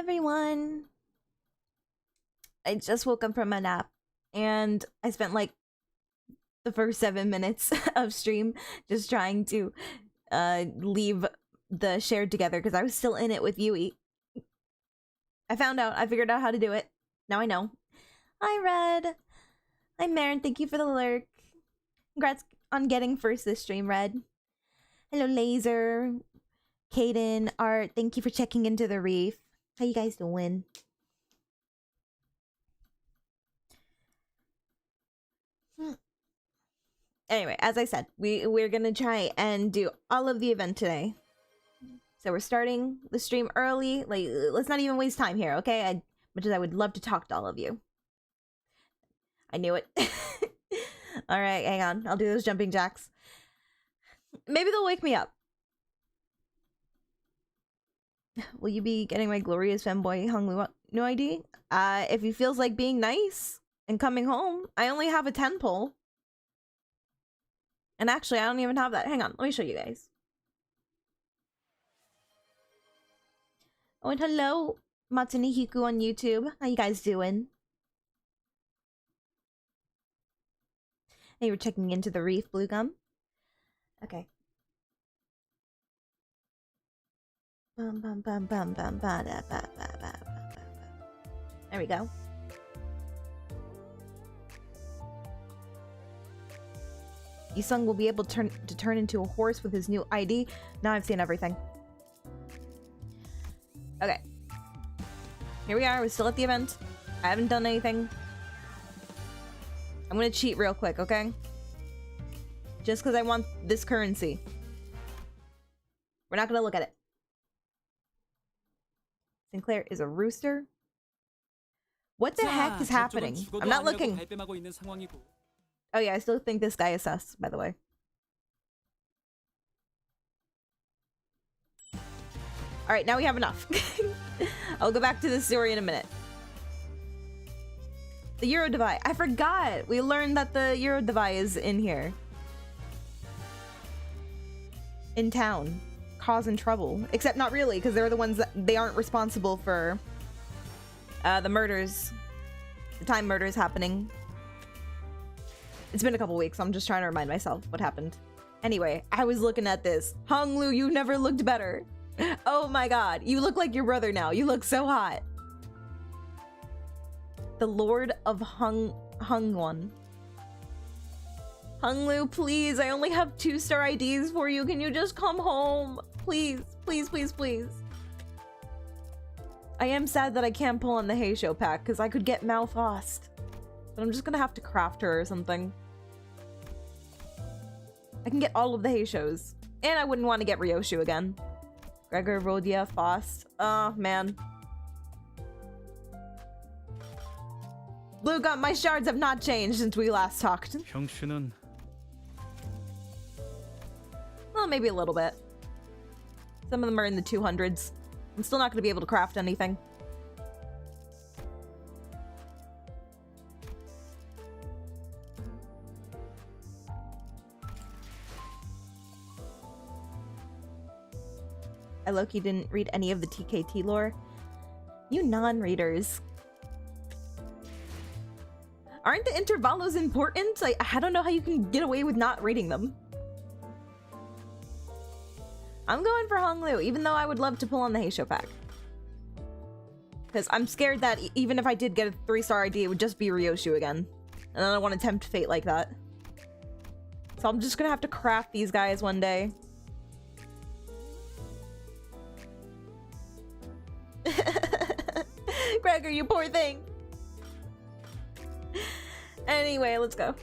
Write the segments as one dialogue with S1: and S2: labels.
S1: everyone. I just woke up from a nap and I spent like the first 7 minutes of stream just trying to leave the shared together because I was still in it with Yui. I figured out how to do it. Now I know. Hi Red. Hi Maren, thank you for the lurk. Congrats on getting first this stream, Red. Hello Laser. Kaden, Art, thank you for checking into the reef. How you guys doing? Anyway, as I said, we're gonna try and do all of the event today. So we're starting the stream early. Like, let's not even waste time here, okay? Much as I would love to talk to all of you. I knew it. All right, hang on. I'll do those jumping jacks. Maybe they'll wake me up. Will you be getting my glorious femboy Hunglu new ID? If he feels like being nice and coming home. I only have a 10 pull. And actually, I don't even have that. Hang on, let me show you guys. Oh, and hello, Matsuni Hiku on YouTube. How you guys doing? Hey, we're checking into the reef, Blue Gum. Okay. There we go. Yusung will be able to turn into a horse with his new ID. Now I've seen everything. Okay. Here we are. We're still at the event. I haven't done anything. I'm gonna cheat real quick, okay? Just because I want this currency. We're not gonna look at it. Sinclair is a rooster. What the heck is happening? I'm not looking. Oh yeah, I still think this guy is sus, by the way. Alright, now we have enough. I'll go back to the story in a minute. The Euro Devi. I forgot! We learned that the Euro Devi is in here. In town. Causing trouble. Except not really, because they're the ones that they aren't responsible for the murders. The time murders happening. It's been a couple weeks, so I'm just trying to remind myself what happened. Anyway, I was looking at this. Honglu, you never looked better. Oh my god, you look like your brother now. You look so hot. The Lord of Hungwon. Hunglu, please, I only have 2-star IDs for you. Can you just come home? Please, please, please, please. I am sad that I can't pull on the Heisho pack, because I could get Malfrost. But I'm just gonna have to craft her or something. I can get all of the Heishos. And I wouldn't want to get Ryoshu again. Gregor, Rodia, Faust. Oh, man. Blue Gum, my shards have not changed since we last talked. Well, maybe a little bit. Some of them are in the 200s. I'm still not going to be able to craft anything. I low-key didn't read any of the TKT lore. You non-readers. Aren't the intervallos important? I don't know how you can get away with not reading them. I'm going for Honglu, even though I would love to pull on the Heisho pack. Because I'm scared that even if I did get a 3-star ID, it would just be Ryoshu again. And I don't want to tempt fate like that. So I'm just gonna have to craft these guys one day. Gregor, you poor thing. Anyway, let's go.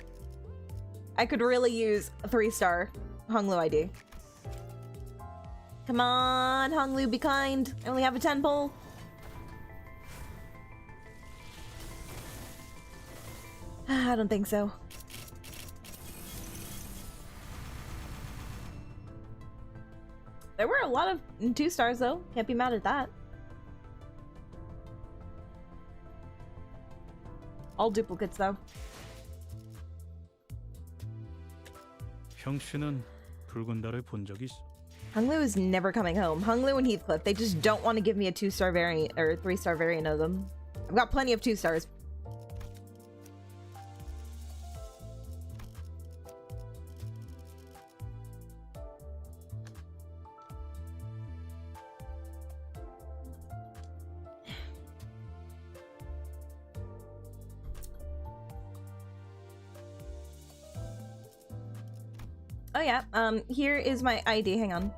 S1: I could really use a 3-star Honglu ID. Come on, Honglu, be kind. I only have a 10 pull. I don't think so. There were a lot of 2-stars though. Can't be mad at that. All duplicates though.
S2: 형씨는 붉은 달을 본 적 있어?
S1: Hunglu is never coming home. Hunglu and Heathcliff, they just don't want to give me a 2-star variant or 3-star variant of them. I've got plenty of 2 stars. Oh yeah, here is my ID. Hang on.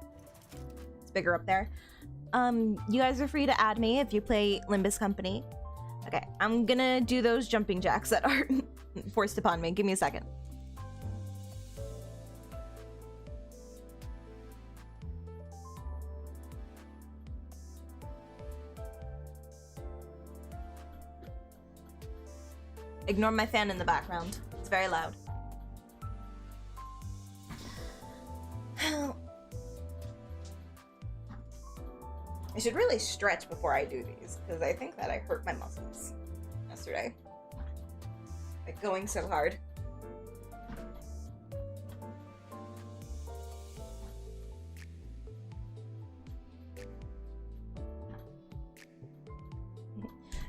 S1: It's bigger up there. You guys are free to add me if you play Limbus Company. Okay, I'm gonna do those jumping jacks that are forced upon me. Give me a second. Ignore my fan in the background. It's very loud. I should really stretch before I do these, because I think that I hurt my muscles yesterday. Like, going so hard.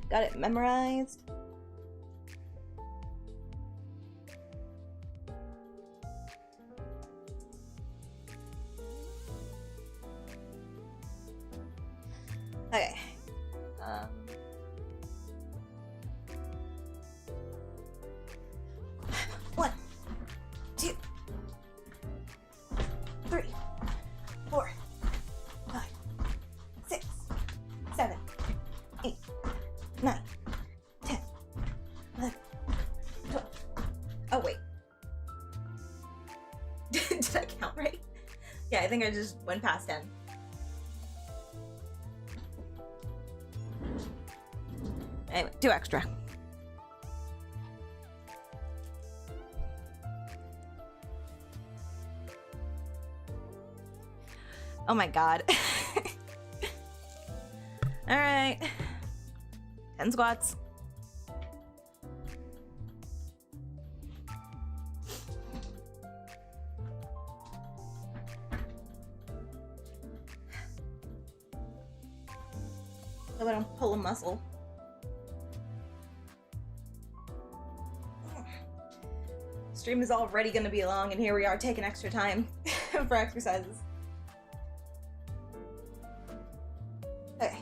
S1: Got it memorized. Okay. 1, 2, 3, 4, 5, 6, 7, 8, 9, 10, 11, 12. Oh wait. Did I count right? Yeah, I think I just went past 10. Anyway, 2 extra. Oh my god. Alright. 10 squats. So I don't pull a muscle. Stream is already going to be long, and here we are taking extra time for exercises. Okay.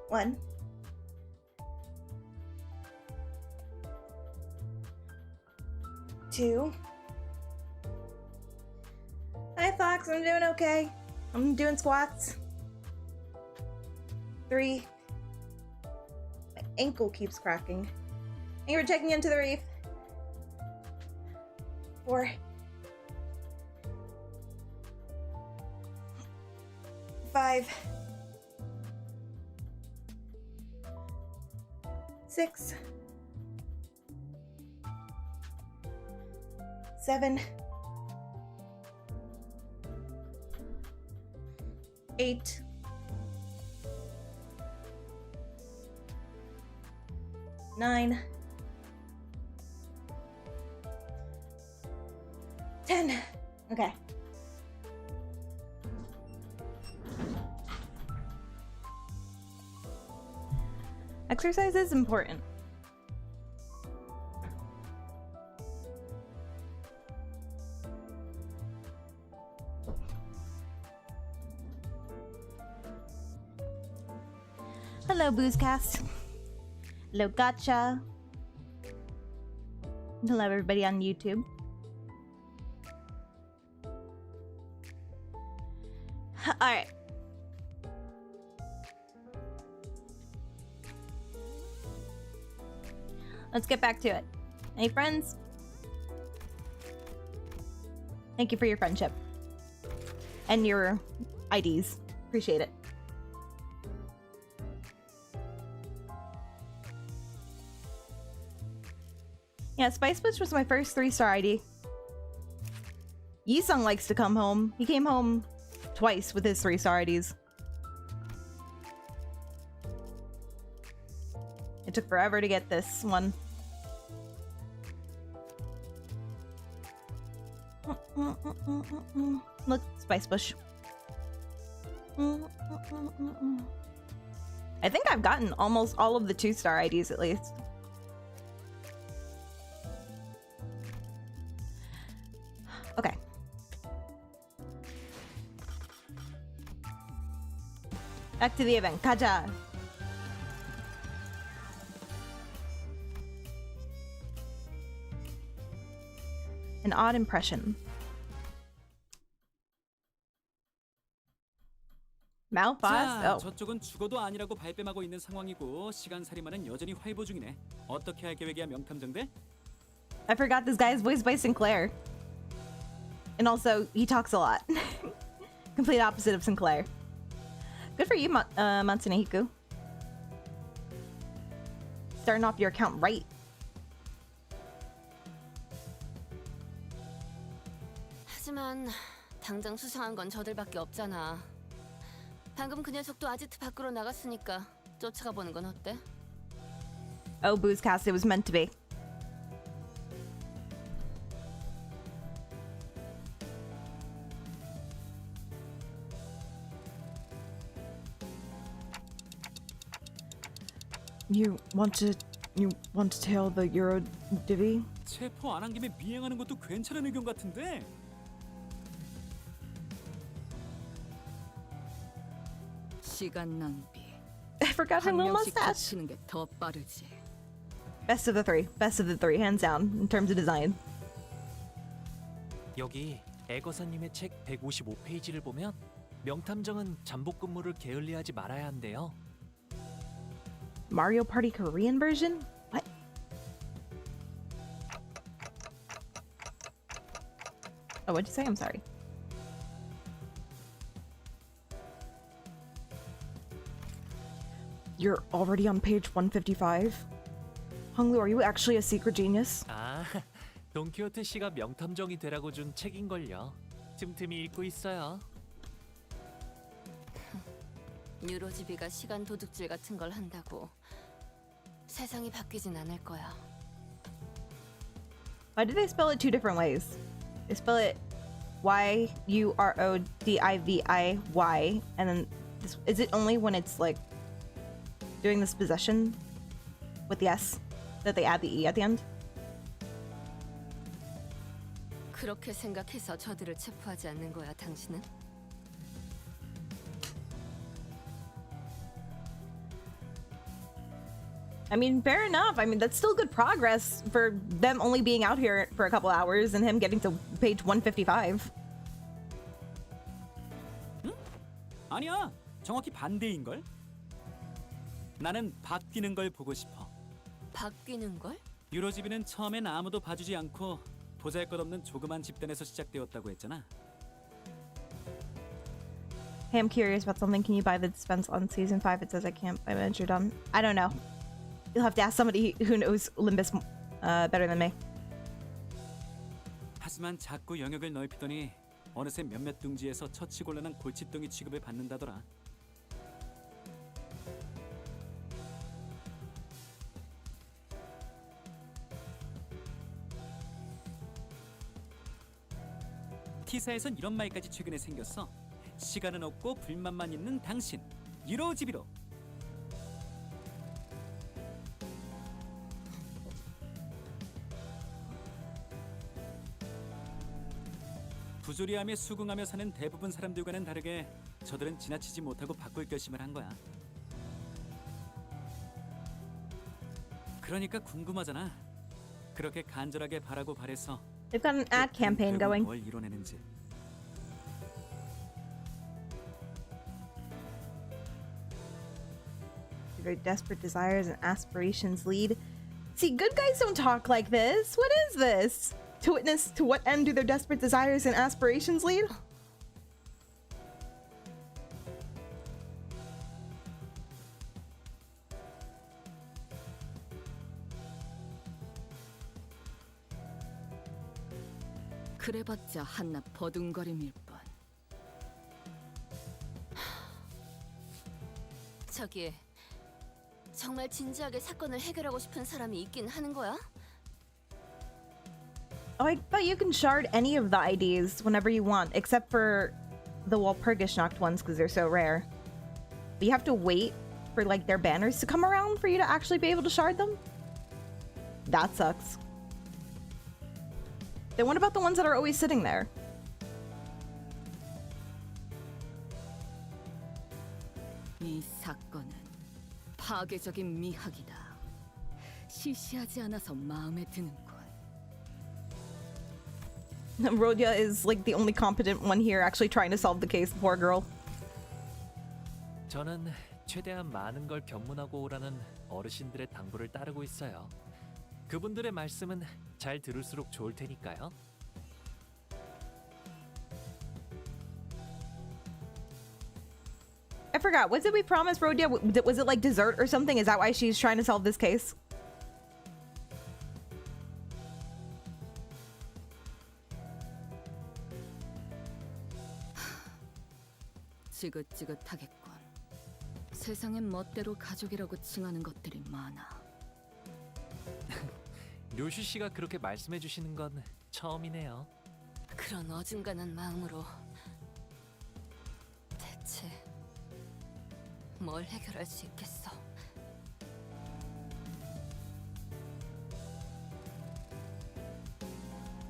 S1: One. 2. Hi Fox, I'm doing okay. I'm doing squats. 3. My ankle keeps cracking. And you're checking into the reef. 4. 5. 6. 7. 8. 9. 10. Okay. Exercise is important. Hello, Boozecast. Hello, Gotcha. Hello, everybody on YouTube. Alright. Let's get back to it. Any friends? Thank you for your friendship. And your IDs. Appreciate it. Yeah, Spice Bush was my first 3-star ID. Yisung likes to come home. He came home twice with his 3-star IDs. It took forever to get this one. Look, spice bush. I think I've gotten almost all of the 2-star IDs at least. Okay. Back to the event. Kaja. An odd impression. Malpass?
S2: 자,
S1: Oh.
S2: 저쪽은 죽어도 아니라고 발뺌하고 있는 상황이고 시간살이만은 여전히 활보 중이네. 어떻게 할 계획이야, 명탐정들?
S1: I forgot this guy is voiced by Sinclair. And also, he talks a lot. Complete opposite of Sinclair. Good for you, Matsune Hiku. Starting off your account right.
S3: 하지만 당장 수상한 건 저들밖에 없잖아. 방금 그 녀석도 아지트 밖으로 나갔으니까 쫓아가 보는 건 어때?
S1: Oh, Boozecast, it was meant to be. You want to tail the Euro divvy?
S2: 체포 안 한 김에 미행하는 것도 괜찮은 의견 같은데.
S4: 시간 낭비.
S1: I forgot her
S4: 한
S1: little
S4: 명씩
S1: mustache.
S4: 고치는 게 더 빠르지.
S1: Best of the three. Best of the three, hands down, in terms of design.
S5: 여기 애거사님의 책 155페이지를 보면 명탐정은 잠복 근무를 게을리하지 말아야 한대요.
S1: Mario Party Korean version? What? Oh, what'd you say? I'm sorry. You're already on page 155? Honglu, are you actually a secret genius?
S5: 아, 돈키호테 씨가 명탐정이 되라고 준 책인걸요. 틈틈이 읽고 있어요.
S3: 뉴로지비가 시간 도둑질 같은 걸 한다고 세상이 바뀌진 않을 거야.
S1: Why did they spell it two different ways? They spell it Y-U-R-O-D-I-V-I-Y, and then this, is it only when it's like doing this possession with the S that they add the E at the end?
S3: 그렇게 생각해서 저들을 체포하지 않는 거야, 당신은?
S1: I mean, fair enough. I mean, that's still good progress for them only being out here for a couple hours and him getting to page 155.
S2: 응? 아니야. 정확히 반대인 걸. 나는 바뀌는 걸 보고 싶어.
S3: 바뀌는 걸?
S2: 유로지비는 처음엔 아무도 봐주지 않고 보잘것없는 조그만 집단에서 시작되었다고 했잖아.
S1: Hey, I'm curious about something. Can you buy the dispense on season 5? It says I can't buy when you're done. I don't know. You'll have to ask somebody who knows Limbus better than me.
S2: 하지만 자꾸 영역을 넓히더니 어느새 몇몇 둥지에서 처치곤란한 골칫덩이 취급을 받는다더라. T사에선 이런 말까지 최근에 생겼어. 시간은 없고 불만만 있는 당신, 유로지비로. 부조리함에 수긍하며 사는 대부분 사람들과는 다르게 저들은 지나치지 못하고 바꿀 결심을 한 거야. 그러니까 궁금하잖아. 그렇게 간절하게 바라고 바래서
S1: They've got an ad campaign going.
S2: 뭘 이뤄내는지.
S1: Very desperate desires and aspirations lead. See, good guys don't talk like this. What is this? To witness to what end do their desperate desires and aspirations lead?
S4: 그래봤자 한낱 버둥거림일 뿐.
S3: 정말 진지하게 사건을 해결하고 싶은 사람이 있긴 하는 거야?
S1: Oh, I thought you can shard any of the IDs whenever you want, except for the Walpurgisnacht ones because they're so rare. But you have to wait for like their banners to come around for you to actually be able to shard them. That sucks. Then what about the ones that are always sitting there?
S4: 이 사건은 파괴적인 미학이다. 시시하지 않아서 마음에 드는군.
S1: Rhodia is like the only competent one here actually trying to solve the case, poor girl.
S5: 저는 최대한 많은 걸 견문하고 오라는 어르신들의 당부를 따르고 있어요. 그분들의 말씀은 잘 들을수록 좋을 테니까요.
S1: I forgot. What did we promise Rhodia? Was it like dessert or something? Is that why she's trying to solve this case?
S4: 지긋지긋하겠군. 세상엔 멋대로 가족이라고 칭하는 것들이 많아.
S5: 료슈 씨가 그렇게 말씀해 주시는 건 처음이네요.
S3: 그런 어중간한 마음으로 대체 뭘 해결할 수 있겠어?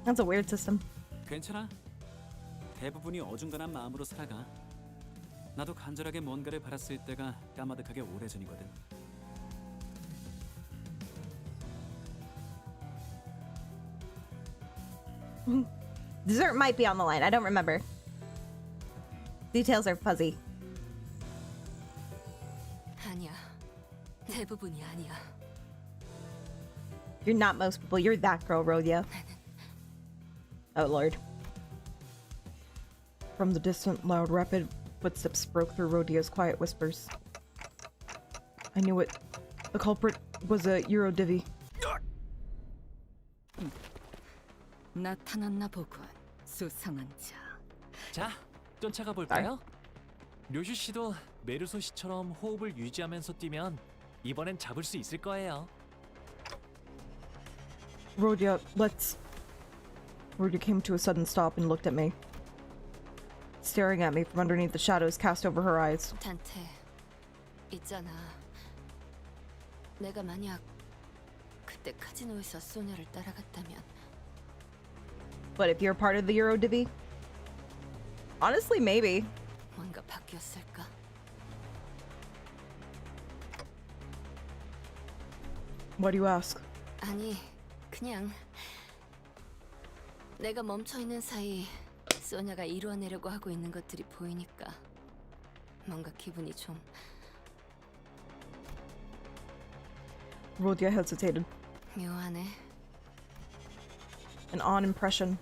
S1: That's a weird system.
S2: 괜찮아. 대부분이 어중간한 마음으로 살아가. 나도 간절하게 뭔가를 바랐을 때가 까마득하게 오래전이거든.
S1: Dessert might be on the line. I don't remember. Details are fuzzy.
S3: 아니야. 대부분이 아니야.
S1: You're not most people. You're that girl, Rhodia. Oh, Lord. From the distant, loud, rapid footsteps broke through Rhodia's quiet whispers. I knew it. The culprit was a Eurodivi.
S4: 나타났나 보군. 수상한 자.
S5: 자, 쫓아가 볼까요? 료슈 씨도 메르소 씨처럼 호흡을 유지하면서 뛰면 이번엔 잡을 수 있을 거예요.
S1: Rhodia, let's... Rhodia came to a sudden stop and looked at me. Staring at me from underneath the shadows cast over her eyes.
S3: 단테, 있잖아. 내가 만약 그때 카지노에서 소녀를 따라갔다면
S1: But if you're part of the Eurodivi? Honestly, maybe.
S3: 뭔가 바뀌었을까?
S1: Why do you ask?
S3: 아니, 그냥 내가 멈춰 있는 사이 소녀가 이루어내려고 하고 있는 것들이 보이니까 뭔가 기분이 좀
S1: Rhodia hesitated.
S3: 묘하네.
S1: An odd impression.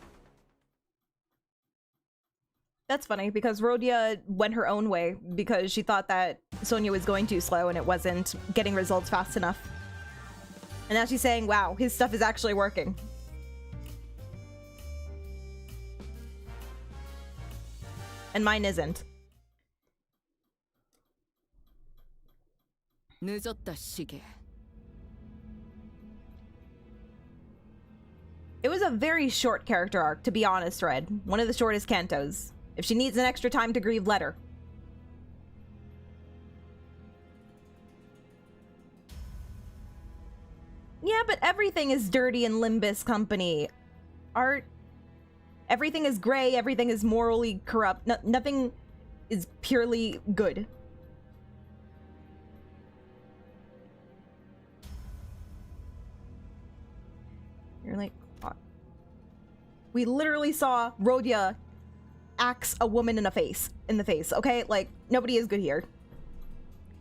S1: That's funny because Rhodia went her own way because she thought that Sonya was going too slow and it wasn't getting results fast enough. And now she's saying, wow, his stuff is actually working. And mine isn't.
S4: 늦었다 시계.
S1: It was a very short character arc, to be honest, Red. One of the shortest cantos. If she needs an extra time to grieve, let her. Yeah, but everything is dirty in Limbus Company. Art... Everything is gray, everything is morally corrupt. Nothing is purely good. You're like... We literally saw Rhodia axe a woman in the face, okay? Like, nobody is good here.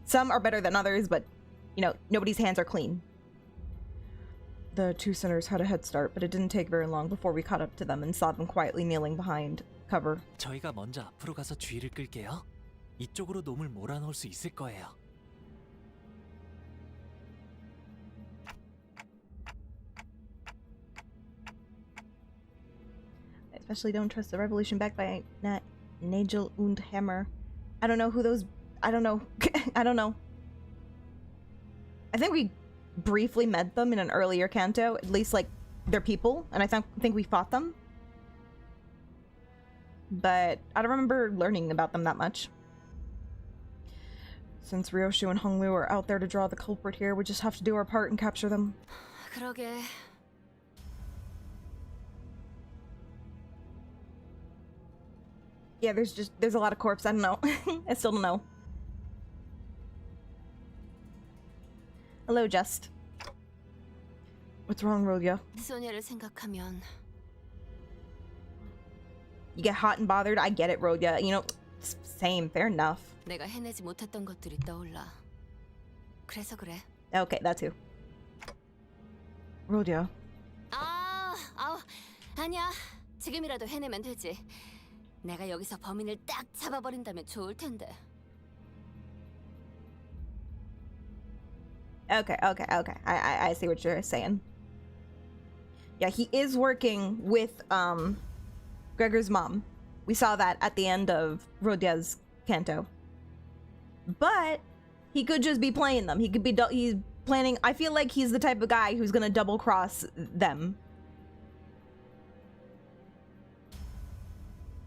S1: Some are better than others, but, you know, nobody's hands are clean. The two sinners had a head start, but it didn't take very long before we caught up to them and saw them quietly kneeling behind cover.
S5: 저희가 먼저 앞으로 가서 주의를 끌게요. 이쪽으로 놈을 몰아넣을 수 있을 거예요.
S1: I especially don't trust the revolution backed by Nagel und Hammer. I don't know who those... I don't know. I don't know. I think we briefly met them in an earlier canto, at least like they're people, and I think we fought them. But I don't remember learning about them that much. Since Ryoshu and Honglu are out there to draw the culprit here, we just have to do our part and capture them.
S3: 그러게.
S1: Yeah, there's a lot of corpse. I don't know. I still don't know. Hello, Just. What's wrong, Rodya?
S3: 소녀를 생각하면
S1: You get hot and bothered? I get it, Rodya. You know, same. Fair enough.
S3: 내가 해내지 못했던 것들이 떠올라. 그래서 그래.
S1: Okay, that too. Rodya.
S3: 아니야. 지금이라도 해내면 되지. 내가 여기서 범인을 딱 잡아버린다면 좋을 텐데.
S1: Okay. I see what you're saying. Yeah, he is working with Gregor's mom. We saw that at the end of Rodya's canto. But he could just be playing them. He could be he's planning. I feel like he's the type of guy who's gonna double cross them.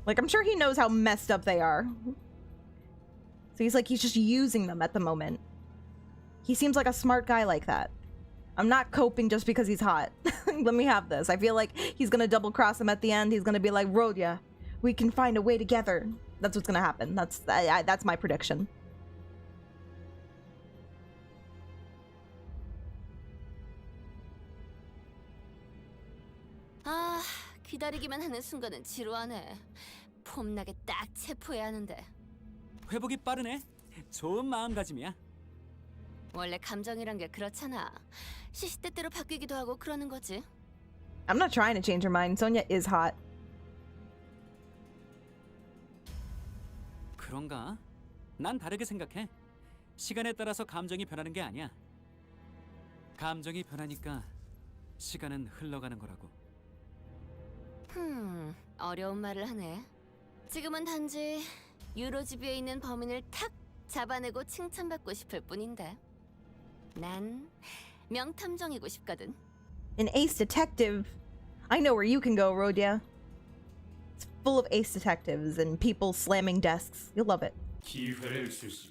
S1: Like, I'm sure he knows how messed up they are. So he's just using them at the moment. He seems like a smart guy like that. I'm not coping just because he's hot. Let me have this. I feel like he's gonna double cross him at the end. He's gonna be like, Rodya, we can find a way together. That's what's gonna happen. That's my prediction.
S3: 기다리기만 하는 순간은 지루하네. 폼나게 딱 체포해야 하는데.
S2: 회복이 빠르네. 좋은 마음가짐이야.
S3: 원래 감정이란 게 그렇잖아. 시시때때로 바뀌기도 하고 그러는 거지.
S1: I'm not trying to change her mind. Sonia is hot.
S2: 그런가? 난 다르게 생각해. 시간에 따라서 감정이 변하는 게 아니야. 감정이 변하니까 시간은 흘러가는 거라고.
S3: 어려운 말을 하네. 지금은 단지 유로지비에 있는 범인을 탁 잡아내고 칭찬받고 싶을 뿐인데. 난 명탐정이고 싶거든.
S1: An ace detective. I know where you can go, Rodya. It's full of ace detectives and people slamming desks. You'll love it.
S6: 기회를 주시오.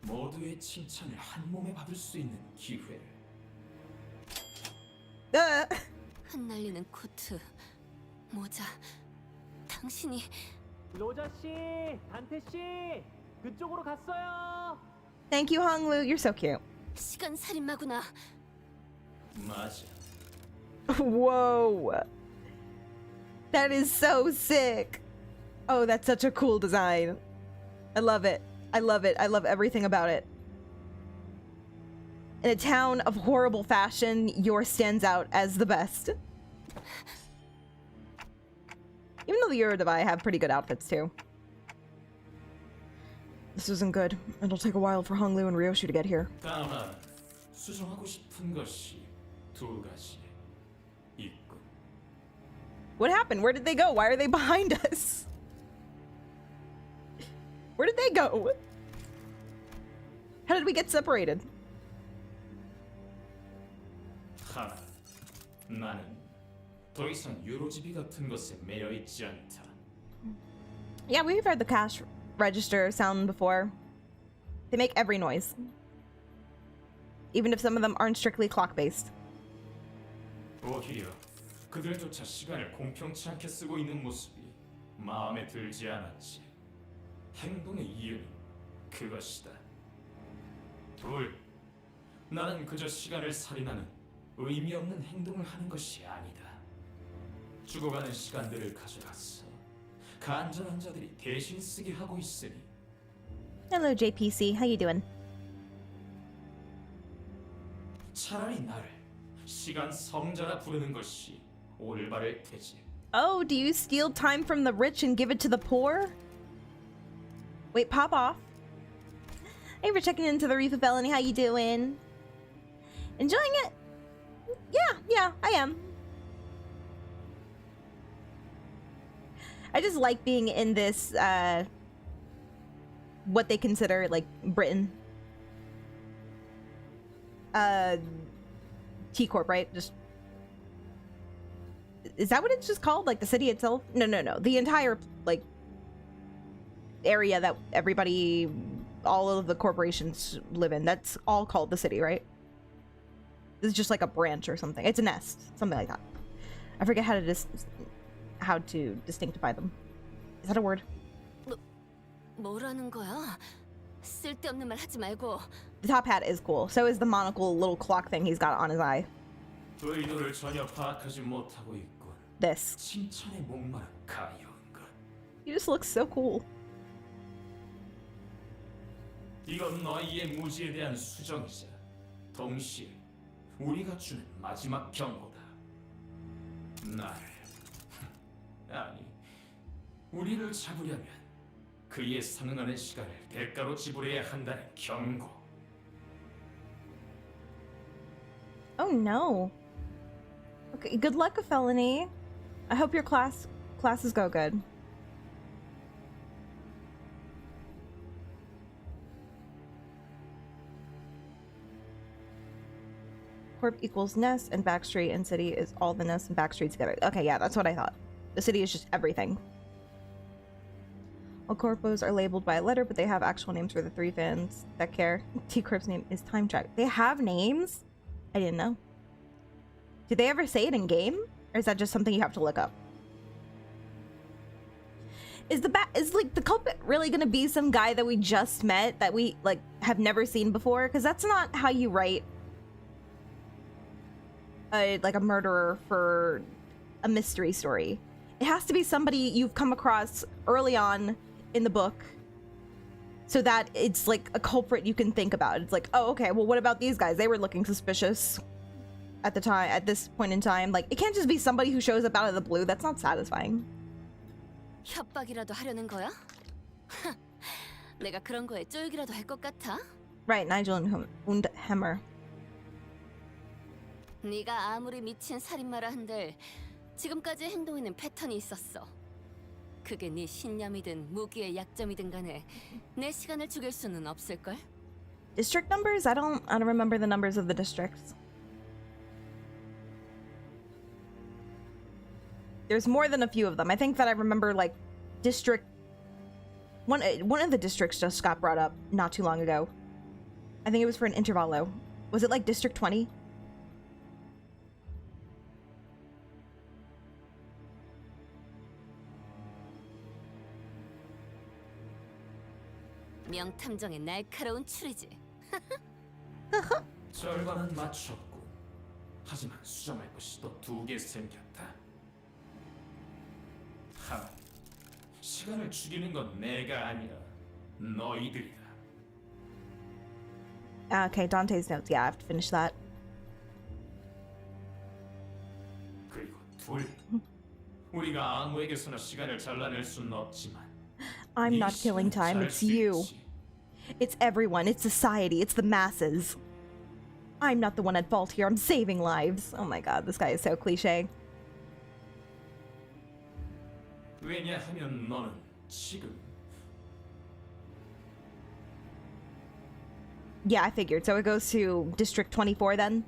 S6: 모두의 칭찬을 한 몸에 받을 수 있는 기회를.
S3: 흩날리는 코트, 모자. 당신이
S5: 로자 씨, 단테 씨, 그쪽으로 갔어요.
S1: Thank you, Honglu. You're so cute.
S3: 시간 살인마구나.
S6: 맞아.
S1: Whoa. That is so sick. Oh, that's such a cool design. I love it. I love it. I love everything about it. In a town of horrible fashion, yours stands out as the best. Even though the Eurodivai have pretty good outfits too. This isn't good. It'll take a while for Honglu and Ryoshu to get here.
S6: 다만 수정하고 싶은 것이 두 가지 있고.
S1: What happened? Where did they go? Why are they behind us? Where did they go? How did we get separated?
S6: 하나, 나는 더 이상 유로지비 같은 것에 매여 있지 않다.
S1: Yeah, we've heard the cash register sound before. They make every noise. Even if some of them aren't strictly clock-based.
S6: 오히려 그들조차 시간을 공평치 않게 쓰고 있는 모습이 마음에 들지 않았지. 행동의 이유는 그것이다. 둘, 나는 그저 시간을 살인하는 의미 없는 행동을 하는 것이 아니다. 죽어가는 시간들을 가져갔어. 간절한 자들이 대신 쓰게 하고 있으니.
S1: Hello, JPC. How you doing?
S6: 차라리 나를 시간 성자라 부르는 것이 올바를 테지.
S1: Oh, do you steal time from the rich and give it to the poor? Wait, pop off. Hey, for checking into the Reef of Felony. How you doing? Enjoying it? Yeah, I am. I just like being in this, what they consider, like, Britain. T-Corp, right? Just... Is that what it's just called? Like, the city itself? No, no, no. The entire, like, area that everybody, all of the corporations live in, that's all called the city, right? This is just like a branch or something. It's a nest. Something like that. I forget how to distinctify them. Is that a word?
S3: 뭐라는 거야? 쓸데없는 말 하지 말고.
S1: The top hat is cool. So is the monocle little clock thing he's got on his eye.
S6: 의도를 전혀 파악하지 못하고 있군.
S1: This.
S6: 칭찬에 목마른 가여운 것.
S1: He just looks so cool.
S6: 이건 너희의 무지에 대한 수정이자 동시에 우리가 주는 마지막 경고다. 아니, 우리를 잡으려면 그에 상응하는 시간을 대가로 지불해야 한다는 경고.
S1: Oh no. Okay, good luck, felony. I hope your classes go good. Corp equals nest, and backstreet and city is all the nests and backstreets together. Okay, yeah, that's what I thought. The city is just everything. All corpos are labeled by a letter, but they have actual names for the 3 fans that care. T-Corp's name is Time Track. They have names? I didn't know. Did they ever say it in game? Or is that just something you have to look up? Is like the culprit really gonna be some guy that we just met that we like have never seen before? Because that's not how you write like a murderer for a mystery story. It has to be somebody you've come across early on in the book so that it's like a culprit you can think about. It's like, oh, okay, well, what about these guys? They were looking suspicious at the time, at this point in time. Like, it can't just be somebody who shows up out of the blue. That's not satisfying.
S3: 협박이라도 하려는 거야? 내가 그런 거에 쫄기라도 할 것 같아?
S1: Right, Nigel and Hammer.
S3: 네가 아무리 미친 살인마라 한들 지금까지 행동에는 패턴이 있었어. 그게 네 신념이든 무기의 약점이든 간에 내 시간을 죽일 수는 없을걸?
S1: District numbers? I don't remember the numbers of the districts. There's more than a few of them. I think that I remember like district one of the districts just got brought up not too long ago. I think it was for an Intervallo. Was it like District 20?
S3: 명탐정의 날카로운 추리지.
S6: 절반은 맞췄고, 하지만 수정할 것이 또 2개 생겼다. 하나, 시간을 죽이는 건 내가 아니라 너희들이다.
S1: Okay, Dante's notes. Yeah, I have to finish that.
S6: 그리고 2, 우리가 아무에게서나 시간을 잘라낼 수는 없지만
S1: I'm not killing time, it's you. It's everyone, it's society, it's the masses. I'm not the one at fault here, I'm saving lives. Oh my god, this guy is so cliche.
S6: 왜냐하면 너는 지금
S1: Yeah, I figured. So it goes to District 24 then?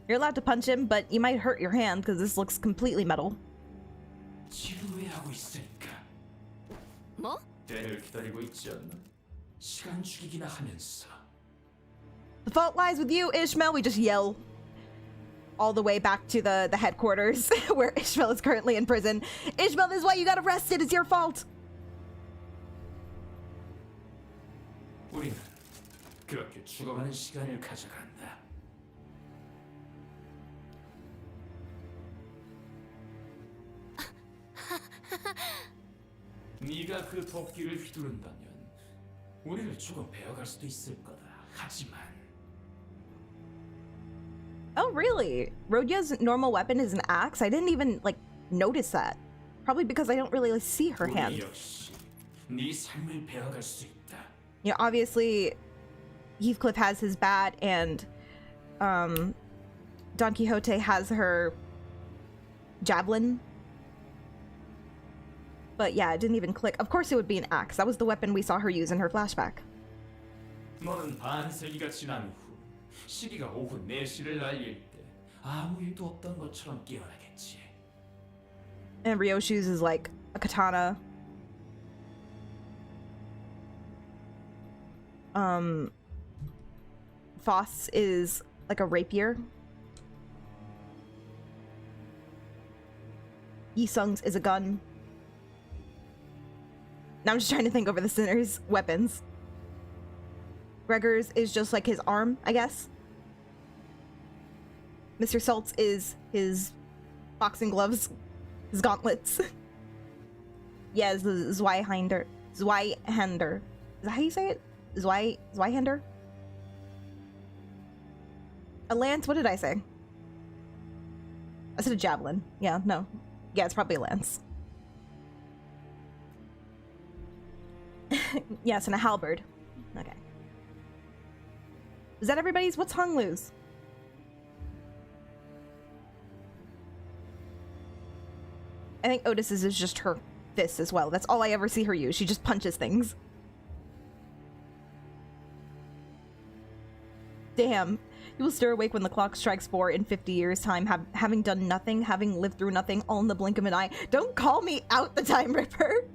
S1: You're allowed to punch him, but you might hurt your hand because this looks completely metal.
S6: 지루해하고 있으니까.
S3: 뭐?
S6: 때를 기다리고 있지 않나? 시간 죽이기나 하면서.
S1: The fault lies with you, Ishmael. We just yell all the way back to the headquarters where Ishmael is currently in prison. Ishmael, this is why you got arrested. It's your fault.
S6: 우리는 그렇게 죽어가는 시간을 가져간다. 네가 그 도끼를 휘두른다면 우리를 조금 배워갈 수도 있을 거다. 하지만
S1: Oh, really? Rodia's normal weapon is an axe? I didn't even, like, notice that. Probably because I don't really see her hand.
S6: 우리 역시 네 삶을 배워갈 수 있다.
S1: You know, obviously, Heathcliff has his bat, and Don Quixote has her javelin. But yeah, it didn't even click. Of course it would be an axe. That was the weapon we saw her use in her flashback.
S6: 너는 반세기가 지난 후 시기가 오후 4시를 알릴 때 아무 일도 없던 것처럼 깨어나겠지.
S1: And Ryoshu's is like a katana. Foss is like a rapier. Yisung's is a gun. Now I'm just trying to think over the Sinner's weapons. Gregor's is just like his arm, I guess. Mr. Salt's is his boxing gloves, his gauntlets. Yeah, it's the Zweihander. Zweihander. Is that how you say it? Zweihander? A lance? What did I say? I said a javelin. Yeah, no. Yeah, it's probably a lance. Yes, and a halberd. Okay. Is that everybody's? What's Hung Lu's? I think Otis's is just her fists as well. That's all I ever see her use. She just punches things. Damn. You will stir awake when the clock strikes 4 in 50 years' time, having done nothing, having lived through nothing, all in the blink of an eye. Don't call me out the Time Ripper!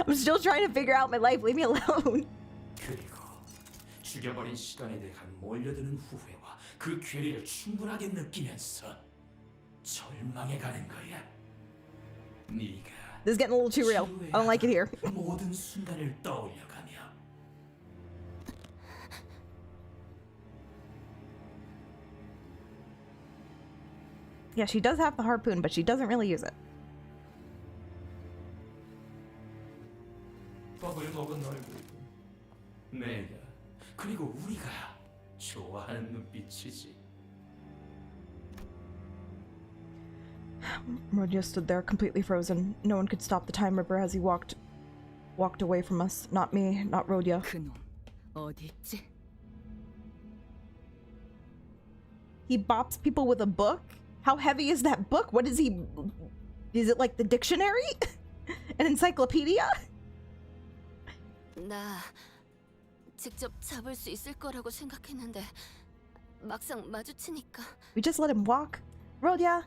S1: I'm still trying to figure out my life. Leave me alone.
S6: 그리고 죽여버린 시간에 대한 몰려드는 후회와 그 괴리를 충분하게 느끼면서 절망해가는 거야. 네가
S1: This is getting a little too real. I don't like it here.
S6: 모든 순간을 떠올려가며
S1: Yeah, she does have the harpoon, but she doesn't really use it.
S6: 밥을 먹은 얼굴, 내가 그리고 우리가 좋아하는 눈빛이지.
S1: Rodio stood there, completely frozen. No one could stop the Time Ripper as he walked away from us. Not me, not Rodia.
S4: 그놈 어디 있지?
S1: He bops people with a book? How heavy is that book? What is he... Is it like the dictionary? An encyclopedia?
S3: 나 직접 잡을 수 있을 거라고 생각했는데 막상 마주치니까
S1: We just let him walk? Rodia?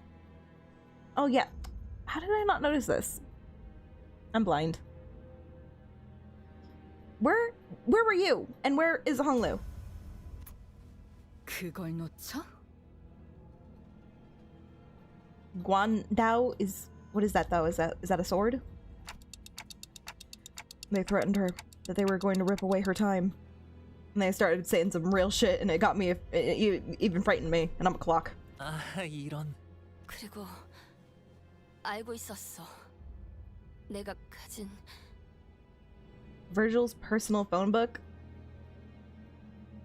S1: Oh yeah. How did I not notice this? I'm blind. Where were you? And where is Honglu?
S4: 그걸 놓쳐?
S1: Guandao is... What is that though? Is that a sword? They threatened her that they were going to rip away her time. And they started saying some real shit and it got me... It even frightened me. And I'm a clock.
S5: 아, 이런.
S3: 그리고 알고 있었어. 내가 가진
S1: Virgil's personal phone book?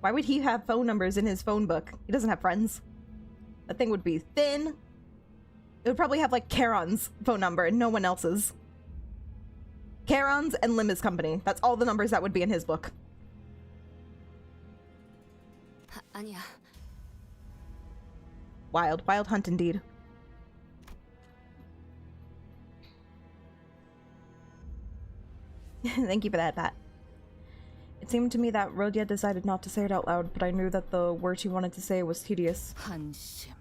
S1: Why would he have phone numbers in his phone book? He doesn't have friends. That thing would be thin. It would probably have like Charon's phone number and no one else's. Charon's and Limbus Company. That's all the numbers that would be in his book.
S3: 아니야.
S1: Wild hunt indeed. Thank you for that, Pat. It seemed to me that Rodia decided not to say it out loud, but I knew that the word she wanted to say was tedious.
S4: 한심.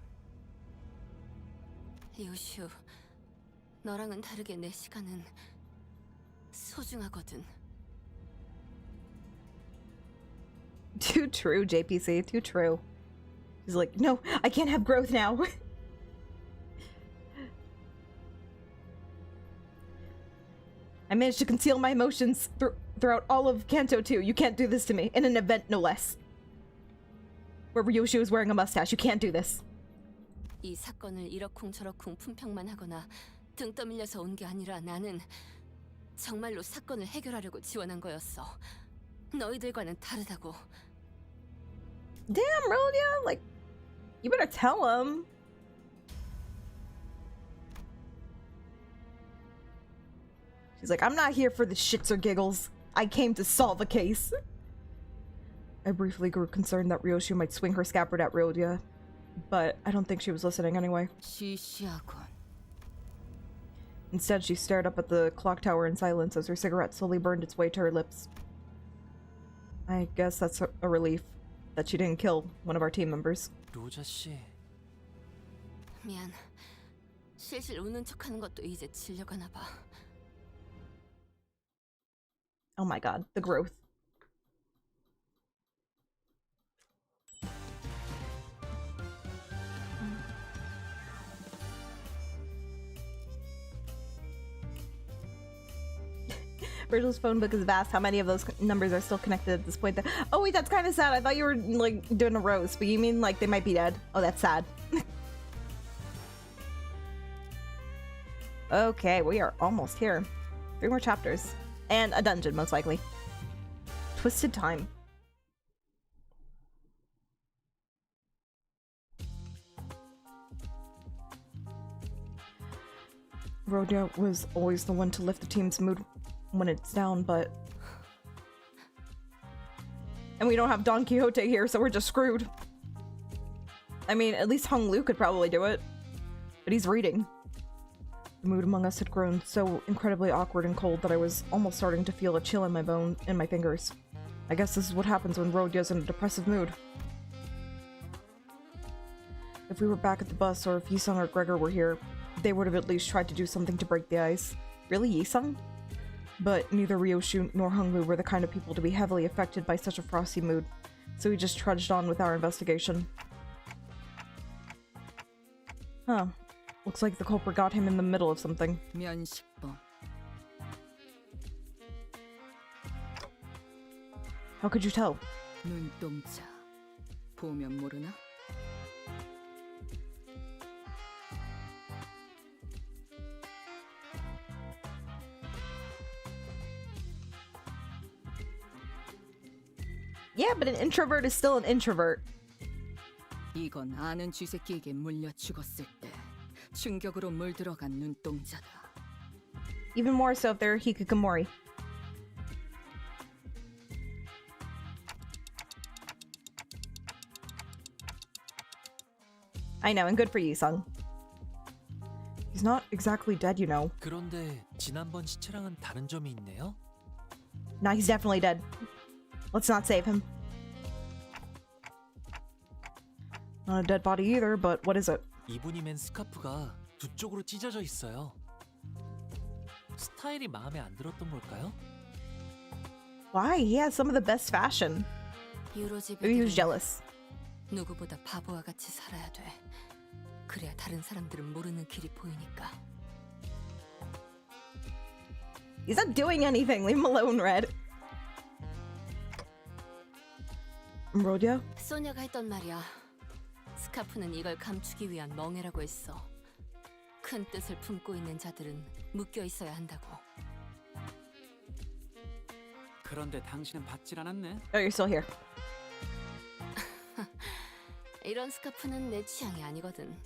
S3: 리우슈, 너랑은 다르게 내 시간은 소중하거든.
S1: Too true, JPC. Too true. He's like, no, I can't have growth now. I managed to conceal my emotions throughout all of Kanto 2. You can't do this to me. In an event, no less. Where Ryoshu is wearing a mustache. You can't do this.
S3: 이 사건을 이러쿵저러쿵 품평만 하거나 등 떠밀려서 온 게 아니라 나는 정말로 사건을 해결하려고 지원한 거였어. 너희들과는 다르다고.
S1: Damn, Rodia! Like, you better tell him. She's like, I'm not here for the shits or giggles. I came to solve a case. I briefly grew concerned that Ryoshu might swing her scabbard at Ryodia, but I don't think she was listening anyway.
S4: 시시하군.
S1: Instead, she stared up at the clock tower in silence as her cigarette slowly burned its way to her lips. I guess that's a relief that she didn't kill one of our team members.
S5: 로자 씨,
S3: 미안. 실실 우는 척하는 것도 이제 질려가나 봐.
S1: Oh my god, the growth. Virgil's phone book is vast. How many of those numbers are still connected at this point? Oh wait, that's kind of sad. I thought you were like doing a roast, but you mean like they might be dead? Oh, that's sad. Okay, we are almost here. 3 more chapters. And a dungeon, most likely. Twisted Time. Ryodia was always the one to lift the team's mood when it's down, but... And we don't have Don Quixote here, so we're just screwed. I mean, at least Hung Lu could probably do it. But he's reading. The mood among us had grown so incredibly awkward and cold that I was almost starting to feel a chill in my fingers. I guess this is what happens when Rodia's in a depressive mood. If we were back at the bus, or if Yisung or Gregor were here, they would have at least tried to do something to break the ice. Really, Yisung? But neither Ryoshu nor Hunglu were the kind of people to be heavily affected by such a frosty mood, so we just trudged on with our investigation. Huh. Looks like the culprit got him in the middle of something.
S4: 면식범.
S1: How could you tell?
S4: 눈동자. 보면 모르나?
S1: Yeah, but an introvert is still an introvert.
S4: 이건 아는 쥐새끼에게 물려 죽었을 때 충격으로 물들어간 눈동자다.
S1: Even more so if they're hikikomori. I know, and good for you, Sung. He's not exactly dead, you know.
S5: 그런데 지난번 시체랑은 다른 점이 있네요.
S1: Nah, he's definitely dead. Let's not save him. Not a dead body either, but what is it?
S5: 이분이 맨 스카프가 두 쪽으로 찢어져 있어요. 스타일이 마음에 안 들었던 걸까요?
S1: Why? He has some of the best fashion. Maybe he was jealous.
S3: 누구보다 바보와 같이 살아야 돼. 그래야 다른 사람들은 모르는 길이 보이니까.
S1: He's not doing anything. Leave him alone, Red. Ryodia?
S3: 소녀가 했던 말이야. 스카프는 이걸 감추기 위한 멍해라고 했어. 큰 뜻을 품고 있는 자들은 묶여 있어야 한다고.
S2: 그런데 당신은 받질 않았네.
S1: Oh, you're still here.
S3: 이런 스카프는 내 취향이 아니거든.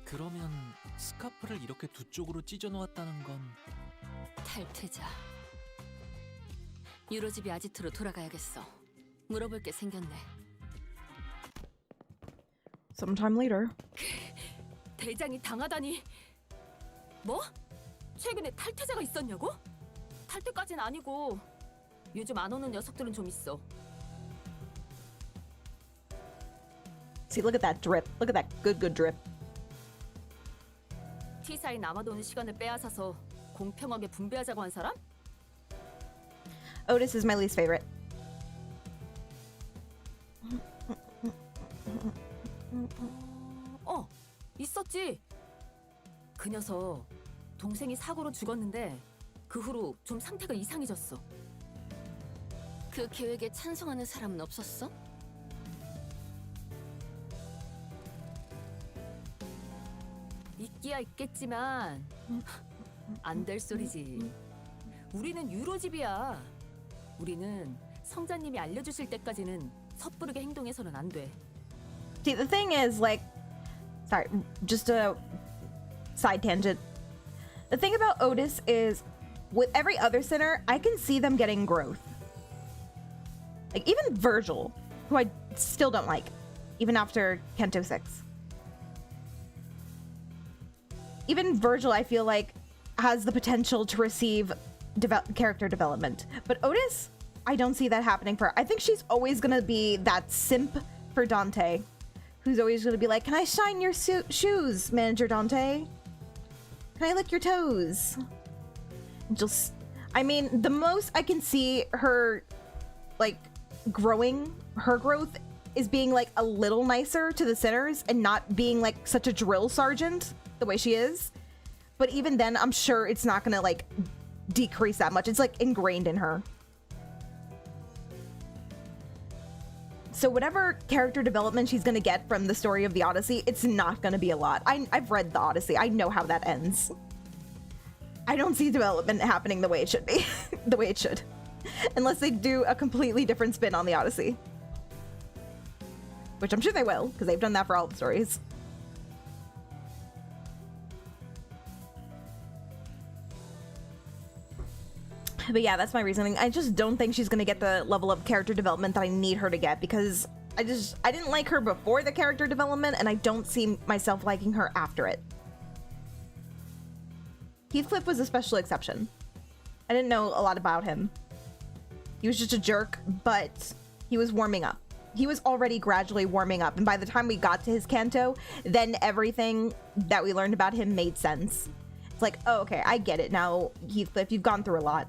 S5: 그러면 스카프를 이렇게 두 쪽으로 찢어 놓았다는 건
S3: 탈퇴자. 유로집이 아지트로 돌아가야겠어. 물어볼 게 생겼네.
S1: Sometime later.
S7: 대장이 당하다니. 뭐? 최근에 탈퇴자가 있었냐고? 탈퇴까지는 아니고 요즘 안 오는 녀석들은 좀 있어.
S1: See, look at that drip. Look at that good drip.
S7: T사에 남아도는 시간을 빼앗아서 공평하게 분배하자고 한 사람?
S1: Otis is my least favorite.
S7: 있었지. 그 녀석 동생이 사고로 죽었는데 그 후로 좀 상태가 이상해졌어.
S3: 그 계획에 찬성하는 사람은 없었어?
S7: 있기야 있겠지만 안 될 소리지. 우리는 유로집이야. 우리는 성자님이 알려주실 때까지는 섣부르게 행동해서는 안 돼.
S1: See, the thing is, like, sorry, just a side tangent. The thing about Otis is, with every other sinner, I can see them getting growth. Like, even Virgil. who I still don't like, even after Kanto 6. Even Virgil, I feel like, has the potential to receive character development. But Otis, I don't see that happening for her. I think she's always gonna be that simp for Dante, who's always gonna be like, can I shine your shoes, Manager Dante? Can I lick your toes? Just, I mean, the most I can see her, like, her growth is being, like, a little nicer to the sinners and not being, like, such a drill sergeant the way she is. But even then, I'm sure it's not gonna, like, decrease that much. It's, like, ingrained in her. So whatever character development she's gonna get from the story of the Odyssey, it's not gonna be a lot. I've read the Odyssey. I know how that ends. I don't see development happening the way it should be. The way it should. Unless they do a completely different spin on the Odyssey. Which I'm sure they will, because they've done that for all the stories. But yeah, that's my reasoning. I just don't think she's gonna get the level of character development that I need her to get, because I didn't like her before the character development, and I don't see myself liking her after it. Heathcliff was a special exception. I didn't know a lot about him. He was just a jerk, but he was warming up. He was already gradually warming up, and by the time we got to his canto, then everything that we learned about him made sense. It's like, oh, okay, I get it now, Heathcliff, you've gone through a lot.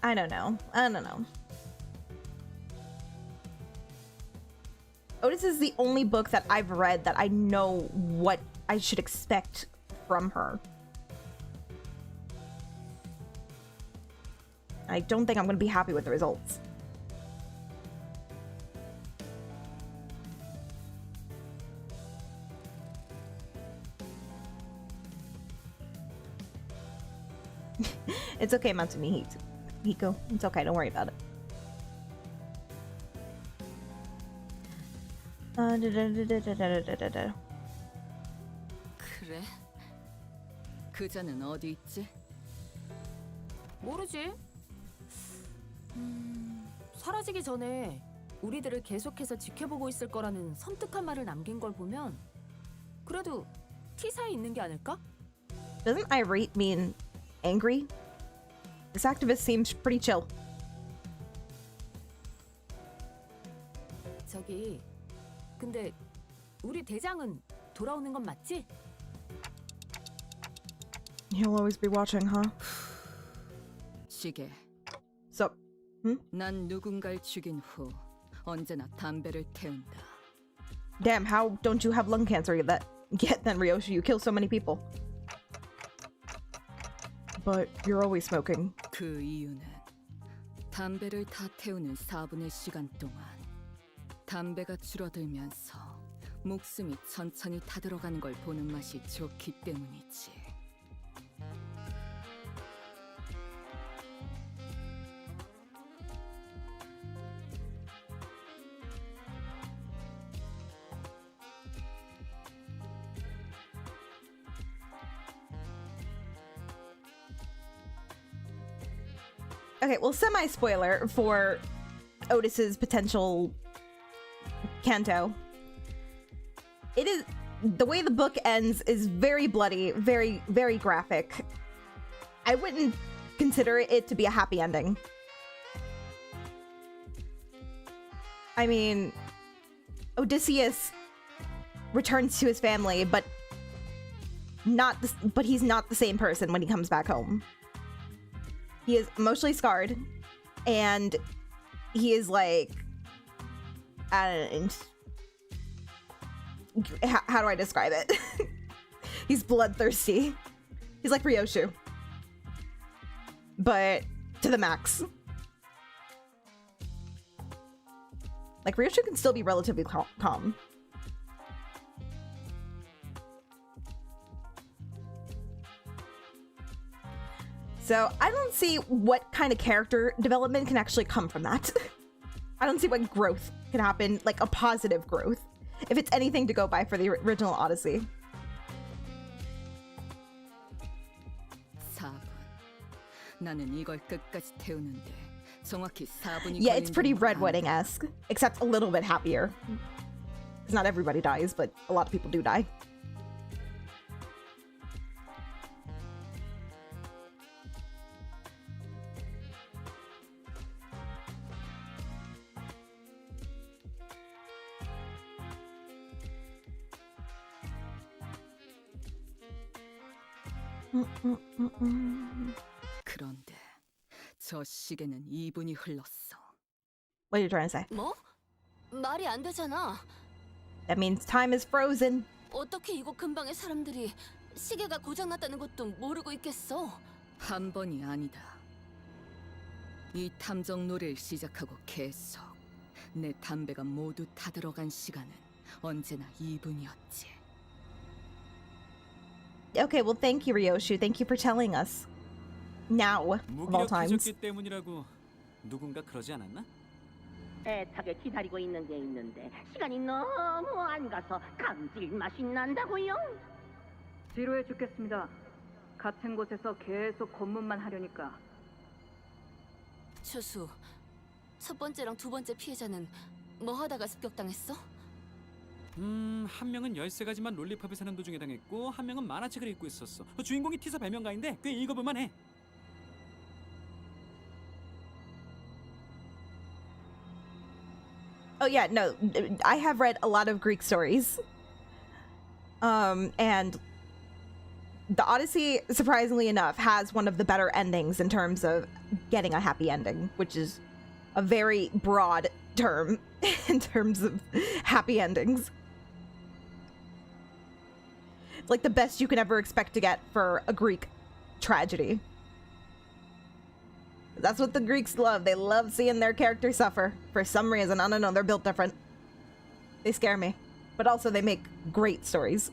S1: I don't know. Otis is the only book that I've read that I know what I should expect from her. I don't think I'm going to be happy with the results. It's okay, Matsumi Hiko. It's okay, don't worry about it.
S4: 그래? 그자는 어디 있지?
S7: 모르지. 사라지기 전에 우리들을 계속해서 지켜보고 있을 거라는 섬뜩한 말을 남긴 걸 보면 그래도 T사에 있는 게 아닐까?
S1: Doesn't irate mean angry? This activist seems pretty chill.
S7: 저기, 근데 우리 대장은 돌아오는 건 맞지?
S1: He'll always be watching, huh?
S4: 시계.
S1: So,
S4: 난 누군가를 죽인 후 언제나 담배를 태운다.
S1: damn, how don't you have lung cancer yet then, Ryoshi? You kill so many people. But you're always smoking.
S4: 그 이유는 담배를 다 태우는 4분의 시간 동안 담배가 줄어들면서 목숨이 천천히 타들어가는 걸 보는 맛이 좋기 때문이지.
S1: Okay, well, semi-spoiler for Otis's potential canto. It is, the way the book ends is very bloody, very, very graphic. I wouldn't consider it to be a happy ending. I mean, Odysseus returns to his family, but he's not the same person when he comes back home. He is emotionally scarred, and he is like, how do I describe it? He's bloodthirsty. He's like Ryoshu, but to the max. Like, Ryoshu can still be relatively calm. So I don't see what kind of character development can actually come from that. I don't see what growth can happen, like a positive growth, if it's anything to go by for the original Odyssey.
S4: 4분. 나는 이걸 끝까지 태우는데 정확히 4분이
S1: Yeah, it's pretty
S4: 걸린다는
S1: Red
S4: 걸
S1: Wedding-esque, except a little bit happier. Because not everybody dies, but a lot of people do die.
S4: 그런데 저 시계는 2분이 흘렀어.
S1: What are you trying to say?
S3: 뭐? 말이 안 되잖아.
S1: That means time is frozen.
S3: 어떻게 이곳 근방의 사람들이 시계가 고장났다는 것도 모르고 있겠어?
S4: 한 번이 아니다. 이 탐정 놀이를 시작하고 계속 내 담배가 모두 타들어간 시간은 언제나 2분이었지.
S1: Okay, well, thank you, Ryoshu. Thank you for telling us. Now, of all times.
S2: 무기력해졌기 때문이라고 누군가 그러지 않았나?
S8: 애타게 기다리고 있는 게 있는데 시간이 너무 안 가서 감질맛이 난다고요.
S9: 지루해 죽겠습니다. 같은 곳에서 계속 검문만 하려니까.
S3: 추수, 첫 번째랑 두 번째 피해자는 뭐 하다가 습격당했어?
S2: 한 명은 13가지만 롤리팝을 사는 도중에 당했고 한 명은 만화책을 읽고 있었어. 주인공이 티사 발명가인데 꽤 읽어볼만 해.
S1: Oh yeah, no, I have read a lot of Greek stories. And the Odyssey, surprisingly enough, has one of the better endings in terms of getting a happy ending, which is a very broad term in terms of happy endings. It's like the best you can ever expect to get for a Greek tragedy. That's what the Greeks love. They love seeing their characters suffer for some reason. I don't know, they're built different. They scare me. But also they make great stories.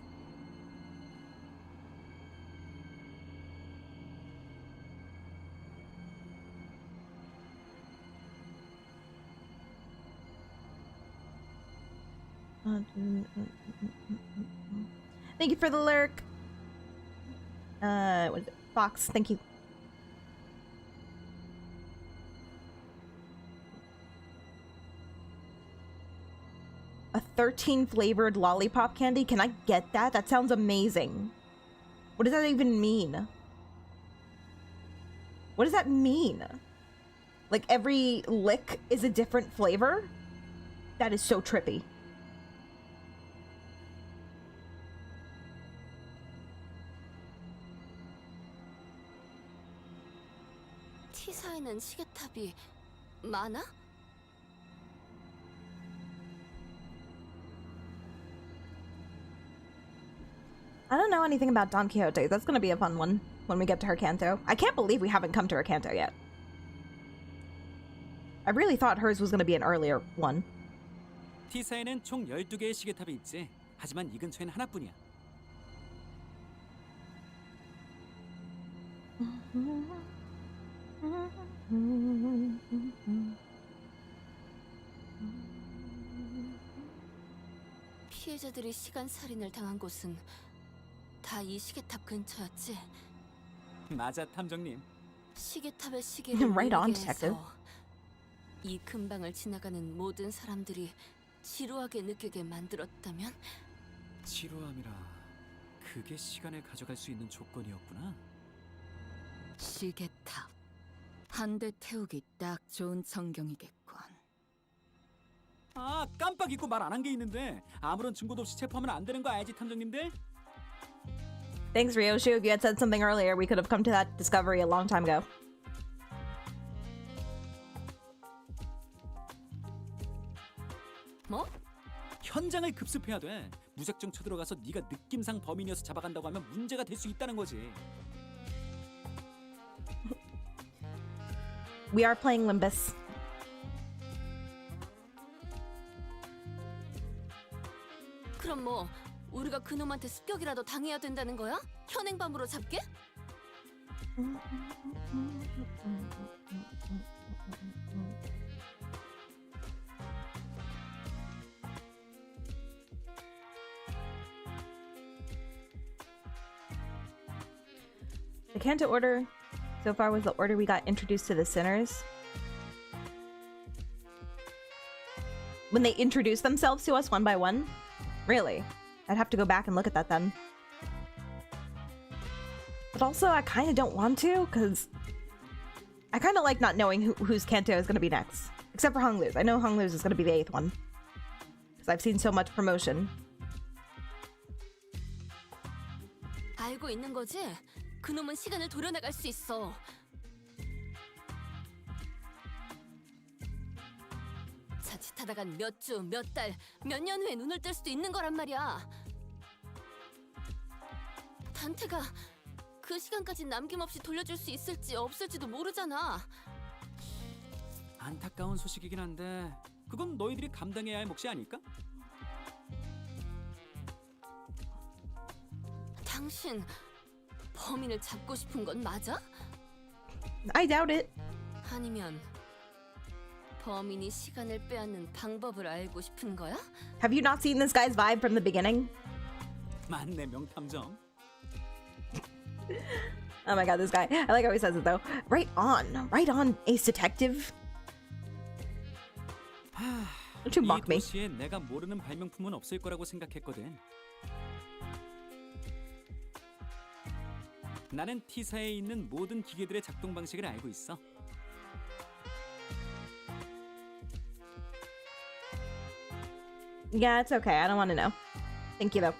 S1: Thank you for the lurk. What is it? Fox, thank you. A 13 flavored lollipop candy? Can I get that? That sounds amazing. What does that even mean? What does that mean? Like every lick is a different flavor? That is so trippy.
S3: T사에는 시계탑이 많아?
S1: I don't know anything about Don Quixote. That's gonna be a fun one when we get to her canto. I can't believe we haven't come to her canto yet. I really thought hers was gonna be an earlier one.
S2: T사에는 총 12개의 시계탑이 있지. 하지만 이 근처엔 하나뿐이야.
S3: 피해자들이 시간 살인을 당한 곳은 다 이 시계탑 근처였지?
S2: 맞아, 탐정님.
S3: 시계탑의 시계를
S1: Right on,
S3: 울리게
S1: detective.
S3: 해서 이 근방을 지나가는 모든 사람들이 지루하게 느끼게 만들었다면?
S2: 지루함이라 그게 시간을 가져갈 수 있는 조건이었구나.
S4: 시계탑. 한 대 태우기 딱 좋은 전경이겠군.
S2: 아, 깜빡 잊고 말 안 한 게 있는데 아무런 증거도 없이 체포하면 안 되는 거 알지, 탐정님들?
S1: Thanks, Ryoshu. If you had said something earlier, we could have come to that discovery a long time ago.
S3: 뭐?
S2: 현장을 급습해야 돼. 무작정 쳐들어가서 네가 느낌상 범인이어서 잡아간다고 하면 문제가 될 수 있다는 거지.
S1: We are playing Limbus.
S3: 그럼 뭐 우리가 그놈한테 습격이라도 당해야 된다는 거야? 현행범으로 잡게?
S1: The Canto order so far was the order we got introduced to the sinners. when they introduce themselves to us one by one? Really? I'd have to go back and look at that then. But also, I kind of don't want to, because I kind of like not knowing whose Kanto is going to be next. Except for Hong Lu's. I know Hong Lu's is going to be the 8th one. Because I've seen so much promotion.
S3: 알고 있는 거지? 그놈은 시간을 도려나갈 수 있어. 자칫하다간 몇 주, 몇 달, 몇 년 후에 눈을 뜰 수도 있는 거란 말이야. 단테가 그 시간까지 남김없이 돌려줄 수 있을지 없을지도 모르잖아.
S2: 안타까운 소식이긴 한데 그건 너희들이 감당해야 할 몫이 아닐까?
S3: 당신 범인을 잡고 싶은 건 맞아?
S1: I doubt it.
S3: 아니면 범인이 시간을 빼앗는 방법을 알고 싶은 거야?
S1: Have you not seen this guy's vibe from the beginning?
S2: 맞네, 명탐정.
S1: Oh my god, this guy. I like how he says it though. Right on, Ace Detective. Don't you
S2: 이
S1: mock me.
S2: 도시에 내가 모르는 발명품은 없을 거라고 생각했거든. 나는 T사에 있는 모든 기계들의 작동 방식을 알고 있어.
S1: Yeah, it's okay. I don't want to know. Thank you though.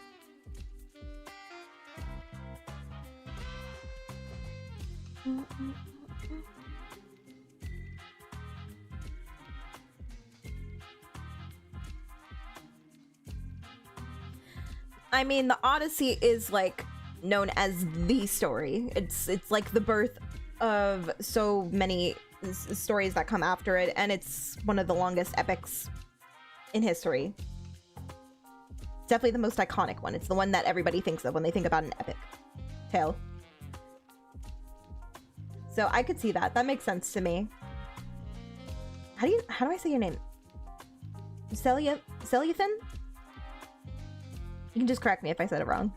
S1: I mean, the Odyssey is like known as the story. It's like the birth of so many stories that come after it, and it's one of the longest epics in history. It's definitely the most iconic one. It's the one that everybody thinks of when they think about an epic tale. So I could see that. That makes sense to me. How do I say your name? Celiathan? You can just correct me if I said it wrong.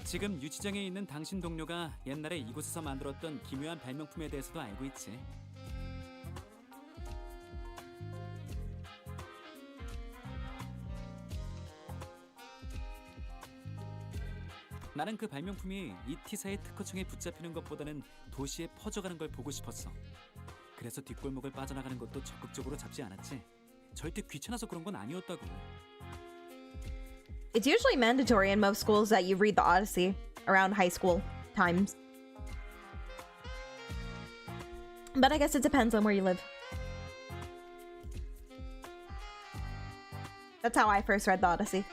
S2: 지금 유치장에 있는 당신 동료가 옛날에 이곳에서 만들었던 기묘한 발명품에 대해서도 알고 있지. 나는 그 발명품이 이 T사의 특허청에 붙잡히는 것보다는 도시에 퍼져가는 걸 보고 싶었어. 그래서 뒷골목을 빠져나가는 것도 적극적으로 잡지 않았지. 절대 귀찮아서 그런 건 아니었다고.
S1: It's usually mandatory in most schools that you read the Odyssey around high school times. But I guess it depends on where you live. That's how I first read the Odyssey.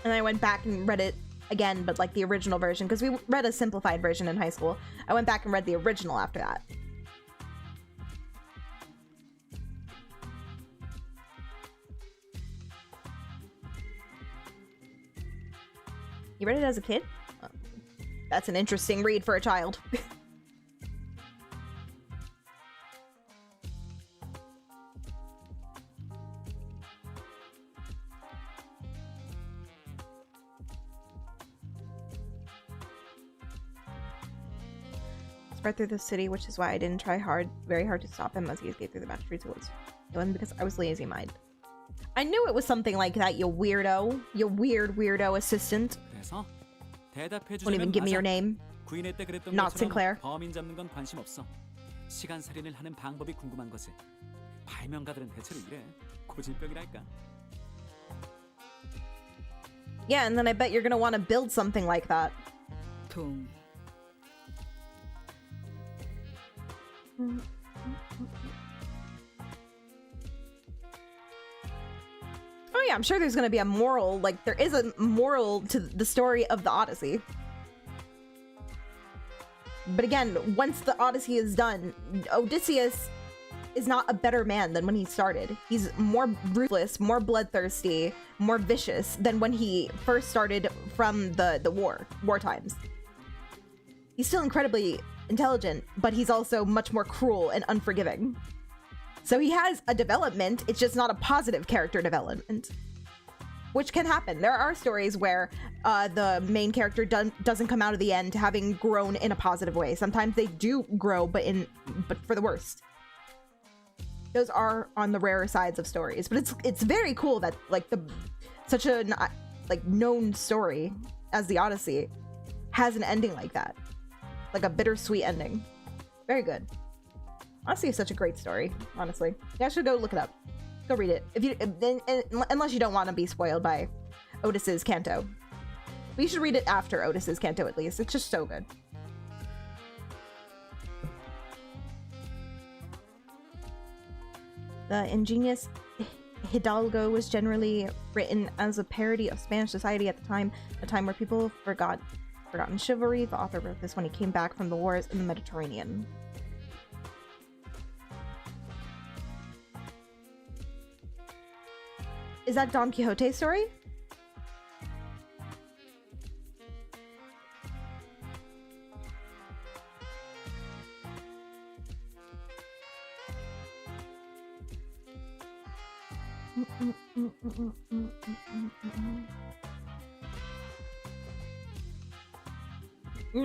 S1: And I went back and read it again, but like the original version, because we read a simplified version in high school. I went back and read the original after that. You read it as a kid? Oh, that's an interesting read for a child. Spread through the city, which is why I didn't try very hard to stop him as he escaped through the back streets. It wasn't because I was lazy mind. I knew it was something like that, you weirdo. You weird weirdo assistant.
S2: 그래서 대답해
S1: Won't even
S2: 주려면
S1: give me your
S2: 맞아.
S1: name.
S2: 구인회 때 그랬던
S1: Not
S2: 것처럼
S1: Sinclair.
S2: 범인 잡는 건 관심 없어. 시간 살인을 하는 방법이 궁금한 거지. 발명가들은 대체로 이래. 고질병이랄까.
S1: Yeah, and then I bet you're gonna want to build something like that.
S4: 동.
S1: Oh yeah, I'm sure there's gonna be a moral, like there is a moral to the story of the Odyssey. But again, once the Odyssey is done, Odysseus is not a better man than when he started. He's more ruthless, more bloodthirsty, more vicious than when he first started from the war times. He's still incredibly intelligent, but he's also much more cruel and unforgiving. So he has a development, it's just not a positive character development. which can happen. There are stories where the main character doesn't come out of the end having grown in a positive way. Sometimes they do grow, but for the worst. Those are on the rarer sides of stories, but it's very cool that like such a like known story as the Odyssey has an ending like that, like a bittersweet ending. Very good. Odyssey is such a great story, honestly. Yeah, I should go look it up. Go read it if you, unless you don't want to be spoiled by Otis's Canto. But you should read it after Otis's Canto at least. It's just so good. The ingenious Hidalgo was generally written as a parody of Spanish society at the time, a time where people forgotten chivalry. The author wrote this when he came back from the wars in the Mediterranean. Is that Don Quixote's story?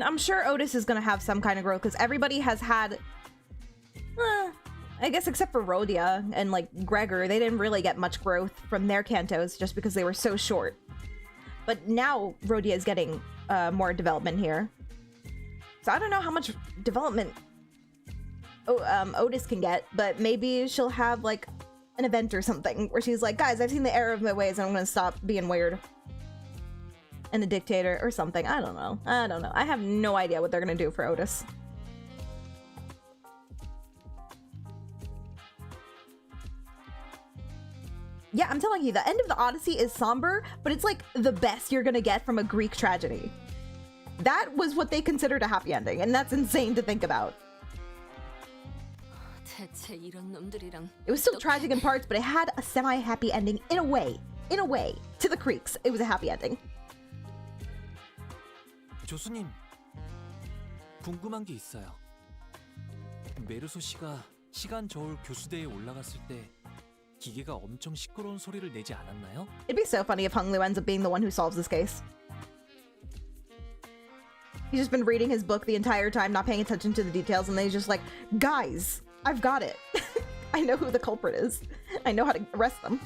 S1: I'm sure Otis is gonna have some kind of growth because everybody has had, I guess except for Rhodia and like Gregor, they didn't really get much growth from their cantos just because they were so short. But now Rhodia is getting more development here. So I don't know how much development Otis can get, but maybe she'll have like an event or something where she's like, guys, I've seen the error of my ways and I'm gonna stop being weird and a dictator or something. I don't know. I have no idea what they're gonna do for Otis. Yeah, I'm telling you, the end of the Odyssey is somber, but it's like the best you're gonna get from a Greek tragedy. That was what they considered a happy ending, and that's insane to think about. It was still tragic in parts, but it had a semi-happy ending in a way. To the Creeks, it was a happy ending.
S5: 교수님, 궁금한 게 있어요. 메르소 씨가 시간 저울 교수대에 올라갔을 때 기계가 엄청 시끄러운 소리를 내지 않았나요?
S1: It'd be so funny if Hung Lu ends up being the one who solves this case. He's just been reading his book the entire time, not paying attention to the details, and then he's just like, guys, I've got it. I know who the culprit is. I know how to arrest them.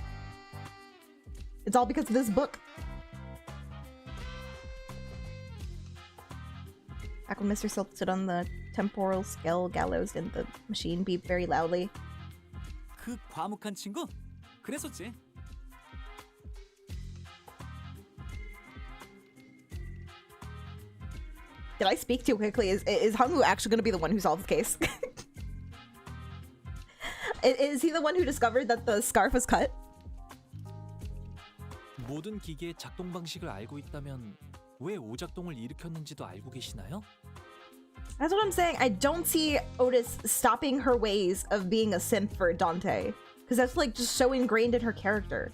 S1: It's all because of this book. Back when Mr. Silk stood on the temporal scale gallows, didn't the machine beep very loudly?
S2: 그 과묵한 친구? 그랬었지.
S1: Did I speak too quickly? Is Hung Lu actually going to be the one who solves the case? Is he the one who discovered that the scarf was cut?
S5: 모든 기계의 작동 방식을 알고 있다면 왜 오작동을 일으켰는지도 알고 계시나요?
S1: That's what I'm saying. I don't see Otis stopping her ways of being a synth for Dante, because that's like just so ingrained in her character.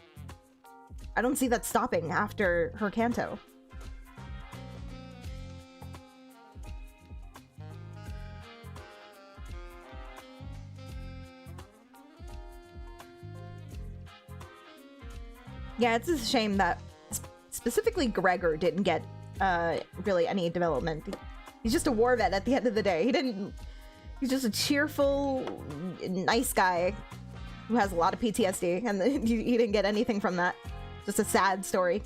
S1: I don't see that stopping after her canto. Yeah, it's a shame that specifically Gregor didn't get really any development. He's just a war vet at the end of the day. He's just a cheerful, nice guy who has a lot of PTSD, and he didn't get anything from that. Just a sad story.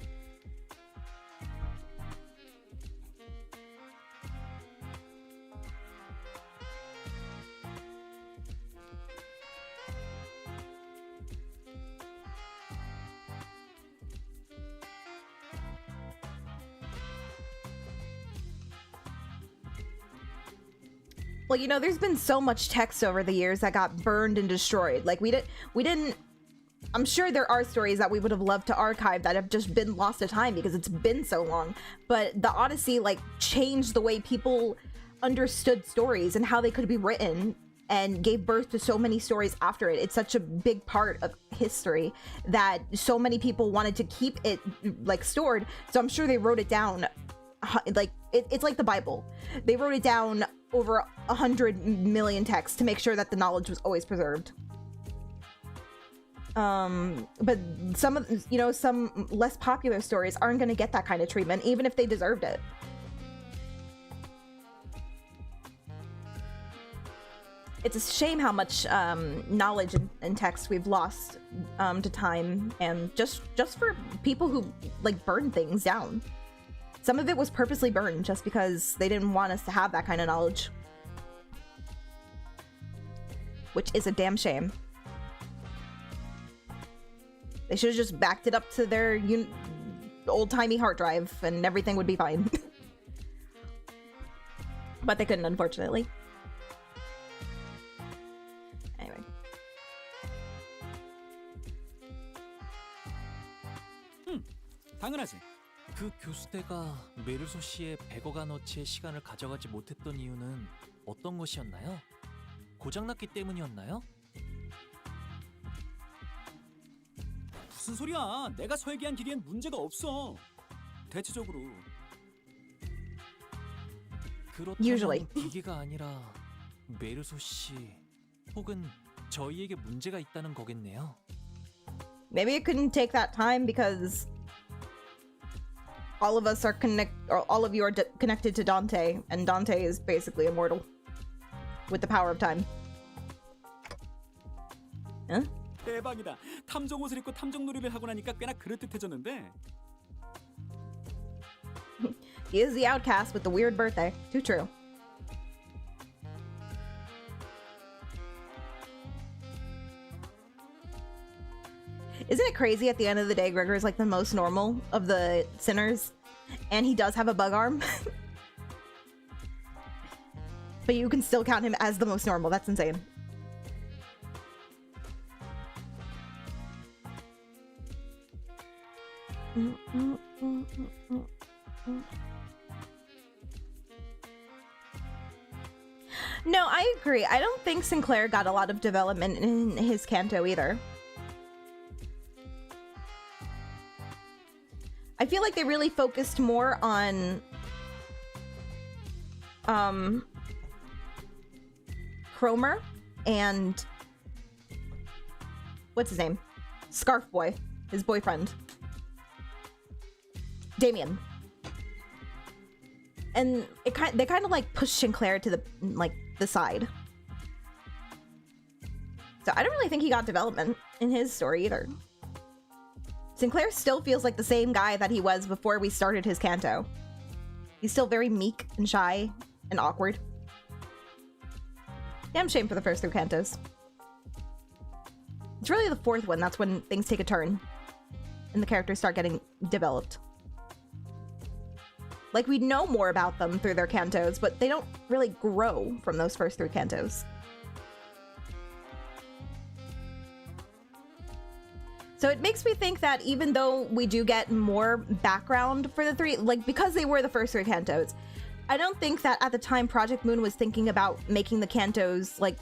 S1: Well, you know, there's been so much text over the years that got burned and destroyed. Like, we didn't, I'm sure there are stories that we would have loved to archive that have just been lost to time because it's been so long. But the Odyssey, like, changed the way people understood stories and how they could be written and gave birth to so many stories after it. It's such a big part of history that so many people wanted to keep it, like, stored. So I'm sure they wrote it down. Like, it's like the Bible. They wrote it down over 100 million texts to make sure that the knowledge was always preserved. But some of, you know, some less popular stories aren't going to get that kind of treatment, even if they deserved it. It's a shame how much knowledge and text we've lost to time, and just for people who like burn things down. Some of it was purposely burned just because they didn't want us to have that kind of knowledge, which is a damn shame. They should have just backed it up to their old-timey hard drive and everything would be fine. But they couldn't, unfortunately. Anyway.
S2: 당연하지.
S5: 그 교수대가 메르소 씨의 100억 원어치의 시간을 가져가지 못했던 이유는 어떤 것이었나요? 고장났기 때문이었나요?
S2: 무슨 소리야? 내가 설계한 기계엔 문제가 없어. 대체적으로.
S5: 그렇다면
S1: Usually.
S5: 기계가 아니라 메르소 씨 혹은 저희에게 문제가 있다는 거겠네요.
S1: Maybe it couldn't take that time because all of us are all of you are connected to Dante, and Dante is basically immortal with the power of time. Huh?
S2: 대박이다. 탐정 옷을 입고 탐정놀이를 하고 나니까 꽤나 그럴듯해졌는데.
S1: He is the outcast with the weird birthday. Too true. Isn't it crazy at the end of the day, Gregor is like the most normal of the sinners, and he does have a bug arm? But you can still count him as the most normal. That's insane. No, I agree. I don't think Sinclair got a lot of development in his Kanto either. I feel like they really focused more on Cromer and what's his name? Scarf Boy, his boyfriend. Damien. And they kind of like pushed Sinclair to the side. So I don't really think he got development in his story either. Sinclair still feels like the same guy that he was before we started his Kanto. He's still very meek and shy and awkward. Damn shame for the first 3 Kantos. It's really the 4th one that's when things take a turn and the characters start getting developed. Like, we know more about them through their Kantos, but they don't really grow from those first 3 Kantos. So it makes me think that even though we do get more background for the 3, like, because they were the first 3 Kantos, I don't think that at the time Project Moon was thinking about making the Kantos, like,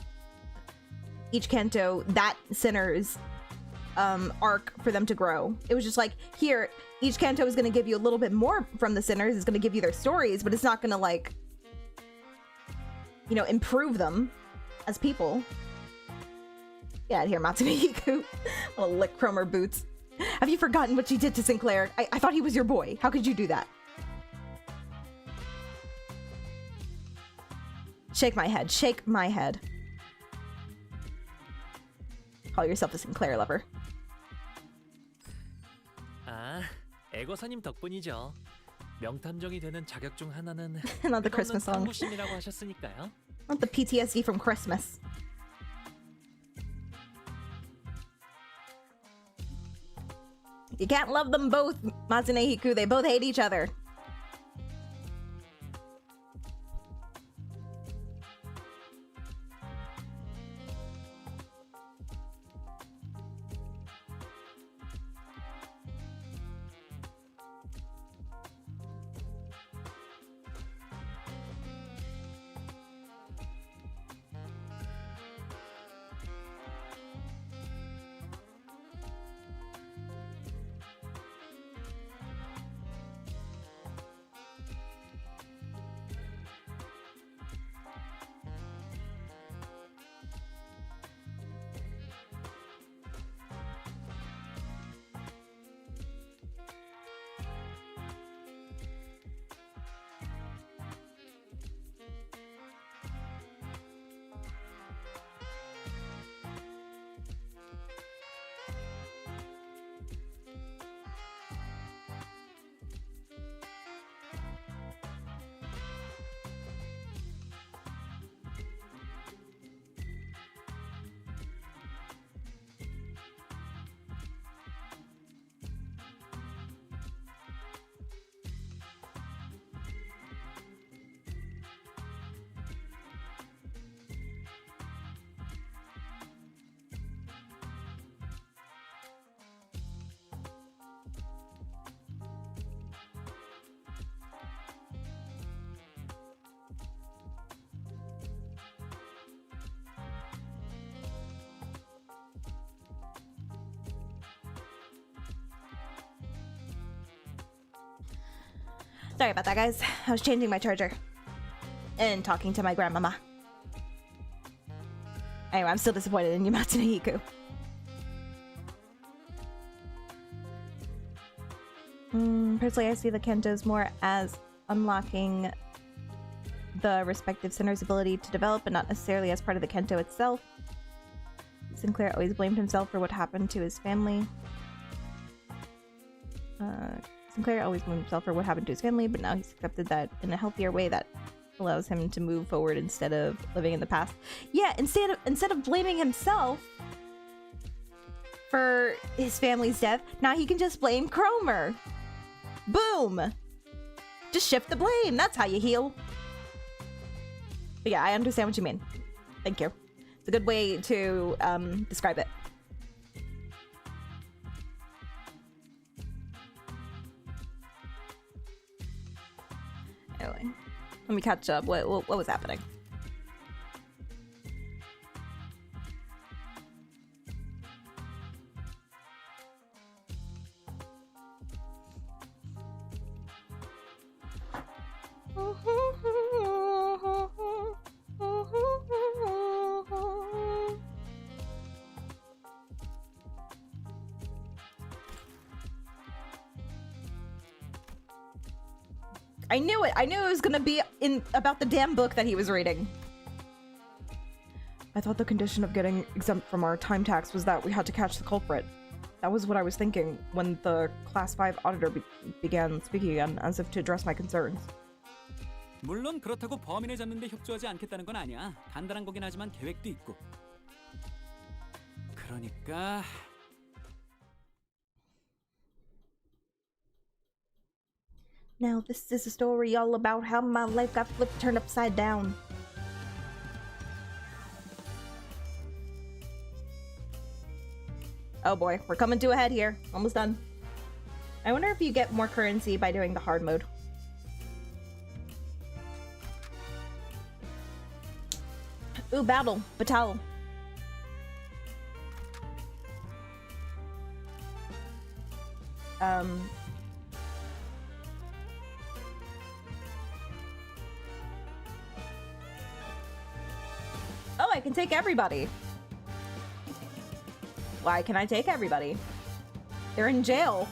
S1: each Kanto that Sinner's arc for them to grow. It was just like, here, each Kanto is going to give you a little bit more from the Sinners, it's going to give you their stories, but it's not going to, like, you know, improve them as people. Get out of here, Matsumihiku. I'll lick Cromer boots. Have you forgotten what you did to Sinclair? I thought he was your boy. How could you do that? Shake my head. Shake my head. Call yourself a Sinclair lover.
S5: 아, 애거사님 덕분이죠. 명탐정이 되는 자격 중 하나는
S1: Not the Christmas song.
S5: 탐구심이라고 하셨으니까요.
S1: Not the PTSD from Christmas. You can't love them both, Matsune Hiku. They both hate each other. Sorry about that, guys. I was changing my charger and talking to my grandmama. Anyway, I'm still disappointed in Yamatsune Hiku. Personally, I see the Kentos more as unlocking the respective center's ability to develop, but not necessarily as part of the Kento itself. Sinclair always blamed himself for what happened to his family. Sinclair always blamed himself for what happened to his family, but now he's accepted that in a healthier way that allows him to move forward instead of living in the past. Yeah, instead of blaming himself for his family's death, now he can just blame Cromer. Boom! Just shift the blame. That's how you heal. But yeah, I understand what you mean. Thank you. It's a good way to describe it. Anyway, let me catch up. What was happening? I knew it. I knew it was gonna be about the damn book that he was reading. I thought the condition of getting exempt from our time tax was that we had to catch the culprit. That was what I was thinking when the Class 5 auditor began speaking again, as if to address my concerns.
S2: 물론 그렇다고 범인을 잡는 데 협조하지 않겠다는 건 아니야. 간단한 거긴 하지만 계획도 있고. 그러니까
S1: Now this is a story all about how my life got flipped, turned upside down. Oh boy, we're coming to a head here. Almost done. I wonder if you get more currency by doing the hard mode. Ooh, battle. Battle. Oh, I can take everybody. Why can I take everybody? They're in jail.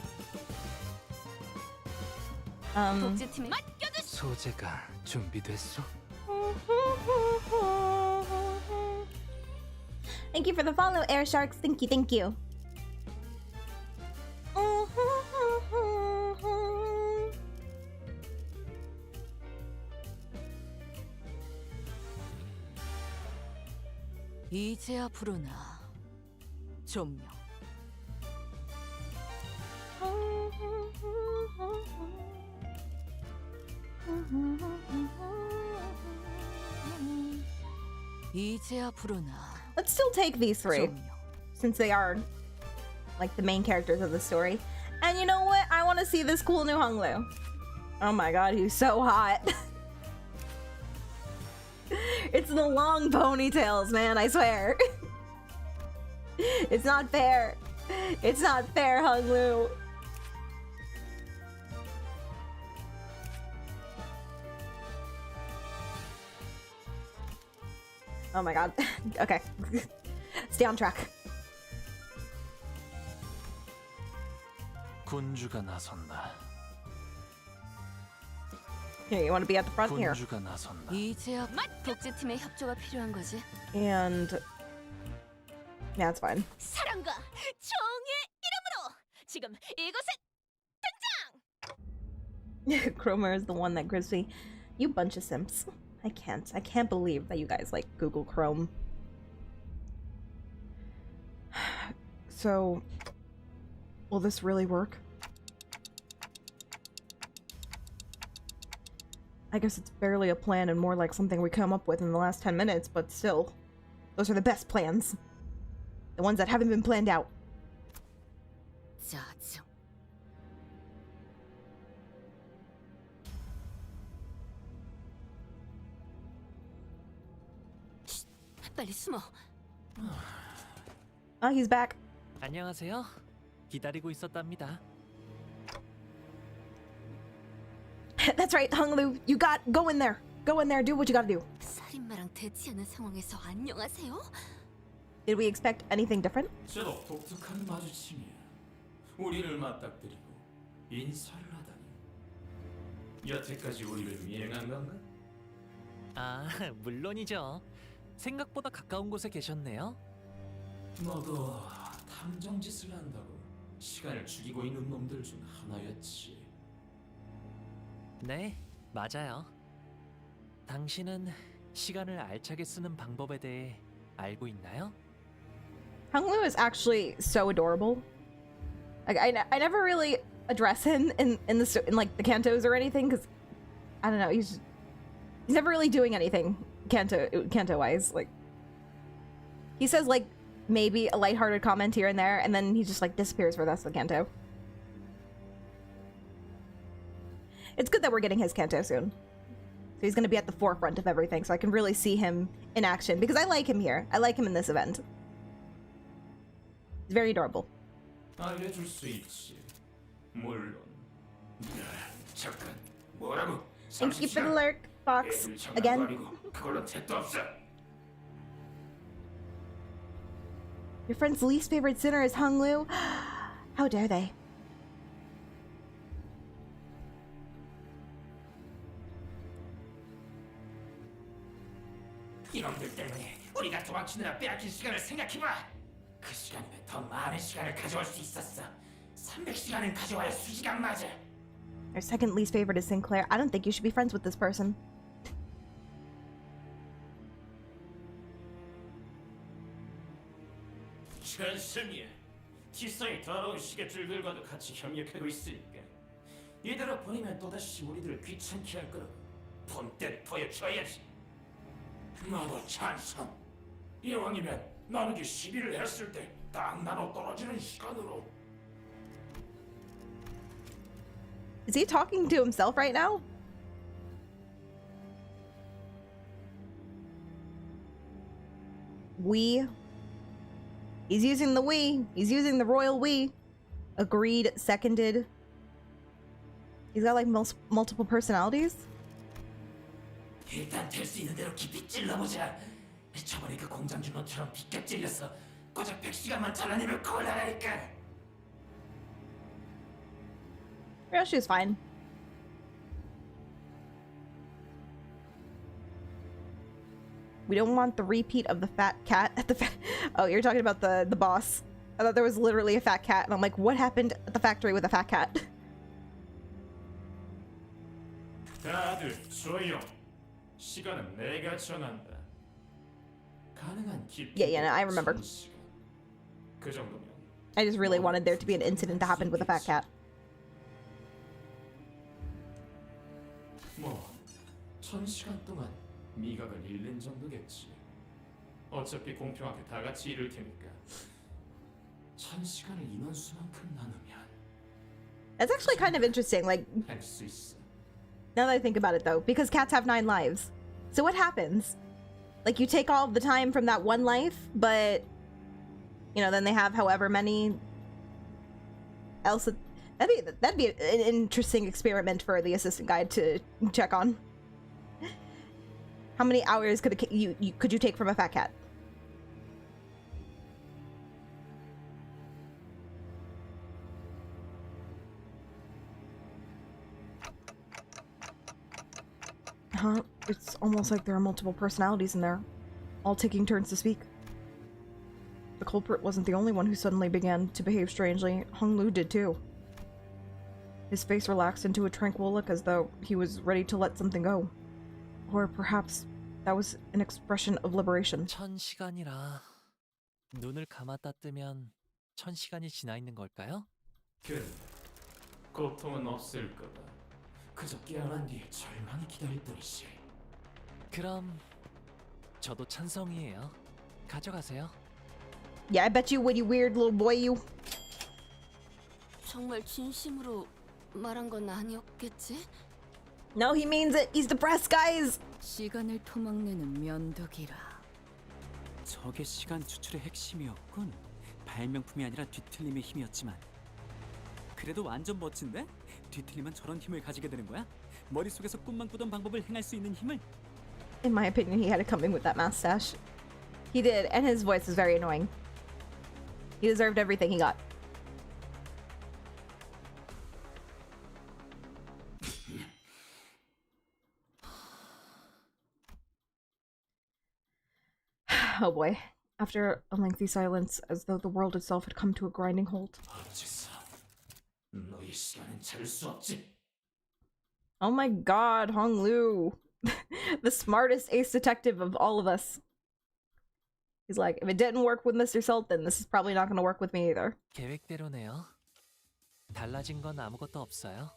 S3: 복지팀에
S5: 소재가 준비됐어?
S1: Thank you for the follow, Air Sharks. Thank you, thank you.
S4: 이제야 부르나 조명. 이제야 부르나.
S1: Let's still take these three,
S4: 조명.
S1: since they are like the main characters of the story. And you know what? I want to see this cool new Honglu. Oh my god, he's so hot. It's the long ponytails, man, I swear. It's not fair. It's not fair, Honglu. Oh my god. Okay. Stay on track.
S5: 군주가 나선다.
S1: Here, you want to be at the front here.
S5: 군주가 나선다.
S4: 이제야
S3: 복지팀의 협조가 필요한 거지.
S1: And yeah, it's fine.
S3: 사랑과 정의 이름으로 지금 이곳에
S1: Cromer is the one that grabs me. You bunch of simps. I can't believe that you guys like Google Chrome. So, will this really work? I guess it's barely a plan and more like something we come up with in the last 10 minutes, but still. Those are the best plans. The ones that haven't been planned out.
S4: 짜증.
S3: 빨리 숨어.
S1: Oh, he's back.
S5: 안녕하세요. 기다리고 있었답니다.
S1: That's right, Hunglu. Go in there. Go in there. Do what you gotta do.
S3: 살인마랑 대치하는 상황에서 안녕하세요?
S1: Did we expect anything different?
S6: 제법 독특한 마주침이야. 우리를 맞닥뜨리고 인사를 하다니. 여태까지 우리를 미행한 건가?
S5: 아, 물론이죠. 생각보다 가까운 곳에 계셨네요.
S6: 너도 탐정 짓을 한다고 시간을 죽이고 있는 놈들 중 하나였지.
S5: 네, 맞아요. 당신은 시간을 알차게 쓰는 방법에 대해 알고 있나요?
S1: Hunglu is actually so adorable. Like I never really address him in like the cantos or anything because I don't know, he's never really doing anything canto wise. Like he says like maybe a lighthearted comment here and there, and then he just like disappears for the rest of the canto. It's good that we're getting his canto soon. So he's gonna be at the forefront of everything, so I can really see him in action because I like him here. I like him in this event. He's very adorable.
S6: 알려줄 수 있지. 물론. 잠깐. 뭐라고?
S1: Thank you for the lurk, Fox. Again.
S6: 그걸로 택도 없어.
S1: Your friend's least favorite sinner is Hunglu? How dare they?
S6: 이놈들 때문에 우리가 도망치느라 빼앗긴 시간을 생각해봐. 그 시간이면 더 많은 시간을 가져올 수 있었어. 300시간은 가져와야 수시간 맞아.
S1: Your second least favorite is Sinclair. I don't think you should be friends with this person.
S6: 전승이야. 티사의 더러운 시계줄들과도 같이 협력하고 있으니까 이대로 보내면 또다시 우리들을 귀찮게 할 거라고. 본때를 보여줘야지. 나도 찬성. 이왕이면 나누기 12를 했을 때 딱 나눠 떨어지는 시간으로.
S1: Is he talking to himself right now? We. He's using the we. He's using the royal we. Agreed, seconded. He's got like multiple personalities?
S6: 일단 될 수 있는 대로 깊이 찔러보자. 저번에 그 공장 주노처럼 빗겨 찔려서 고작 100시간만 잘라내면 곤란하니까.
S1: Yeah, she's fine. We don't want the repeat of the fat cat at the Oh, you're talking about the boss. I thought there was literally a fat cat, and I'm like, what happened at the factory with a fat cat?
S6: 다들 조용. 시간은 내가 정한다. 가능한 깊이.
S1: Yeah, no, I remember.
S6: 그 정도면.
S1: I just really wanted there to be an incident that happened with a fat cat.
S6: 뭐 1000시간 동안 미각을 잃는 정도겠지. 어차피 공평하게 다 같이 잃을 테니까 1000시간을 인원수만큼 나누면
S1: That's actually kind of interesting, like,
S6: 할 수 있어.
S1: now that I think about it though, because cats have 9 lives. So what happens? Like, you take all of the time from that one life, but, you know, then they have however many else. That'd be an interesting experiment for the assistant guide to check on. How many hours could you take from a fat cat? Huh? It's almost like there are multiple personalities in there, all taking turns to speak. The culprit wasn't the only one who suddenly began to behave strangely. Honglu did too. His face relaxed into a tranquil look as though he was ready to let something go. Or perhaps that was an expression of liberation.
S5: 1000시간이라 눈을 감았다 뜨면 1000시간이 지나 있는 걸까요?
S6: 그래. 고통은 없을 거다. 그저 깨어난 뒤에 절망이 기다릴 뿐이지.
S5: 그럼 저도 찬성이에요. 가져가세요.
S1: Yeah, I bet you would, you weird little boy, you.
S3: 정말 진심으로 말한 건 아니었겠지?
S1: No, he means it. He's depressed, guys.
S4: 시간을 토막내는 면도기라.
S2: 저게 시간 추출의 핵심이었군. 발명품이 아니라 뒤틀림의 힘이었지만 그래도 완전 멋진데? 뒤틀리면 저런 힘을 가지게 되는 거야? 머릿속에서 꿈만 꾸던 방법을 행할 수 있는 힘을.
S1: In my opinion, he had it coming with that mustache. He did, and his voice is very annoying. He deserved everything he got. Oh boy. After a lengthy silence, as though the world itself had come to a grinding halt.
S6: 너희 시간은 찾을 수 없지.
S1: Oh my god, Hong Lu. The smartest ace detective of all of us. He's like, if it didn't work with Mr. Sultan, this is probably not gonna work with me either.
S5: 계획대로네요. 달라진 건 아무것도 없어요.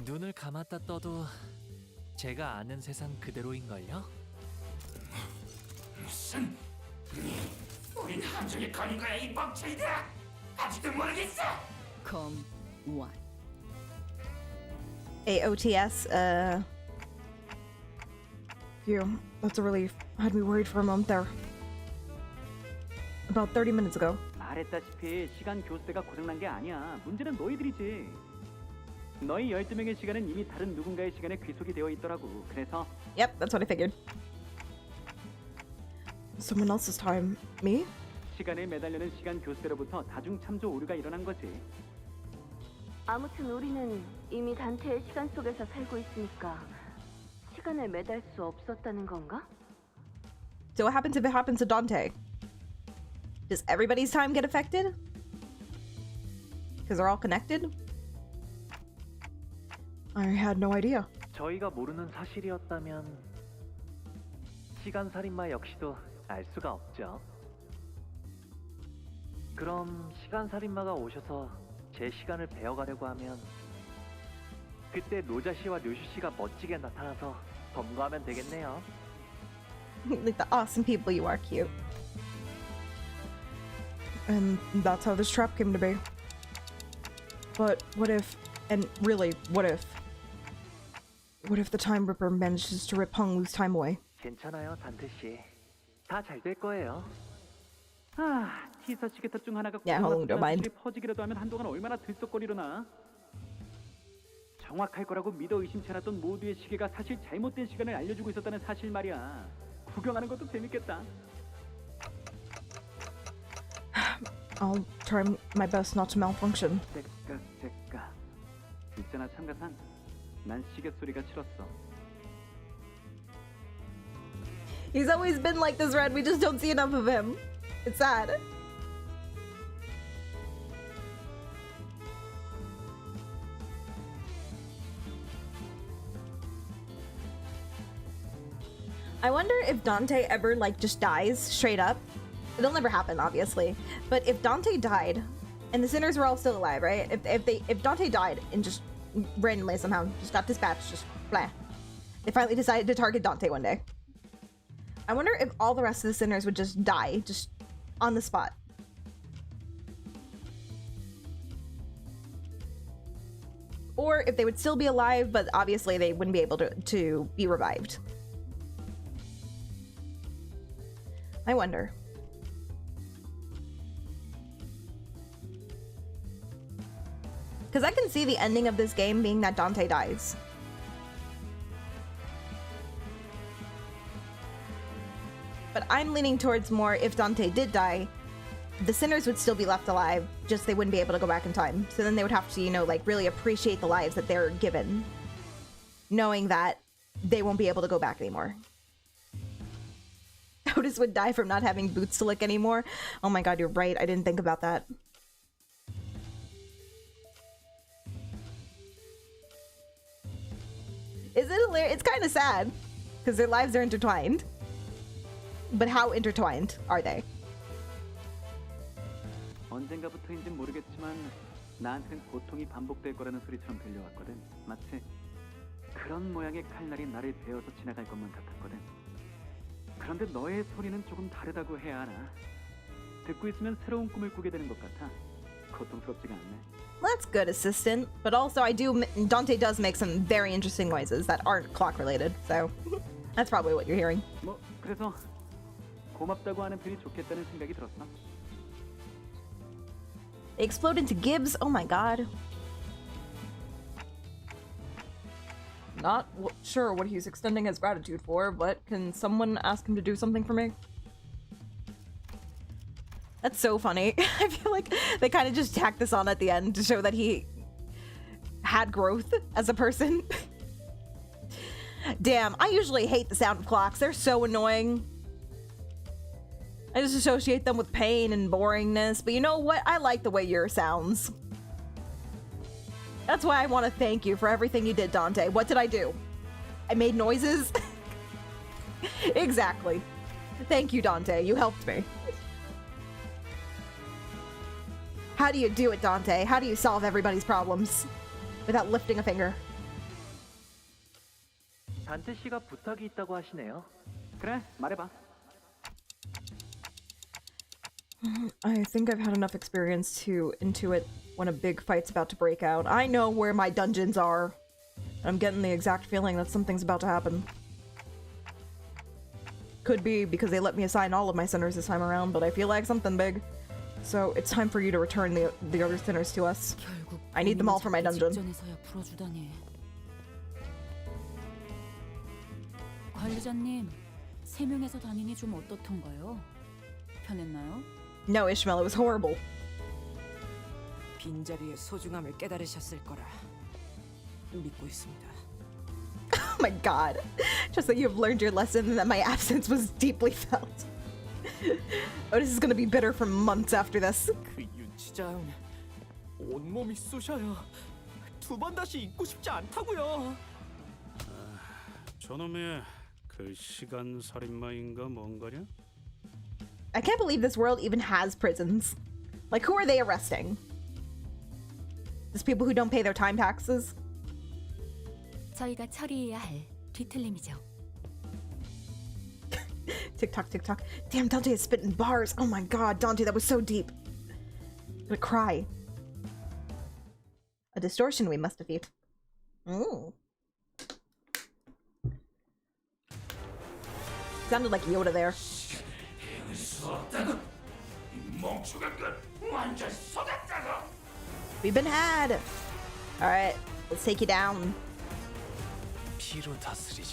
S5: 눈을 감았다 떠도 제가 아는 세상 그대로인걸요?
S6: 무슨? 우린 함정에 걸린 거야 이 멍청이들아! 아직도 모르겠어!
S4: Come one.
S1: AOTS, Phew, that's a relief. I had me worried for a moment there. About 30 minutes ago.
S10: 말했다시피 시간 교수대가 고장난 게 아니야. 문제는 너희들이지. 너희 12명의 시간은 이미 다른 누군가의 시간에 귀속이 되어 있더라고. 그래서
S1: Yep, that's what I figured. Someone else's time. Me?
S10: 시간에 매달려는 시간 교수대로부터 다중 참조 오류가 일어난 거지.
S3: 아무튼 우리는 이미 단테의 시간 속에서 살고 있으니까 시간을 매달 수 없었다는 건가?
S1: So what happens if it happens to Dante? Does everybody's time get affected? Because they're all connected? I had no idea.
S11: 저희가 모르는 사실이었다면 시간 살인마 역시도 알 수가 없죠. 그럼 시간 살인마가 오셔서 제 시간을 베어가려고 하면 그때 로자 씨와 류슈 씨가 멋지게 나타나서 검거하면 되겠네요.
S1: Like the awesome people you are, cute. And that's how this trap came to be. But what if, and really, what if the Time Ripper manages to rip Hong Lu's time away?
S11: 괜찮아요, 단테 씨. 다 잘 될 거예요.
S10: 아, 티사 시계탑 중 하나가
S1: Yeah, hold on, don't mind.
S10: 퍼지기라도 하면 한동안 얼마나 들썩거리려나. 정확할 거라고 믿어 의심치 않았던 모두의 시계가 사실 잘못된 시간을 알려주고 있었다는 사실 말이야. 구경하는 것도 재밌겠다.
S1: I'll try my best not to malfunction.
S10: 째까. 있잖아 참가상. 난 시계 소리가 싫었어.
S1: He's always been like this, Red. We just don't see enough of him. It's sad. I wonder if Dante ever, like, just dies straight up. It'll never happen, obviously. But if Dante died, and the sinners were all still alive, right? If Dante died and just randomly somehow just got dispatched, just blah. They finally decided to target Dante one day. I wonder if all the rest of the sinners would just die, just on the spot. Or if they would still be alive, but obviously they wouldn't be able to be revived. I wonder. Because I can see the ending of this game being that Dante dies. But I'm leaning towards more if Dante did die, the sinners would still be left alive, just they wouldn't be able to go back in time. So then they would have to, you know, like really appreciate the lives that they're given, knowing that they won't be able to go back anymore. Otis would die from not having boots to lick anymore. Oh my god, you're right. I didn't think about that. Is it hilarious? It's kind of sad because their lives are intertwined. But how intertwined are they?
S10: 언젠가부터인진 모르겠지만 나한테는 고통이 반복될 거라는 소리처럼 들려왔거든. 마치 그런 모양의 칼날이 나를 베어서 지나갈 것만 같았거든. 그런데 너의 소리는 조금 다르다고 해야 하나. 듣고 있으면 새로운 꿈을 꾸게 되는 것 같아. 고통스럽지가 않네.
S1: That's good, assistant. But also, Dante does make some very interesting noises that aren't clock related. So that's probably what you're hearing.
S10: 뭐 그래서 고맙다고 하는 편이 좋겠다는 생각이 들었어.
S1: They explode into Gibbs. Oh my god. Not sure what he's extending his gratitude for, but can someone ask him to do something for me? That's so funny. I feel like they kind of just tacked this on at the end to show that he had growth as a person. Damn, I usually hate the sound of clocks. They're so annoying. I just associate them with pain and boringness, but you know what? I like the way yours sounds. That's why I want to thank you for everything you did, Dante. What did I do? I made noises? Exactly. Thank you, Dante. You helped me. How do you do it, Dante? How do you solve everybody's problems without lifting a finger?
S11: 단테 씨가 부탁이 있다고 하시네요.
S10: 그래, 말해봐.
S1: I think I've had enough experience to intuit when a big fight's about to break out. I know where my dungeons are. I'm getting the exact feeling that something's about to happen. Could be because they let me assign all of my sinners this time around, but I feel like something big. So it's time for you to return the other sinners to us. I need them all for my dungeon.
S4: 관리자님, 3명에서 다니니 좀 어떻던가요? 편했나요?
S1: No, Ishmael, it was horrible.
S12: 빈자리의 소중함을 깨달으셨을 거라 믿고 있습니다.
S1: Oh my god. Just that you have learned your lesson and that my absence was deeply felt. Otis is gonna be bitter for months after this.
S5: 그 윤치장 온몸이 쑤셔요. 두 번 다시 잊고 싶지 않다고요.
S6: 저놈의 그 시간 살인마인가 뭔가냐?
S1: I can't believe this world even has prisons. Like, who are they arresting? Just people who don't pay their time taxes?
S3: 저희가 처리해야 할 뒤틀림이죠.
S1: TikTok, TikTok. Damn, Dante is spitting bars. Oh my god, Dante, that was so deep. I'm gonna cry. A distortion we must defeat. Sounded like Yoda there. We've been had. Alright, let's take you down.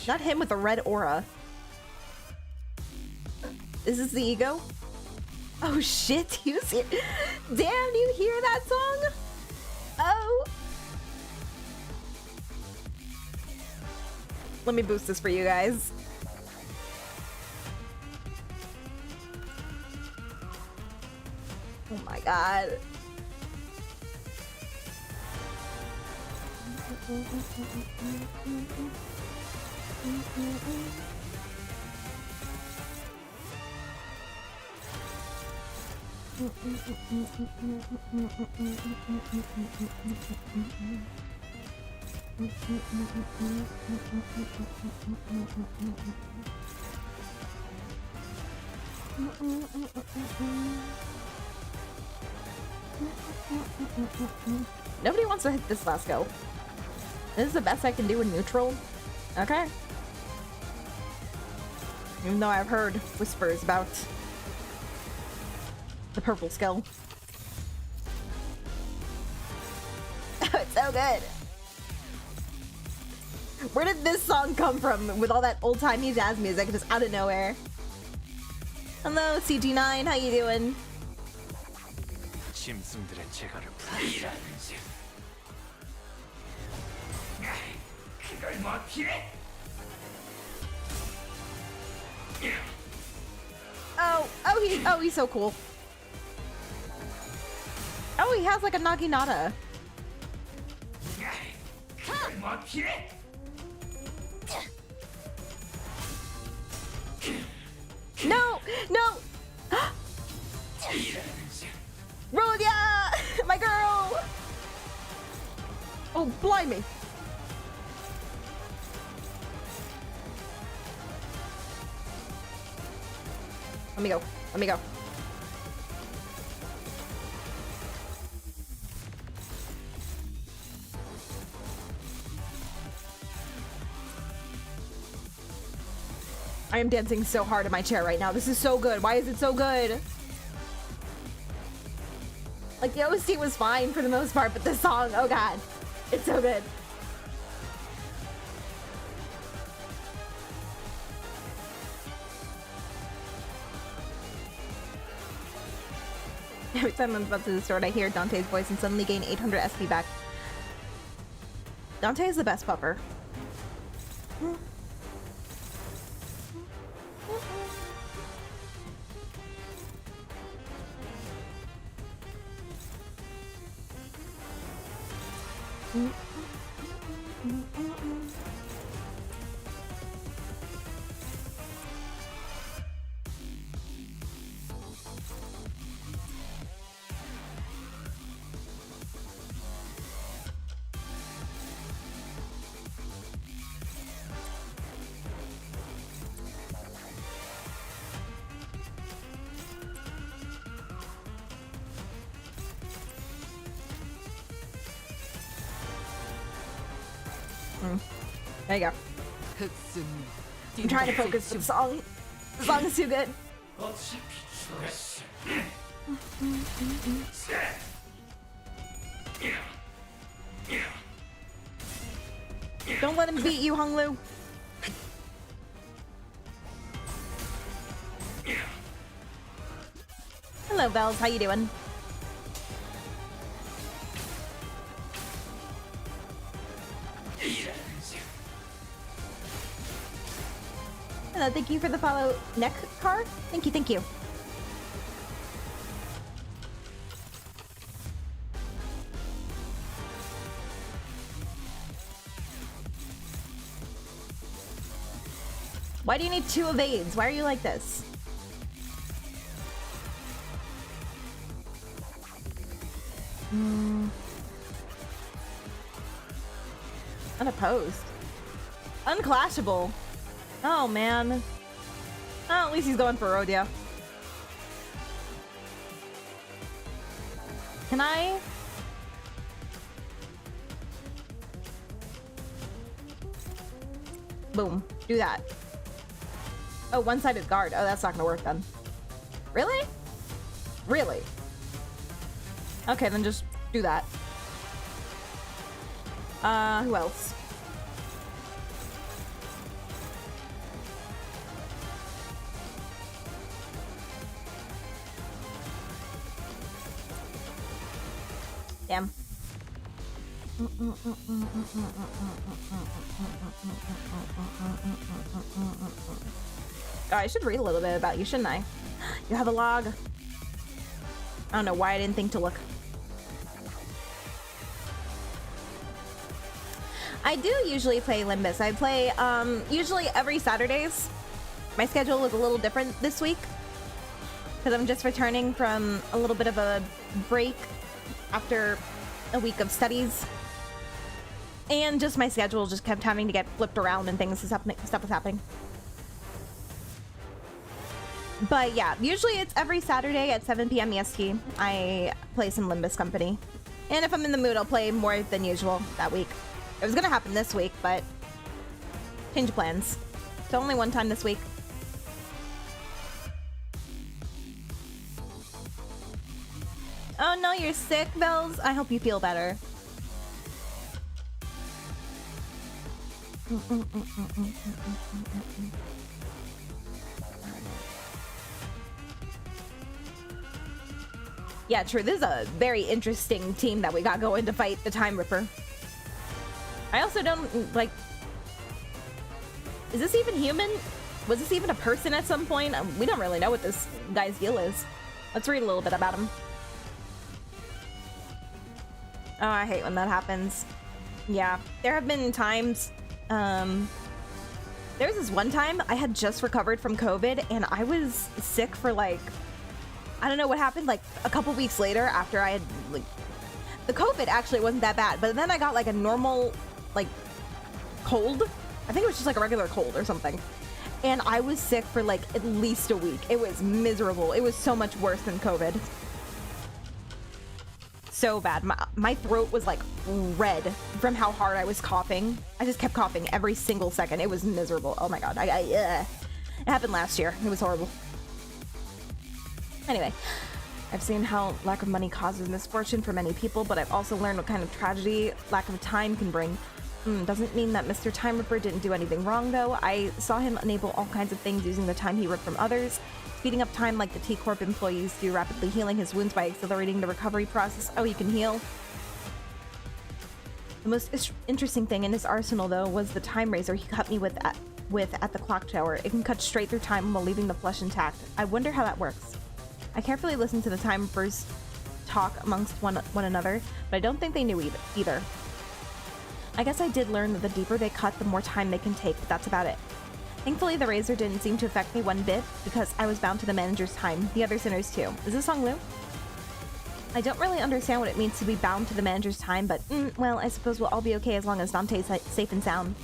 S1: Not him with the red aura. Is this the ego? Oh shit, you see? Damn, you hear that song? Oh. Let me boost this for you guys. Oh my god. Nobody wants to hit this last go. This is the best I can do in neutral. Okay. Even though I've heard whispers about the purple skull. It's so good. Where did this song come from with all that old-timey jazz music just out of nowhere? Hello, CG9, how you doing?
S11: 짐승들의 재갈을
S1: Oh, he's so cool. Oh, he has like a naginata. No, no. Rhodia, my girl. Oh, blimey. Let me go. Let me go. I am dancing so hard in my chair right now. This is so good. Why is it so good? Like, the OST was fine for the most part, but this song, oh god. It's so good. Every time I'm about to the store, I hear Dante's voice and suddenly gain 800 SP back. Dante is the best pupper. There you go. I'm trying to focus the song. The song is too good. Don't let him beat you, Honglu. Hello, Bells. How you doing? Hello, thank you for the follow, neck car. Thank you, thank you. Why do you need 2 evades? Why are you like this? Unopposed. Unclashable. Oh, man. Oh, at least he's going for rodeo. Can I? Boom. Do that. Oh, one-sided guard. Oh, that's not gonna work then. Really? Really? Okay, then just do that. Who else? Damn. Oh, I should read a little bit about you, shouldn't I? You have a log. I don't know why I didn't think to look. I do usually play Limbus. I play usually every Saturdays. My schedule is a little different this week because I'm just returning from a little bit of a break after a week of studies. And just my schedule just kept having to get flipped around and stuff was happening. But yeah, usually it's every Saturday at 7 p.m. EST. I play some Limbus Company. And if I'm in the mood, I'll play more than usual that week. It was gonna happen this week, but change of plans. So only one time this week. Oh no, you're sick, Bells. I hope you feel better. Yeah, true. This is a very interesting team that we got going to fight the Time Ripper. I also don't, like... Is this even human? Was this even a person at some point? We don't really know what this guy's deal is. Let's read a little bit about him. Oh, I hate when that happens. Yeah, there have been times... There was this one time I had just recovered from COVID and I was sick for like... I don't know what happened, like a couple weeks later after I had, like... The COVID actually wasn't that bad, but then I got like a normal, like, cold. I think it was just like a regular cold or something. And I was sick for like at least a week. It was miserable. It was so much worse than COVID. So bad. My throat was like red from how hard I was coughing. I just kept coughing every single second. It was miserable. Oh my god. It happened last year. It was horrible. Anyway, I've seen how lack of money causes misfortune for many people, but I've also learned what kind of tragedy lack of time can bring. Doesn't mean that Mr. Time Ripper didn't do anything wrong, though. I saw him enable all kinds of things using the time he ripped from others, speeding up time like the T-Corp employees do, rapidly healing his wounds by accelerating the recovery process. Oh, you can heal? The most interesting thing in his arsenal, though, was the time razor he cut me with at the clock tower. It can cut straight through time while leaving the flesh intact. I wonder how that works. I carefully listened to the Time Rippers talk amongst one another, but I don't think they knew either. I guess I did learn that the deeper they cut, the more time they can take, but that's about it. Thankfully, the razor didn't seem to affect me one bit, because I was bound to the manager's time. The other sinners, too. Is this song Lou? I don't really understand what it means to be bound to the manager's time, but, well, I suppose we'll all be okay as long as Dante's safe and sound.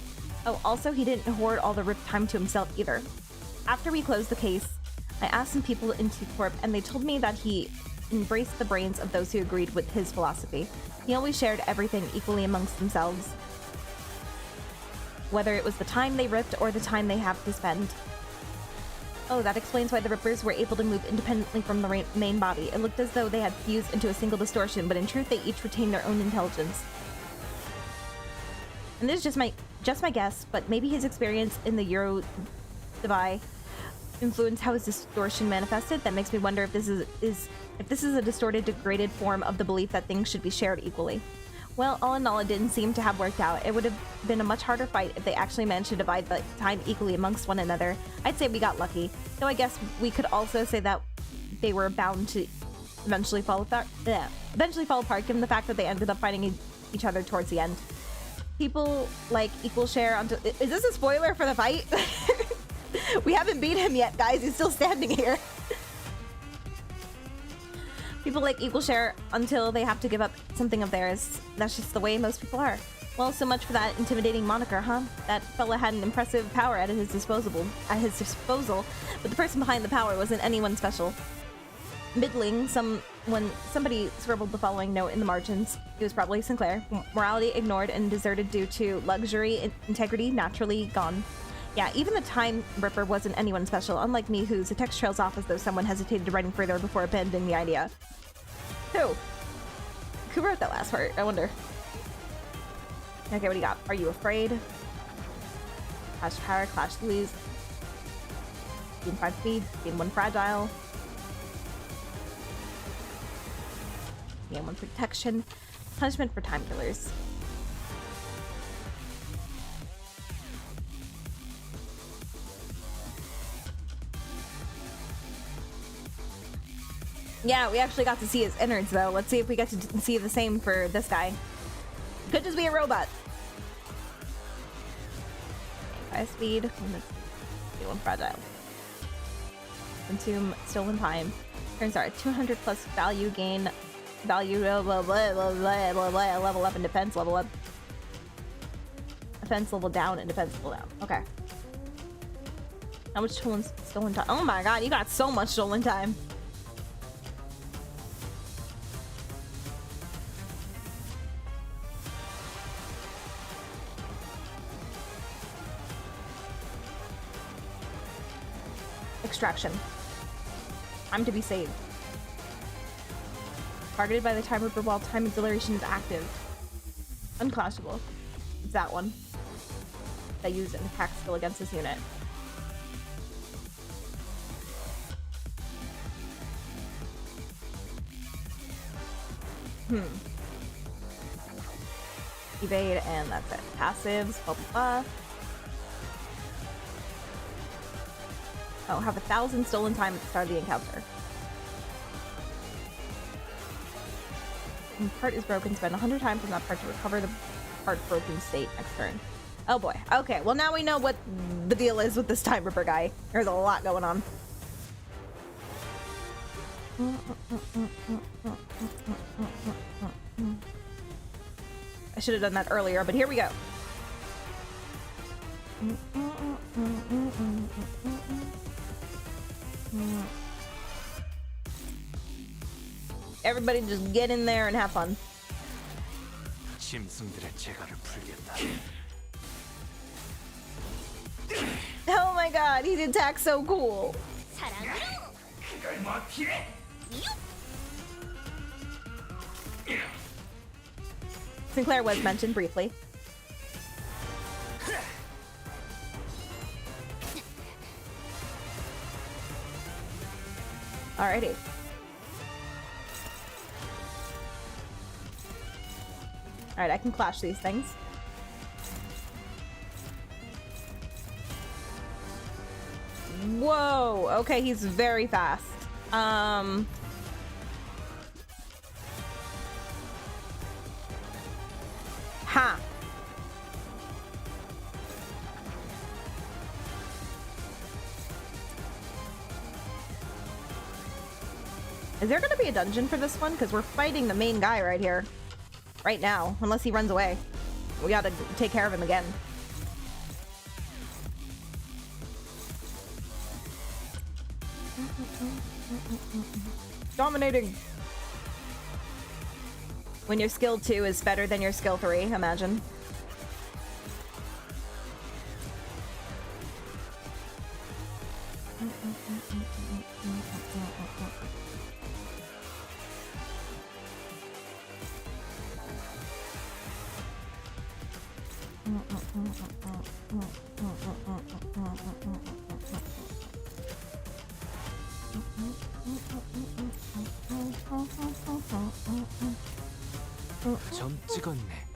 S1: Oh, also, he didn't hoard all the ripped time to himself, either. After we closed the case, I asked some people in T-Corp, and they told me that he embraced the brains of those who agreed with his philosophy. He always shared everything equally amongst themselves, whether it was the time they ripped or the time they have to spend. Oh, that explains why the Rippers were able to move independently from the main body. It looked as though they had fused into a single distortion, but in truth they each retained their own intelligence. And this is just my guess, but maybe his experience in the Euro Divide influenced how his distortion manifested. That makes me wonder if this is a distorted, degraded form of the belief that things should be shared equally. Well, all in all, it didn't seem to have worked out. It would have been a much harder fight if they actually managed to divide the time equally amongst one another. I'd say we got lucky, though I guess we could also say that they were bound to eventually fall apart given the fact that they ended up fighting each other towards the end. People like equal share onto... Is this a spoiler for the fight? We haven't beat him yet, guys. He's still standing here. People like equal share until they have to give up something of theirs. That's just the way most people are. Well, so much for that intimidating moniker, huh? That fella had an impressive power at his disposal, but the person behind the power wasn't anyone special. Middling, somebody scribbled the following note in the margins. It was probably Sinclair. Morality ignored and deserted due to luxury, integrity naturally gone. Yeah, even the Time Ripper wasn't anyone special, unlike me, whose text trails off as though someone hesitated writing further before abandoning the idea. Who wrote that last part? I wonder. Okay, what do you got? Are you afraid? Clash power, clash lose. Gain 5 speed, gain 1 fragile. Gain 1 protection. Punishment for time killers. Yeah, we actually got to see his innards, though. Let's see if we get to see the same for this guy. Could just be a robot. 5 speed. 1 fragile. Consume stolen time. Turns are 200 plus value gain. Value level up and defense level up. Defense level down and defense level down. Okay. How much stolen time? Oh my god, you got so much stolen time. Extraction. Time to be saved. Targeted by the Time Ripper while time acceleration is active. Unclashable. It's that one. That used an attack skill against this unit. Evade, and that's it. Passives, blah blah blah. Oh, have 1,000 stolen time at the start of the encounter. When part is broken, spend 100 time from that part to recover the part broken state next turn. Oh boy. Okay, well now we know what the deal is with this Time Ripper guy. There's a lot going on. I should have done that earlier, but here we go. Everybody just get in there and have fun. Oh my god, he did attack so cool. Sinclair was mentioned briefly. Alrighty. Alright, I can clash these things. Whoa! Okay, he's very fast. Ha! Is there gonna be a dungeon for this one? Because we're fighting the main guy right here. Right now. Unless he runs away. We gotta take care of him again. Dominating! When your skill 2 is better than your skill 3, imagine.
S5: 점 찍었네.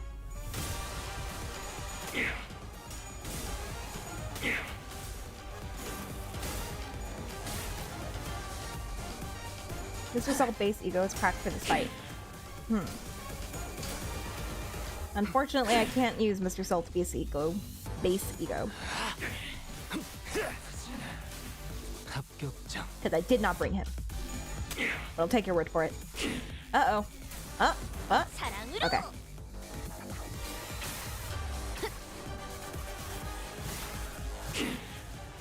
S1: Mr. Salt base ego is cracked for this fight. Unfortunately, I can't use Mr. Salt's base ego.
S5: 합격장.
S1: Because I did not bring him. But I'll take your word for it. Uh-oh. Okay.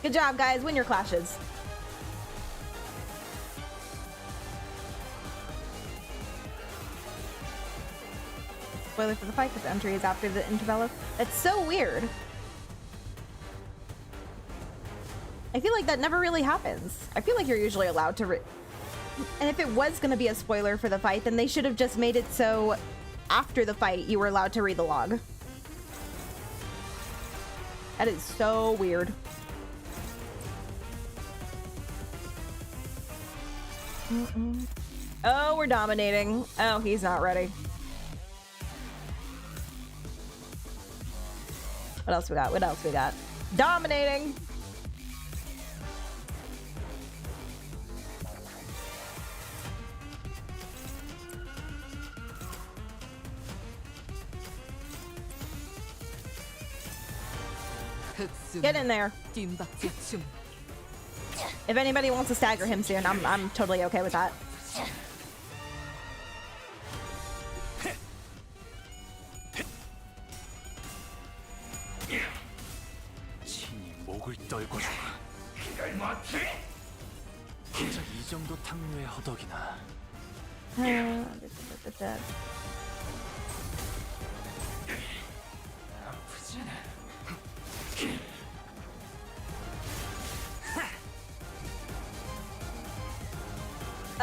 S1: Good job, guys. Win your clashes. Spoiler for the fight, because the entry is after the Intervallo. That's so weird. I feel like that never really happens. I feel like you're usually allowed to and if it was going to be a spoiler for the fight, then they should have just made it so after the fight you were allowed to read the log. That is so weird. Oh, we're dominating. Oh, he's not ready. What else we got? What else we got? Dominating! Get in there. If anybody wants to stagger him soon, I'm totally okay with that.
S5: 친히 목을 떨궈줘. 진짜 이 정도 탕류의 허덕이나.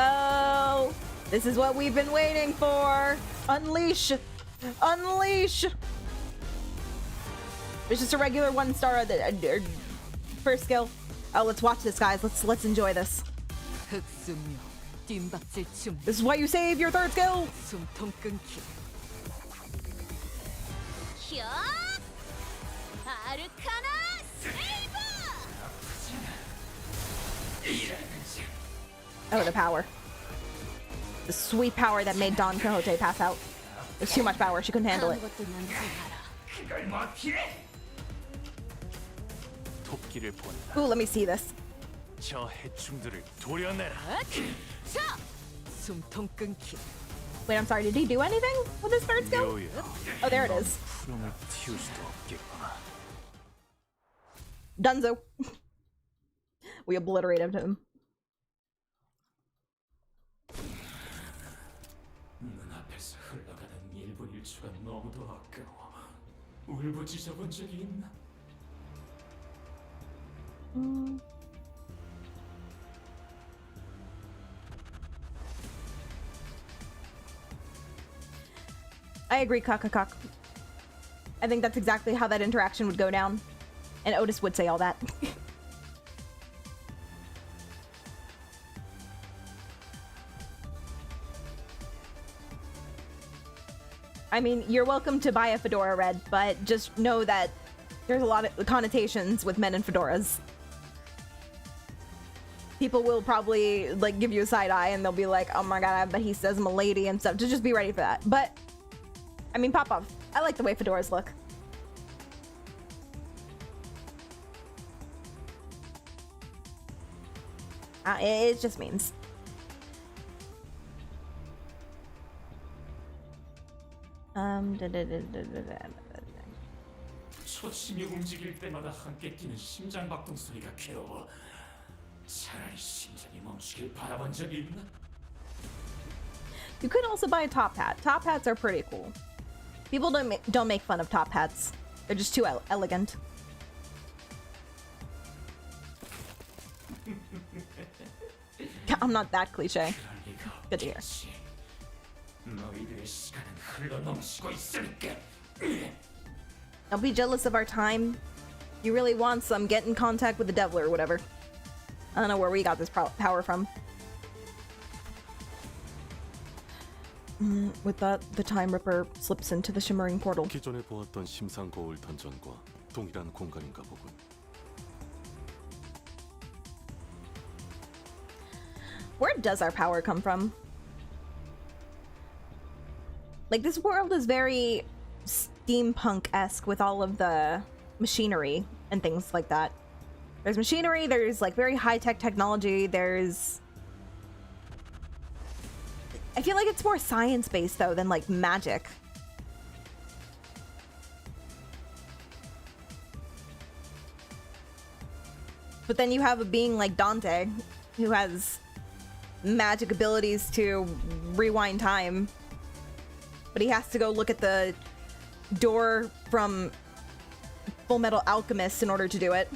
S1: Oh, this is what we've been waiting for. Unleash. Unleash. It's just a regular 1-star first skill. Oh, let's watch this, guys. Let's enjoy this. This is why you save your 3rd skill. Oh, the power. The sweet power that made Don Quixote pass out. There's too much power. She couldn't handle it. Ooh, let me see this.
S5: 저 해충들을 도려내라.
S1: Wait, I'm sorry. Did he do anything with his 3rd skill? Oh, there it is.
S5: 푸름을 틔울 수도 없겠구나.
S1: Dunzo. We obliterated him.
S6: 눈앞에서 흘러가는 1분 1초가 너무도 아까워. 울부짖어 본 적이 있나?
S1: I agree, Kakakak. I think that's exactly how that interaction would go down. And Otis would say all that. I mean, you're welcome to buy a fedora, Red, but just know that there's a lot of connotations with men in fedoras. People will probably like give you a side eye and they'll be like, oh my god, but he says I'm a lady and stuff. Just be ready for that. But I mean, pop off. I like the way fedoras look. It just means.
S6: 초침이 움직일 때마다 함께 뛰는 심장박동 소리가 괴로워. 차라리 심장이 멈추길 바라본 적이 있나?
S1: You could also buy a top hat. Top hats are pretty cool. People don't make fun of top hats. They're just too elegant. I'm not that cliche. Good to hear.
S6: 너희들의 시간은 흘러 넘치고 있으니까.
S1: Don't be jealous of our time. You really want some, get in contact with the devil or whatever. I don't know where we got this power from. With that, the Time Ripper slips into the shimmering portal.
S13: 기존에 보았던 심상 거울 던전과 동일한 공간인가 보군.
S1: Where does our power come from? Like, this world is very steampunk-esque with all of the machinery and things like that. There's machinery, there's like very high-tech technology, there's... I feel like it's more science-based though than like magic. But then you have a being like Dante, who has magic abilities to rewind time. But he has to go look at the door from Full Metal Alchemist in order to do it.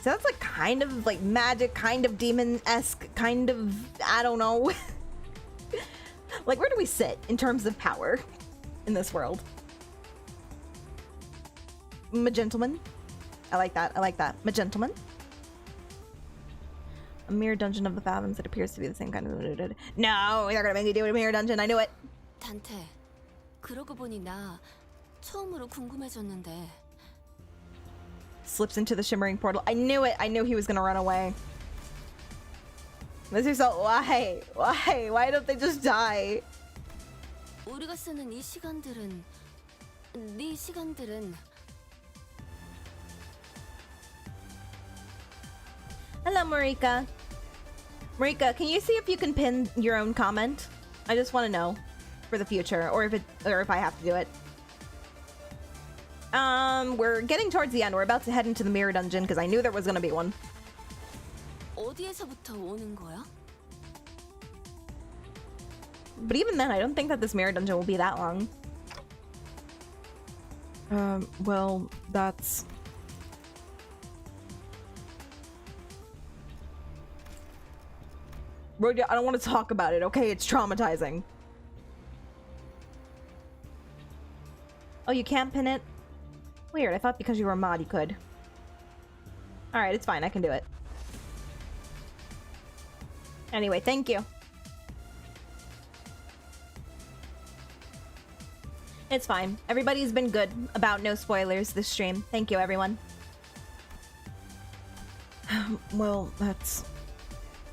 S1: So that's like kind of like magic, kind of demon-esque, kind of, I don't know. Like, where do we sit in terms of power in this world? Magentleman? I like that, I like that. Magentleman? A mirror dungeon of the fathoms. It appears to be the same kind of... No, they're gonna make me do a mirror dungeon. I knew it.
S3: 단테, 그러고 보니 나 처음으로 궁금해졌는데.
S1: Slips into the shimmering portal. I knew it. I knew he was gonna run away. This is so... Why? Why? Why don't they just die?
S3: 우리가 쓰는 이 시간들은, 네 시간들은.
S1: Hello, Marika. Marika, can you see if you can pin your own comment? I just want to know for the future, or if I have to do it. We're getting towards the end. We're about to head into the mirror dungeon because I knew there was going to be one.
S3: 어디에서부터 오는 거야?
S1: But even then, I don't think that this mirror dungeon will be that long. Well, that's... I don't want to talk about it, okay? It's traumatizing. Oh, you can't pin it? Weird, I thought because you were a mod you could. Alright, it's fine, I can do it. Anyway, thank you. It's fine. Everybody's been good about no spoilers this stream. Thank you, everyone. Well, that's...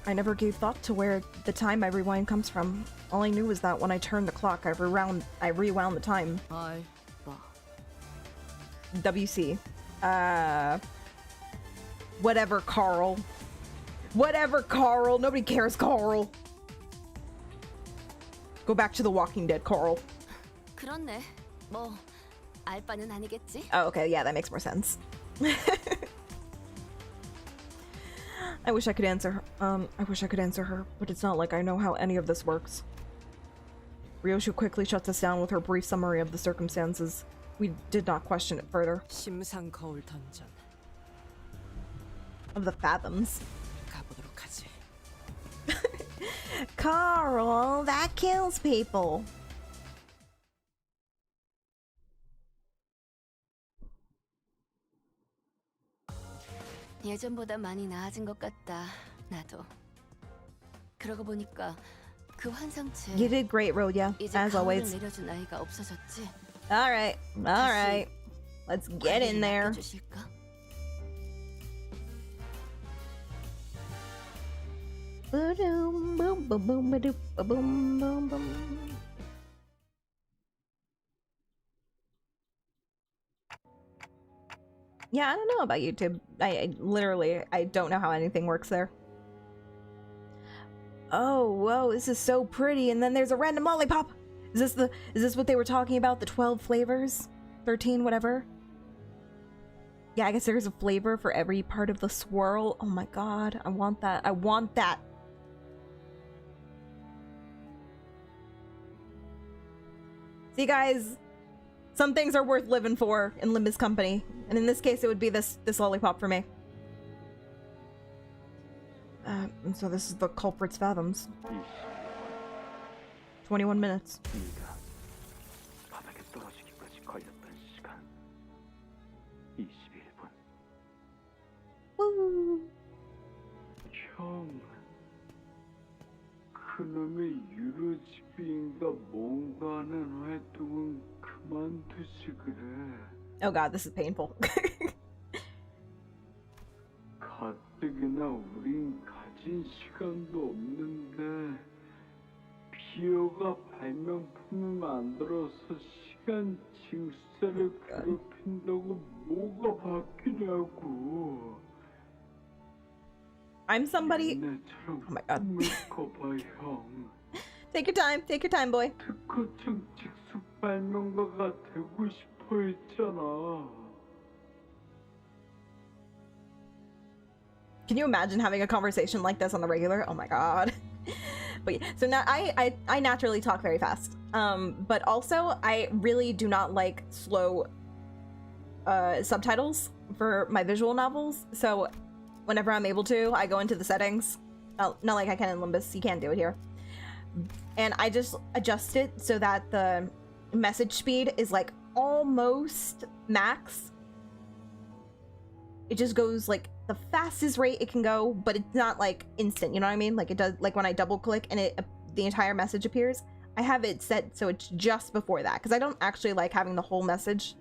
S1: I never gave thought to where the time I rewind comes from. All I knew was that when I turned the clock, I rewound the time. WC. Whatever, Carl. Whatever, Carl. Nobody cares, Carl. Go back to The Walking Dead, Carl.
S3: 그렇네. 뭐 알 바는 아니겠지?
S1: Oh, okay. Yeah, that makes more sense. I wish I could answer her. But it's not like I know how any of this works. Ryoshu quickly shuts us down with her brief summary of the circumstances. We did not question it further.
S12: 심상 거울 던전.
S1: Of the fathoms.
S12: 가보도록 하지.
S1: Carl, that kills people.
S3: 예전보다 많이 나아진 것 같다. 나도. 그러고 보니까 그 환상체
S1: You did great, Rhodia,
S3: 이제
S1: as
S3: 가오를
S1: always.
S3: 내려준 아이가 없어졌지.
S1: Alright, alright. Let's get in there.
S3: 맡겨주실까?
S1: Boom, boom, boom, boom, boom, boom, boom, boom. Yeah, I don't know about YouTube. I literally, I don't know how anything works there. Oh, whoa, this is so pretty. And then there's a random lollipop. Is this what they were talking about? The 12 flavors? 13, whatever? Yeah, I guess there's a flavor for every part of the swirl. Oh my god, I want that. I want that. See, guys, some things are worth living for in Limbus company, and in this case, it would be this lollipop for me. And so this is the culprit's fathoms. 21 minutes.
S10: 바닥에 떨어지기까지 걸렸던 시간 21분.
S1: Woo!
S14: 형, 그놈의 유로집인가 뭔가 하는 활동은 그만두시 그래.
S1: Oh god, this is painful.
S14: 가뜩이나 우린 가진 시간도 없는데 비어가 발명품을 만들어서 시간 징수자를 괴롭힌다고 뭐가 바뀌냐고.
S1: I'm somebody. Oh my god. Take your time, boy.
S14: 특허청 직속 발명가가 되고 싶어 했잖아.
S1: Can you imagine having a conversation like this on the regular? Oh my god. But yeah, so now I naturally talk very fast. But also I really do not like slow subtitles for my visual novels. So whenever I'm able to, I go into the settings. Not like I can in Limbus, you can't do it here. And I just adjust it so that the message speed is like almost max. It just goes like the fastest rate it can go, but it's not like instant, you know what I mean? Like it does, like when I double click and the entire message appears, I have it set so it's just before that, because I don't actually like having the whole message,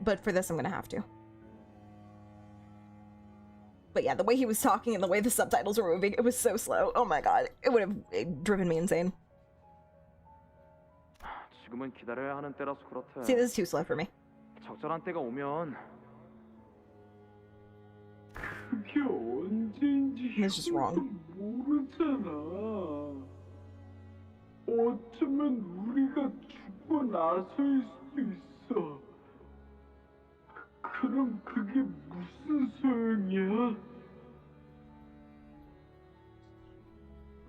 S1: but for this I'm gonna have to. But yeah, the way he was talking and the way the subtitles were moving, it was so slow. Oh my god, it would have driven me insane.
S11: 지금은 기다려야 하는 때라서 그렇대.
S1: See, this is too slow for me.
S11: 적절한 때가 오면
S14: 그게 언제인지
S1: It's just wrong.
S14: 모르잖아. 어쩌면 우리가 죽고 나서일 수도 있어. 그럼 그게 무슨 소용이야?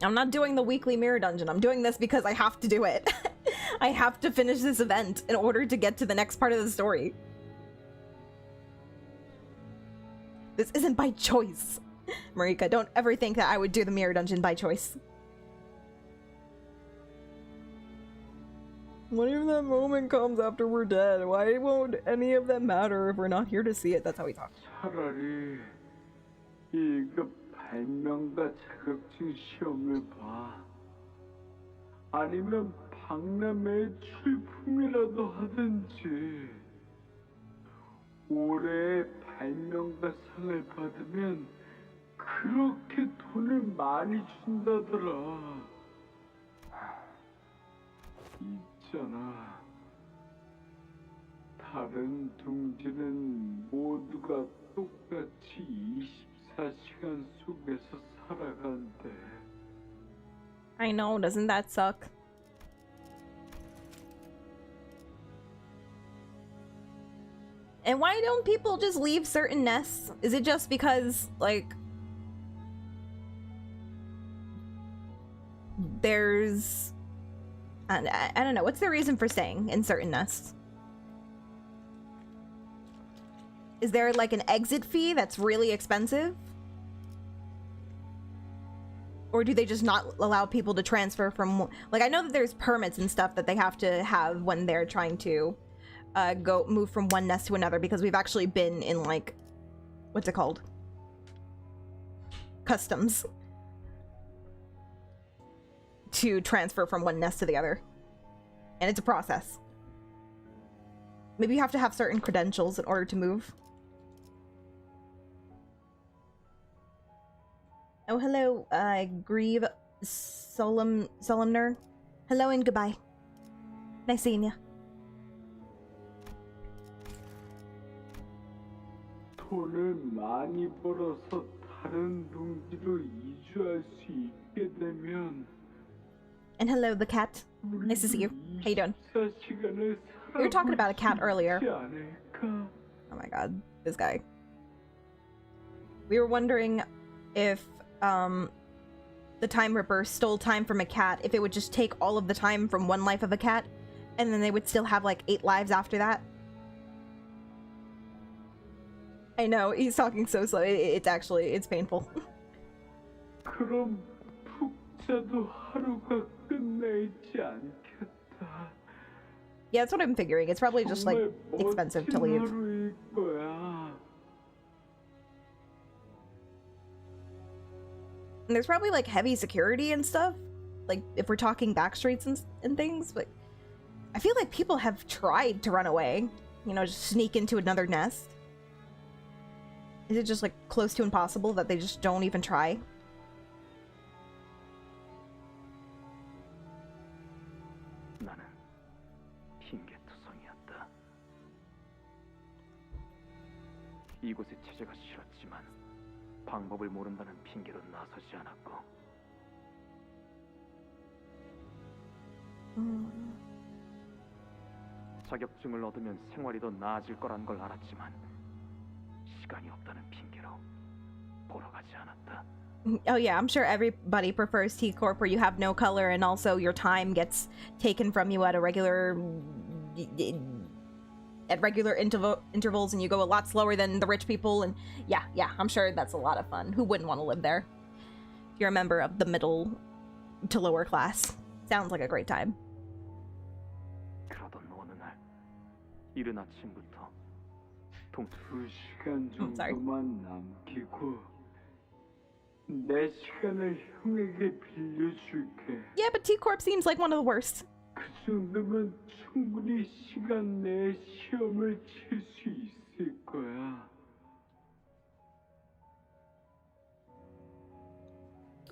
S1: I'm not doing the weekly mirror dungeon. I'm doing this because I have to do it. I have to finish this event in order to get to the next part of the story. This isn't by choice. Marika, don't ever think that I would do the mirror dungeon by choice. What if that moment comes after we're dead? Why won't any of that matter if we're not here to see it? That's how he talks.
S14: 차라리 1급 발명가 자격증 시험을 봐. 아니면 박람회 출품이라도 하든지. 올해 발명가상을 받으면 그렇게 돈을 많이 준다더라. 있잖아. 다른 둥지는 모두가 똑같이 24시간 속에서 살아간대.
S1: I know, doesn't that suck? And why don't people just leave certain nests? Is it just because, like, there's... I don't know. What's the reason for staying in certain nests? Is there, like, an exit fee that's really expensive? Or do they just not allow people to transfer from... Like, I know that there's permits and stuff that they have to have when they're trying to... move from one nest to another, because we've actually been in, like, what's it called? Customs. to transfer from one nest to the other. And it's a process. Maybe you have to have certain credentials in order to move. Oh, hello, Grieve Solemner. Hello and goodbye. Nice seeing you.
S14: 돈을 많이 벌어서 다른 둥지로 이주할 수 있게 되면
S1: And hello, the cat. Nice to see you. How you doing? We were talking about a cat earlier. Oh my god, this guy. We were wondering if the Time Ripper stole time from a cat, if it would just take all of the time from one life of a cat, and then they would still have like 8 lives after that. I know, he's talking so slow. It's painful.
S14: 그럼 푹 자도 하루가 끝나지 않겠다.
S1: Yeah, that's what I'm figuring. It's probably just like expensive to leave.
S14: 하루일 거야.
S1: And there's probably like heavy security and stuff, like if we're talking back streets and things, but I feel like people have tried to run away, you know, just sneak into another nest. Is it just like close to impossible that they just don't even try?
S11: 나는 핑계투성이었다. 이곳에 체제가 싫었지만 방법을 모른다는 핑계로 나서지 않았고 자격증을 얻으면 생활이 더 나아질 거란 걸 알았지만 시간이 없다는 핑계로 보러 가지 않았다.
S1: Oh yeah, I'm sure everybody prefers T Corp where you have no color and also your time gets taken from you at regular intervals and you go a lot slower than the rich people, and yeah, I'm sure that's a lot of fun. Who wouldn't want to live there? If you're a member of the middle to lower class. Sounds like a great time.
S11: 그러던 어느 날 이른 아침부터
S14: 2시간 정도만 남기고 내 시간을 형에게 빌려줄게.
S1: Yeah, but T Corp seems like one of the worst.
S14: 그 정도면 충분히 시간 내에 시험을 칠 수 있을 거야.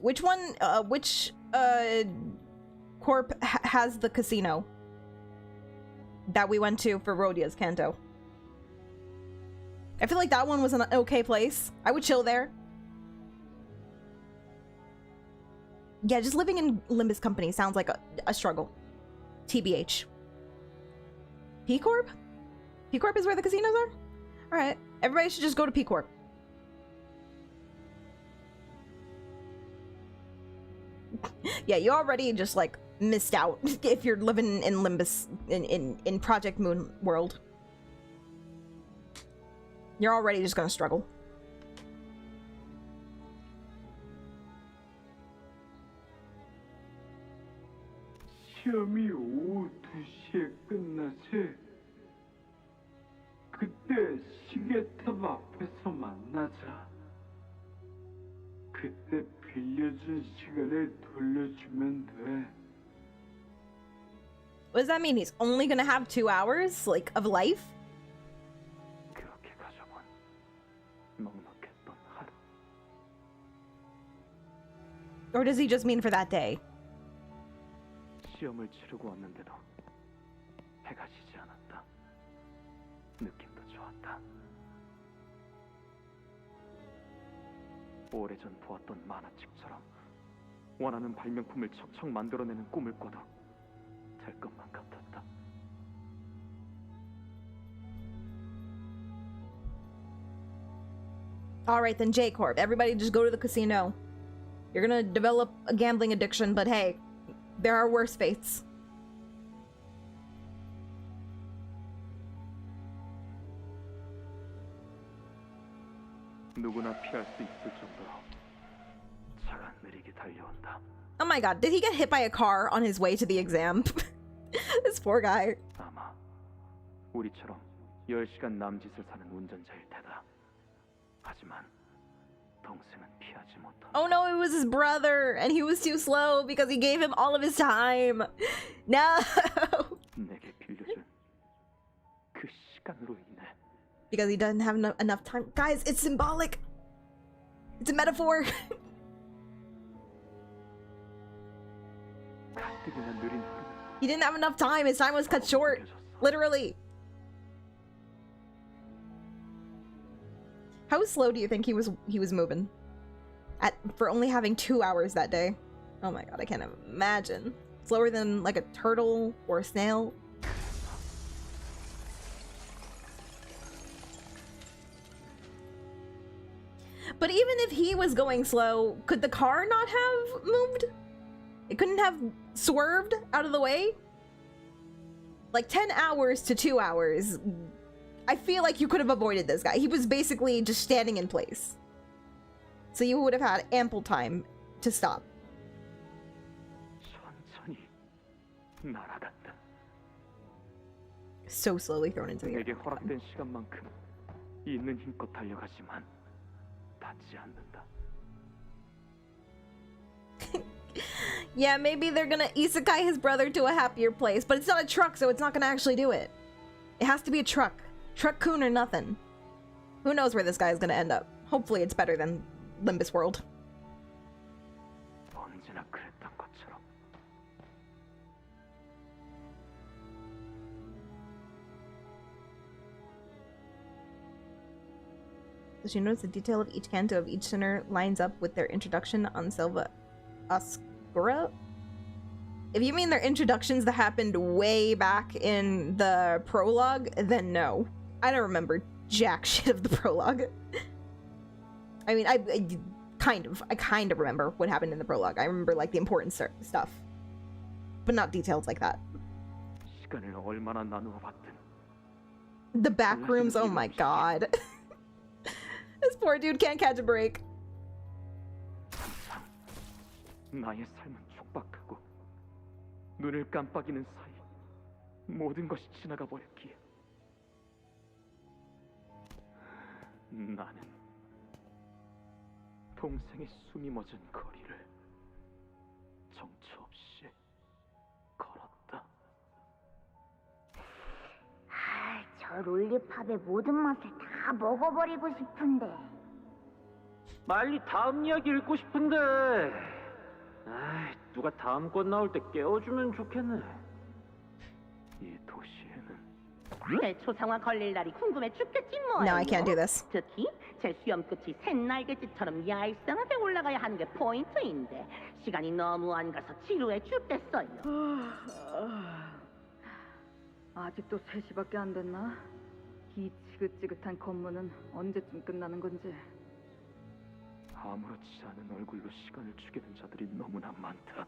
S1: Which one, which corp has the casino that we went to for Rodia's Kanto? I feel like that one was an okay place. I would chill there. Yeah, just living in Limbus Company sounds like a struggle. TBH. P Corp? P Corp is where the casinos are? Alright. Everybody should just go to P Corp. Yeah, you already just like missed out if you're living in Limbus in Project Moon world. You're already just gonna struggle.
S14: 시험이 오후 2시에 끝나지. 그때 시계탑 앞에서 만나자. 그때 빌려준 시간을 돌려주면 돼.
S1: What does that mean? He's only gonna have 2 hours, like, of life?
S11: 그렇게 가져본 넉넉했던 하루.
S1: Or does he just mean for that day?
S11: 시험을 치르고 왔는데도 해가 지지 않았다. 느낌도 좋았다. 오래전 보았던 만화책처럼 원하는 발명품을 척척 만들어내는 꿈을 꿔도 될 것만 같았다.
S1: Alright then, J-Corp. Everybody just go to the casino. You're gonna develop a gambling addiction, but hey, there are worse fates.
S11: 누구나 피할 수 있을 정도로 차가 느리게 달려온다.
S1: Oh my god, did he get hit by a car on his way to the exam? This poor guy.
S11: 아마 우리처럼 10시간 남짓을 사는 운전자일 테다. 하지만 동생은 피하지
S1: Oh no, it was his brother, and he was too slow because he gave him all of his time. No!
S10: 내게 빌려준 그 시간으로 인해
S1: Because he doesn't have enough time. Guys, it's symbolic. It's a metaphor.
S10: 가뜩이나 느린
S1: He didn't have enough time. His time was cut short. Literally. How slow do you think he was moving? For only having 2 hours that day. Oh my god, I can't imagine. Slower than like a turtle or a snail. But even if he was going slow, could the car not have moved? It couldn't have swerved out of the way? Like 10 hours to 2 hours. I feel like you could have avoided this guy. He was basically just standing in place. So you would have had ample time to stop.
S10: 천천히 날아간다.
S1: So slowly thrown into the air.
S10: 내게 허락된 시간만큼 있는 힘껏 달려가지만 닿지 않는다.
S1: Yeah, maybe they're gonna isekai his brother to a happier place, but it's not a truck, so it's not gonna actually do it. It has to be a truck. Truck-kun or nothing. Who knows where this guy is gonna end up. Hopefully it's better than Limbus World.
S10: 언제나 그랬던 것처럼.
S1: Does she notice the detail of each canto of each sinner lines up with their introduction on Silva Oscura? If you mean their introductions that happened way back in the prologue, then no. I don't remember jack shit of the prologue. I mean, I kind of remember what happened in the prologue. I remember like the important stuff, but not details like that.
S10: 시간을 얼마나 나누어 봤든.
S1: The back rooms, oh my god. This poor dude can't catch a break.
S10: 항상 나의 삶은 촉박하고 눈을 깜빡이는 사이 모든 것이 지나가 버렸기에 나는 동생의 숨이 멎은 거리를 정처 없이 걸었다.
S8: 저 롤리팝의 모든 맛을 다 먹어버리고 싶은데.
S11: 빨리 다음 이야기 읽고 싶은데. 누가 다음 권 나올 때 깨워주면 좋겠네.
S10: 이 도시에는
S8: 제 초상화 걸릴 날이 궁금해 죽겠지 뭐예요.
S1: No, I can't do this.
S8: 특히 제 수염 끝이 샛날개짓처럼 얄쌍하게 올라가야 하는 게 포인트인데 시간이 너무 안 가서 지루해 죽겠어요.
S9: 아직도 3시밖에 안 됐나? 이 지긋지긋한 건물은 언제쯤 끝나는 건지.
S10: 아무렇지 않은 얼굴로 시간을 죽이는 자들이 너무나 많다.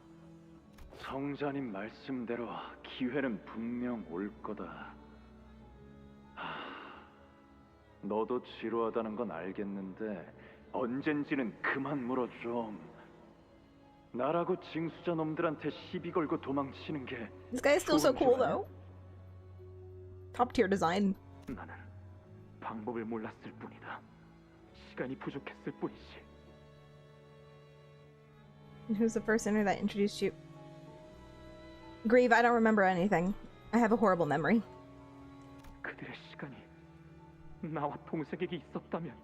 S10: 성자님 말씀대로 기회는 분명 올 거다. 너도 지루하다는 건 알겠는데 언젠지는 그만 물어 좀. 나라고 징수자 놈들한테 시비 걸고 도망치는 게
S1: This guy is still so cool though. Top tier design.
S10: 나는 방법을 몰랐을 뿐이다. 시간이 부족했을 뿐이지.
S1: Who's the first sinner that introduced you? Grieve, I don't remember anything. I have a horrible memory.
S10: 그들의 시간이 나와 동생에게 있었다면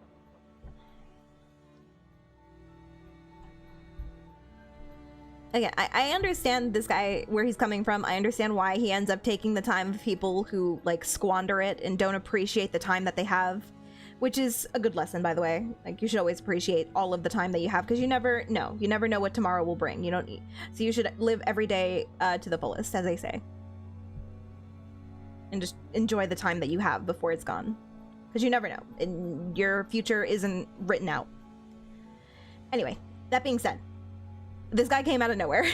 S1: Again, I understand this guy, where he's coming from. I understand why he ends up taking the time of people who, like, squander it and don't appreciate the time that they have. Which is a good lesson, by the way. Like, you should always appreciate all of the time that you have, because you never know. You never know what tomorrow will bring. You don't need... So you should live every day to the fullest, as they say. And just enjoy the time that you have before it's gone. Because you never know. And your future isn't written out. Anyway, that being said, this guy came out of nowhere.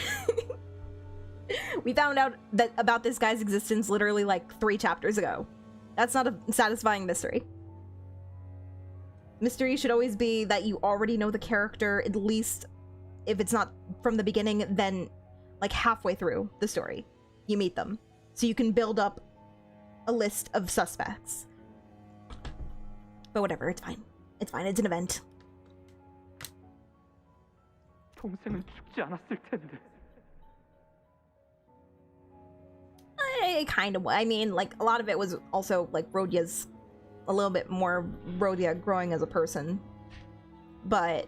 S1: We found out about this guy's existence literally like 3 chapters ago. That's not a satisfying mystery. Mystery should always be that you already know the character, at least if it's not from the beginning, then like halfway through the story, you meet them. So you can build up a list of suspects. But whatever, it's fine. It's fine, it's an event.
S10: 동생은 죽지 않았을 텐데.
S1: Kind of. I mean, like, a lot of it was also, like, Rodia's a little bit more Rodia growing as a person. But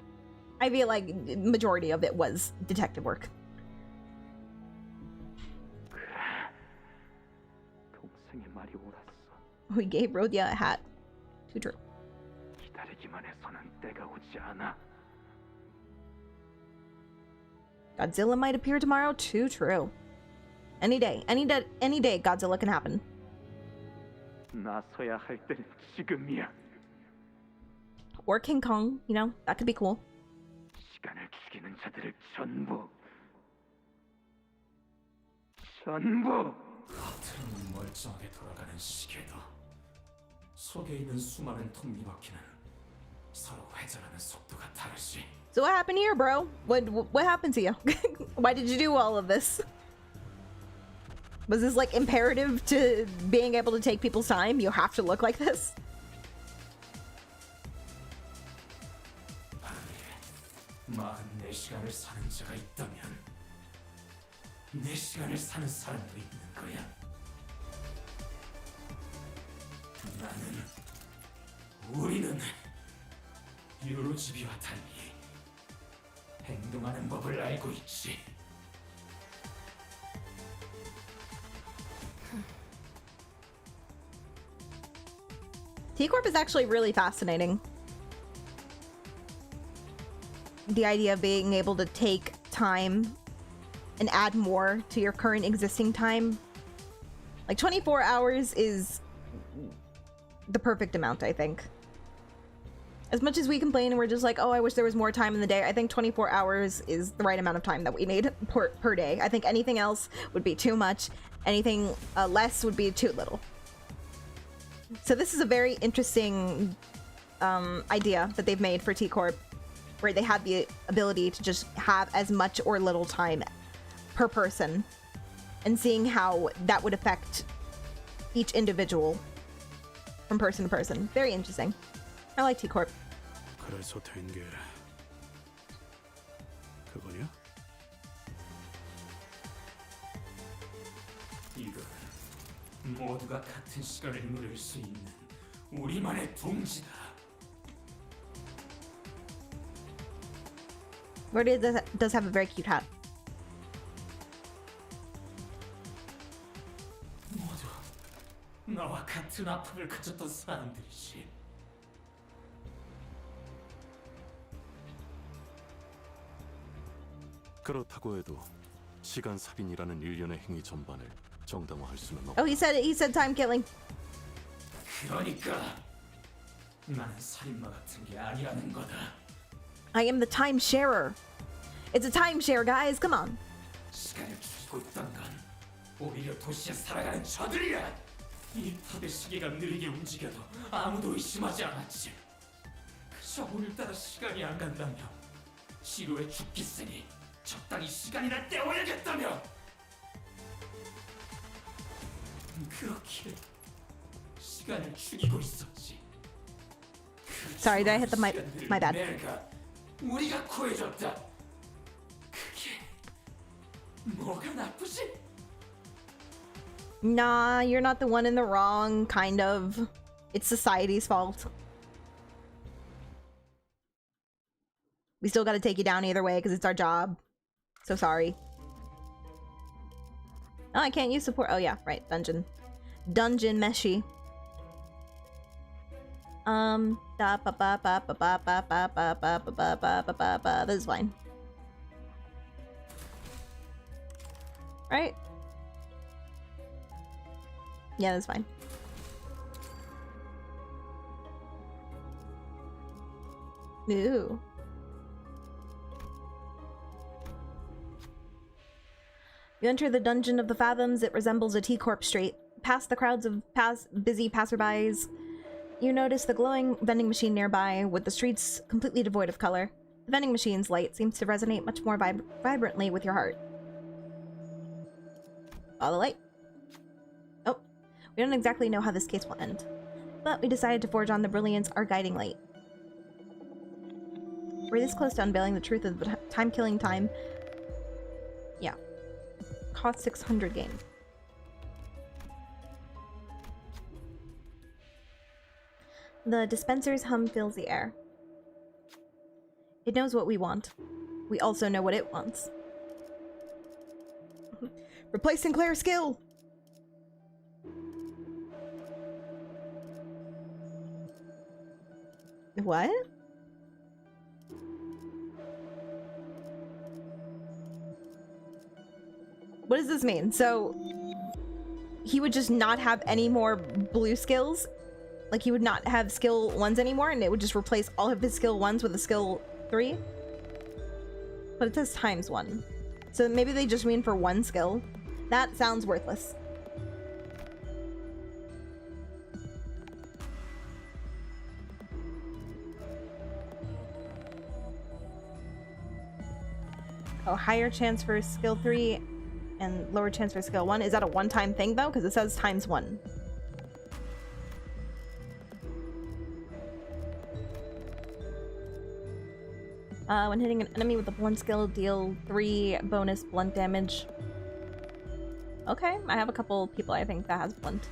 S1: I feel like majority of it was detective work.
S10: 동생의 말이 옳았어.
S1: We gave Rodia a hat. Too true.
S10: 기다리기만 해서는 때가 오지 않아.
S1: Godzilla might appear tomorrow. Too true. Any day, Godzilla can happen.
S10: 나서야 할 때는 지금이야.
S1: Or King Kong, you know, that could be cool.
S10: 시간을 죽이는 자들을 전부.
S6: 겉으로는 멀쩡하게 돌아가는 시계도 속에 있는 수많은 톱니바퀴는 서로 회전하는 속도가 다르지.
S1: So what happened here, bro? What happened to you? Why did you do all of this? Was this like imperative to being able to take people's time? You have to look like this?
S6: 만약에 44시간을 사는 자가 있다면 4시간을 사는 사람도 있는 거야. 우리는 유로지비와 달리 행동하는 법을 알고 있지.
S1: T-Corp is actually really fascinating. The idea of being able to take time and add more to your current existing time. Like 24 hours is the perfect amount, I think. As much as we complain and we're just like, oh, I wish there was more time in the day, I think 24 hours is the right amount of time that we need per day. I think anything else would be too much. Anything less would be too little. So this is a very interesting idea that they've made for T-Corp, where they have the ability to just have as much or little time per person, and seeing how that would affect each individual from person to person. Very interesting. I like T-Corp.
S13: 그래서 된 게 그거냐?
S6: 이건 모두가 같은 시간을 누릴 수 있는 우리만의 둥지다.
S1: Rhodia does have a very cute hat.
S6: 모두 나와 같은 아픔을 가졌던 사람들이지.
S13: 그렇다고 해도 시간 살인이라는 일련의 행위 전반을 정당화할 수는 없다.
S1: Oh, he said time killing.
S6: 그러니까 나는 살인마 같은 게 아니라는 거다.
S1: I am the time sharer. It's a timeshare, guys. Come on.
S6: 시간을 죽이고 있던 건 오히려 도시에 살아가는 저들이야. 이 탑의 시계가 느리게 움직여도 아무도 의심하지 않았지. 그저 오늘따라 시간이 안 간다며 지루해 죽겠으니 적당히 시간이나 때워야겠다며. 그렇게 시간을 죽이고 있었지.
S1: Sorry, did I hit the mic? My bad.
S6: 내가 우리가 구해줬다. 그게 뭐가 나쁘지?
S1: Nah, you're not the one in the wrong, kind of. It's society's fault. We still gotta take you down either way because it's our job. So sorry. Oh, I can't use support. Oh yeah, right. Dungeon meshy. This is fine. Right? Yeah, that's fine. Ooh. You enter the dungeon of the Fathoms. It resembles a T-Corp strait. Past the crowds of busy passerbys, you notice the glowing vending machine nearby, with the streets completely devoid of color. The vending machine's light seems to resonate much more vibrantly with your heart. Follow the light. Oh, we don't exactly know how this case will end, but we decided to forge on the brilliance, our guiding light. We're this close to unveiling the truth of the time-killing time. Yeah. Cost 600 game. The dispenser's hum fills the air. It knows what we want. We also know what it wants. Replace Sinclair's skill! What? What does this mean? So, he would just not have any more blue skills? Like, he would not have skill 1s anymore, and it would just replace all of his skill 1s with a skill 3? But it says ×1. So maybe they just mean for 1 skill. That sounds worthless. Oh, higher chance for skill 3 and lower chance for skill 1. Is that a one-time thing though? Because it says ×1. When hitting an enemy with a blunt skill, deal 3 bonus blunt damage. Okay, I have a couple people I think that has blunt.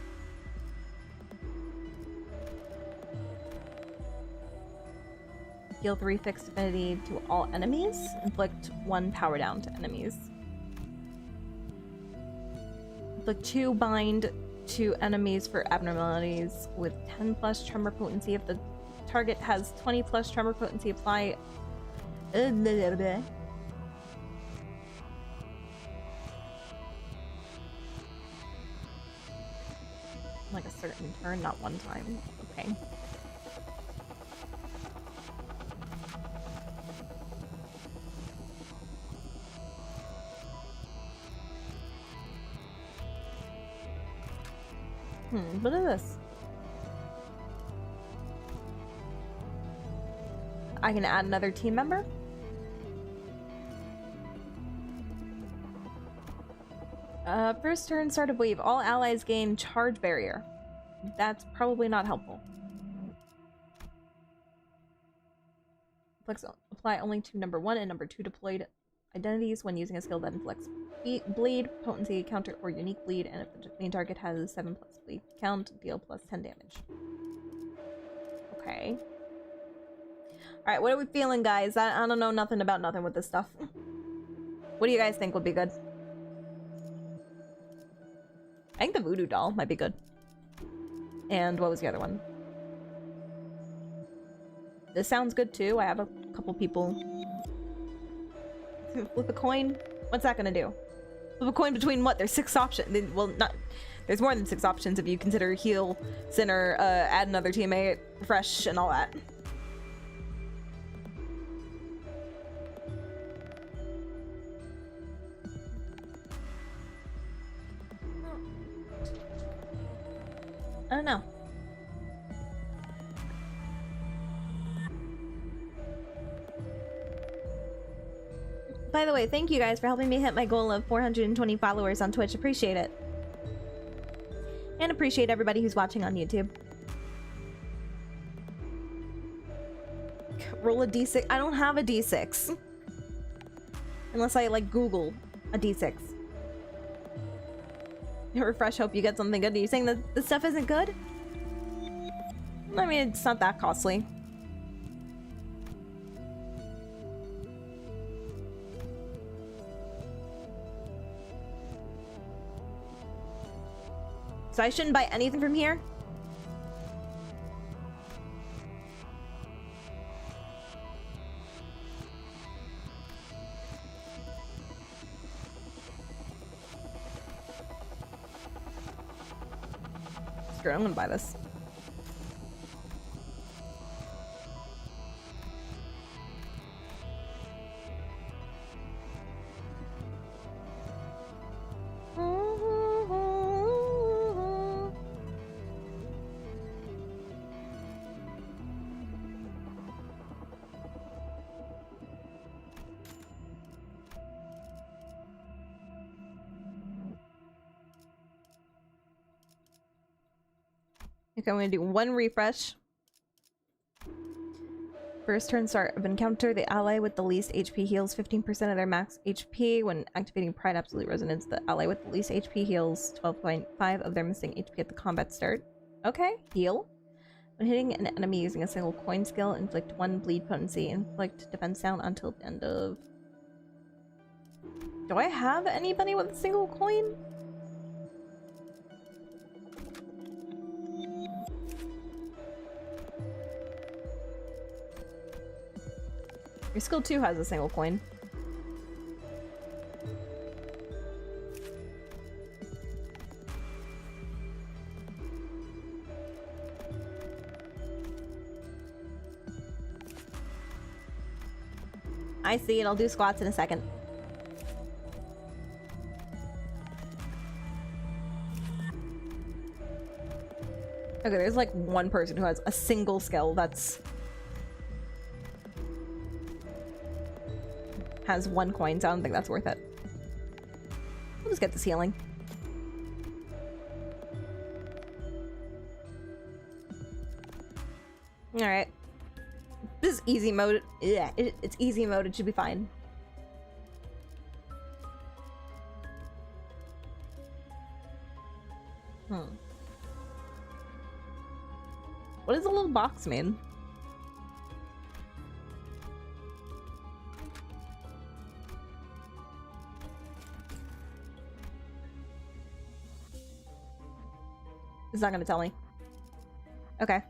S1: Deal 3 fixed affinity to all enemies. Inflict 1 power down to enemies. Inflict 2 bind to enemies for abnormalities with 10+ tremor potency. If the target has 20+ tremor potency, apply. Like a certain turn, not one time. Okay. What is this? I can add another team member? First turn, start of wave. All allies gain charge barrier. That's probably not helpful. Apply only to number 1 and number 2 deployed identities when using a skill that inflicts bleed, potency, counter, or unique bleed, and if the main target has 7+ bleed count, deal +10 damage. Okay. Alright, what are we feeling, guys? I don't know nothing about nothing with this stuff. What do you guys think would be good? I think the voodoo doll might be good. And what was the other one? This sounds good too. I have a couple people. Flip a coin? What's that gonna do? Flip a coin between what? There's 6 options. Well, not. There's more than 6 options if you consider heal, sinner, add another teammate, fresh, and all that. I don't know. By the way, thank you guys for helping me hit my goal of 420 followers on Twitch. Appreciate it. And appreciate everybody who's watching on YouTube. Roll a d6. I don't have a d6. Unless I, like, Google a d6. Refresh, hope you get something good. Are you saying that the stuff isn't good? I mean, it's not that costly. So I shouldn't buy anything from here? Screw it, I'm gonna buy this. Okay, I'm gonna do 1 refresh first turn start of encounter, the ally with the least HP heals 15% of their max HP. When activating Pride Absolute Resonance, the ally with the least HP heals 12.5 of their missing HP at the combat start. Okay, heal. When hitting an enemy using a single coin skill, inflict 1 bleed potency. Inflict defense down until the end of... Do I have anybody with a single coin? Your skill 2 has a single coin. I see it. I'll do squats in a second. Okay, there's like one person who has a single skill that's... has 1 coin, so I don't think that's worth it. We'll just get this healing. Alright. This is easy mode. Yeah, it's easy mode. It should be fine. What does the little box mean? It's not gonna tell me. Okay.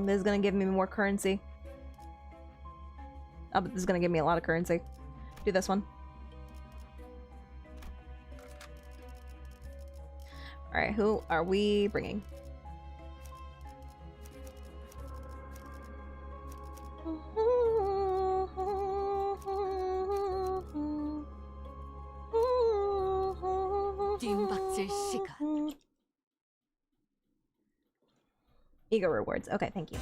S1: This is gonna give me more currency. Oh, but this is gonna give me a lot of currency. Do this one. Alright, who are we bringing? Ego rewards. Okay, thank you.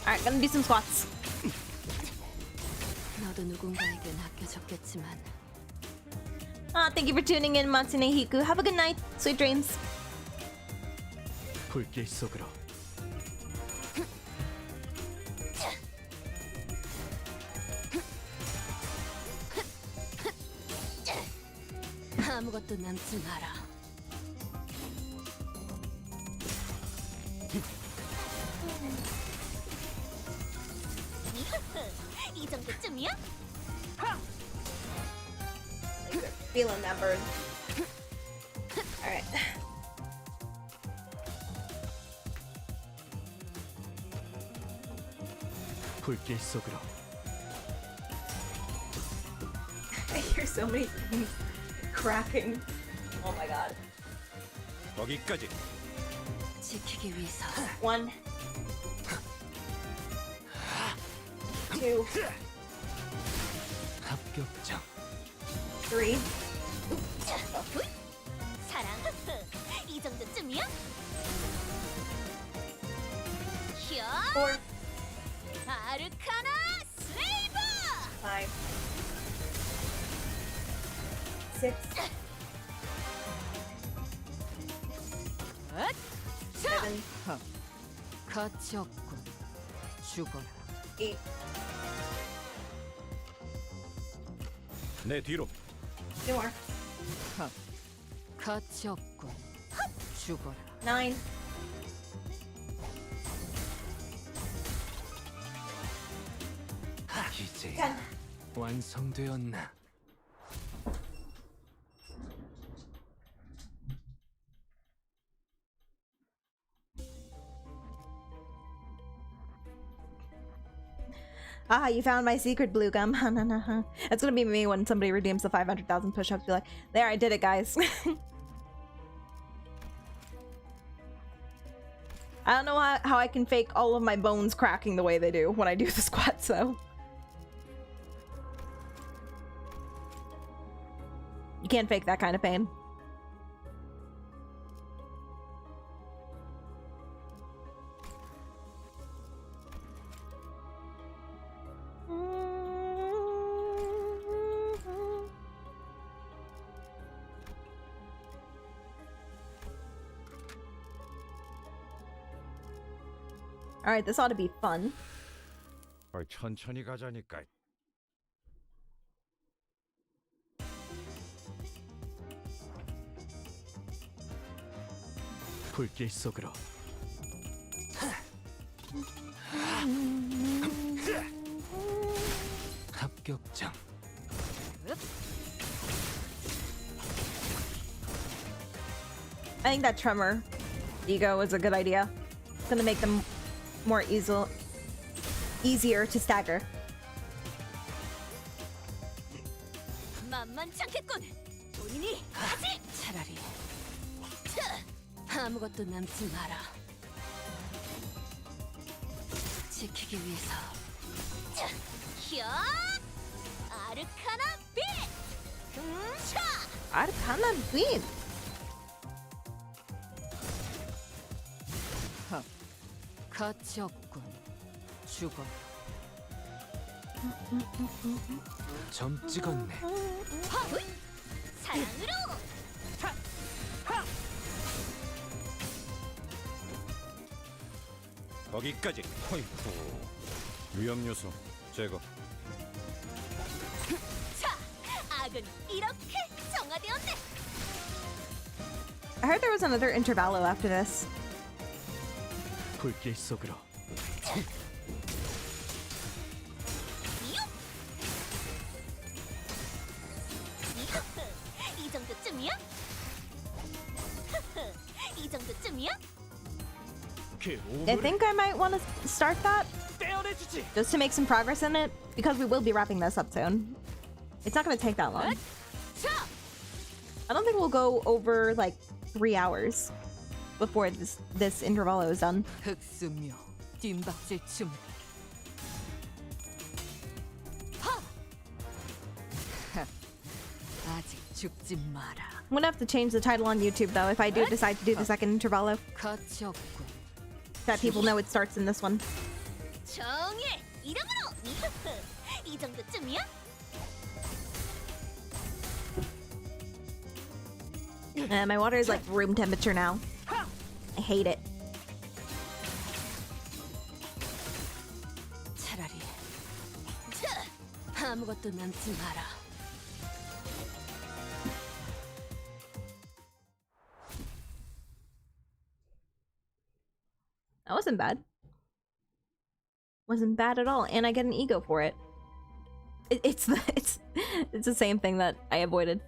S1: Alright, gonna do some squats. Thank you for tuning in, Matsune Hiku. Have a good night. Sweet dreams.
S5: 불길 속으로.
S3: 아무것도 남지 마라. 이 정도쯤이야?
S1: Feeling that bird. Alright.
S5: 불길 속으로.
S1: I hear so many things cracking. Oh my god.
S5: 거기까지.
S3: 지키기 위해서.
S1: 1 2
S5: 합격장.
S1: 3
S3: 사랑. 이 정도쯤이야?
S1: 4
S3: 아르카나 슬레이브!
S1: 5 6 7
S4: 가치 없군. 죽어라.
S1: 8
S5: 내 뒤로.
S1: 2 more
S4: 가치 없군. 죽어라.
S1: 9
S5: 이제
S1: 10
S5: 완성되었나?
S1: Ah, you found my secret, blue gum. It's gonna be me when somebody redeems the 500,000 push-ups. Be like, there, I did it, guys. I don't know how I can fake all of my bones cracking the way they do when I do the squats, though. You can't fake that kind of pain. Alright, this ought to be fun.
S15: 천천히 가자니까.
S5: 불길 속으로. 합격장.
S1: I think that tremor ego is a good idea. It's gonna make them more easier to stagger.
S3: 만만치 않겠군. 본인이 하지. 차라리 아무것도 남지 마라. 지키기 위해서. 야! 아르카나 빛! 차!
S1: Arcana Beat!
S4: 가치 없군. 죽어.
S5: 점 찍었네.
S3: 사랑으로!
S15: 거기까지. 호이쿠. 위험 요소 제거.
S3: 자, 악은 이렇게 정화되었네.
S1: I heard there was another Intervallo after this.
S5: 불길 속으로.
S3: 이 정도쯤이야? 이 정도쯤이야?
S1: I think I might want to start that just to make some progress in it because we will be wrapping this up soon. It's not going to take that long. I don't think we'll go over like 3 hours before this Intervallo is done.
S4: 흑수묘 뒷박질 춤. 아직 죽지 마라.
S1: I'm gonna have to change the title on YouTube though if I do decide to do the second Intervallo.
S4: 가치 없군.
S1: That people know it starts in this one.
S3: 정의 이름으로. 이 정도쯤이야?
S1: My water is like room temperature now. I hate it.
S3: 차라리 아무것도 남지 마라.
S1: That wasn't bad. Wasn't bad at all, and I get an ego for it. It's the same thing that I avoided.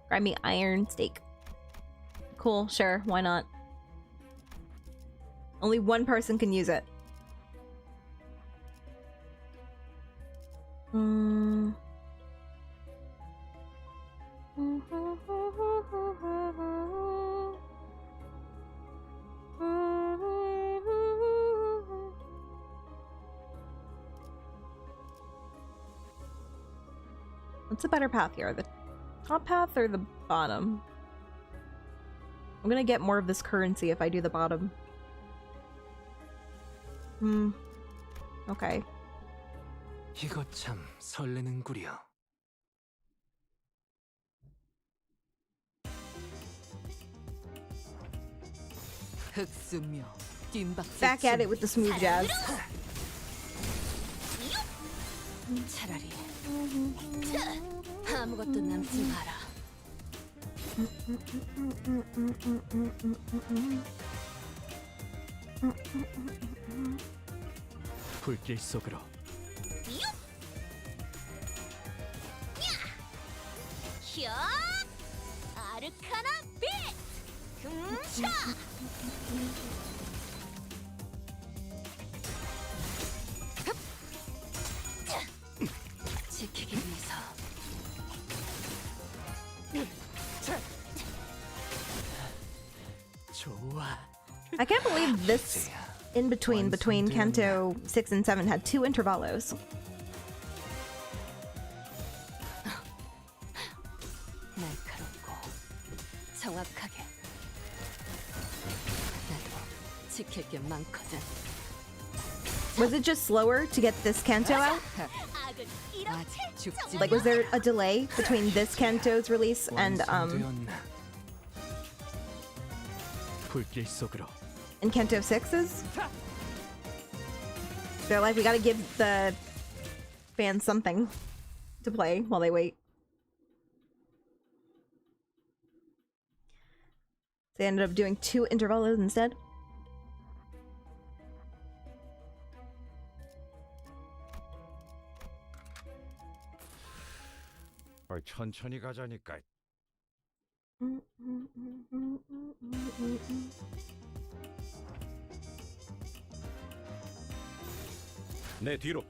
S1: Grimy iron steak. Cool, sure, why not? Only one person can use it. What's a better path here? The top path or the bottom? I'm gonna get more of this currency if I do the bottom. Okay.
S5: 이거 참 설레는구려.
S4: 흑수묘 뒷박질.
S1: Back at it with the smooth jazz.
S3: 차라리 아무것도 남지 마라.
S5: 불길 속으로.
S3: 야! 아르카나 빛! 차! 지키기 위해서.
S5: 좋아.
S1: I can't believe this in between Kanto 6 and 7 had 2 Intervallos.
S3: 날카롭고 정확하게. 나도 지킬 게 많거든.
S1: Was it just slower to get this Kanto out?
S3: 악은 이렇게
S1: Like, was there a delay between this Kanto's release and
S5: 불길 속으로.
S1: Kanto 6's? They're like, we gotta give the fans something to play while they wait. They ended up doing 2 intervallos instead.
S15: 천천히 가자니까. 내 뒤로.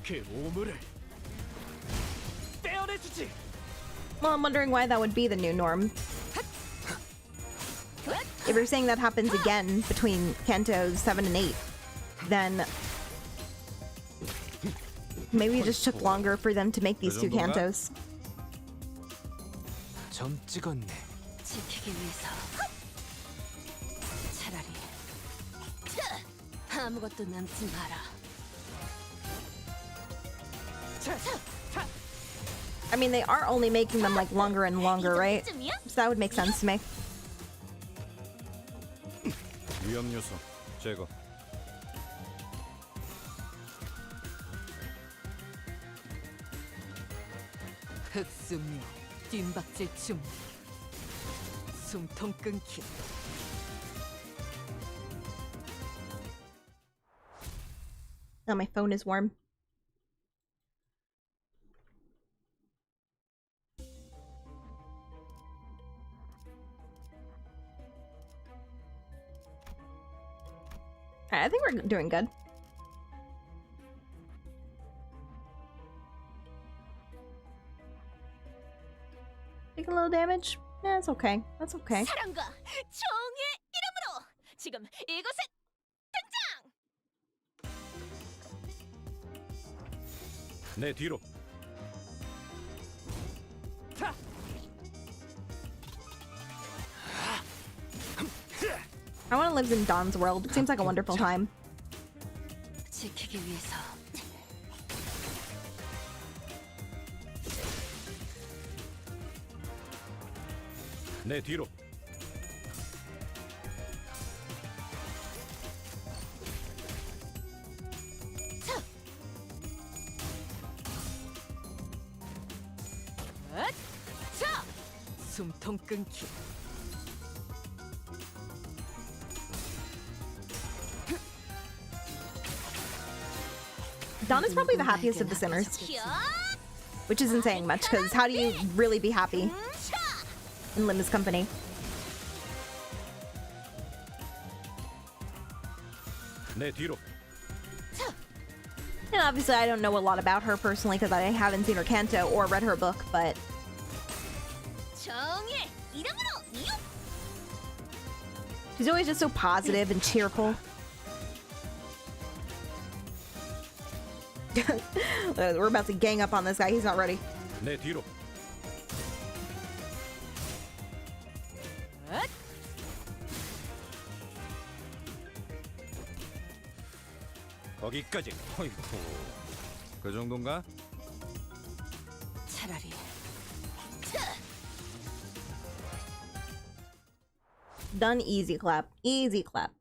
S6: 그 오물을 떼어내주지.
S1: Well, I'm wondering why that would be the new norm. If you're saying that happens again between Kantos 7 and 8, then maybe it just took longer for them to make these 2 Kantos.
S5: 점 찍었네.
S3: 지키기 위해서 차라리 아무것도 남지 마라.
S1: I mean, they are only making them like longer and longer, right? So that would make sense to me.
S15: 위험 요소 제거.
S4: 흑수묘 뒷박질 중 숨통 끊기.
S1: Now my phone is warm. I think we're doing good. Take a little damage? Yeah, it's okay. That's okay.
S3: 사랑과 정의 이름으로 지금 이곳에
S15: 내 뒤로.
S1: I want to live in Dawn's world. It seems like a wonderful time.
S3: 지키기 위해서
S15: 내 뒤로.
S4: 숨통 끊기.
S1: Dawn is probably the happiest of the sinners. Which isn't saying much, because how do you really be happy in Limbus company?
S15: 내 뒤로.
S1: And obviously I don't know a lot about her personally because I haven't seen her Kanto or read her book, but
S3: 정의 이름으로 이웃
S1: she's always just so positive and cheerful. We're about to gang up on this guy. He's not ready.
S15: 내 뒤로. 거기까지. 어이구. 그 정도인가?
S3: 차라리
S1: Done. Easy clap. Easy clap.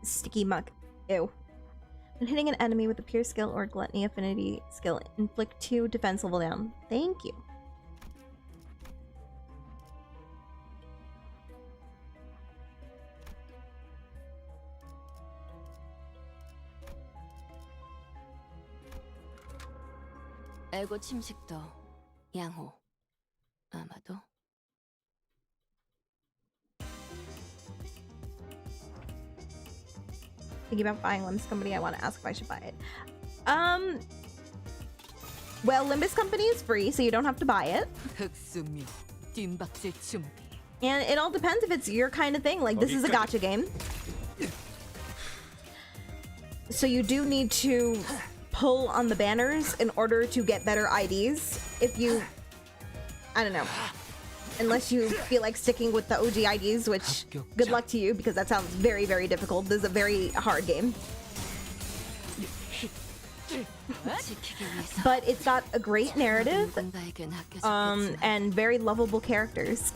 S1: Sticky muck. Ew. When hitting an enemy with a Pierce skill or Gluttony Affinity skill, inflict 2 defense level down. Thank you.
S3: 애고 침식도 양호 아마도
S1: Thinking about buying Limbus Company, I want to ask if I should buy it. Well, Limbus Company is free, so you don't have to buy it.
S4: 흑수묘 뒷박질 준비.
S1: And it all depends if it's your kind of thing. Like, this is a gacha game. So you do need to pull on the banners in order to get better IDs. If you... I don't know. Unless you feel like sticking with the OG IDs, which good luck to you, because that sounds very, very difficult. This is a very hard game. But it's got a great narrative, and very lovable characters.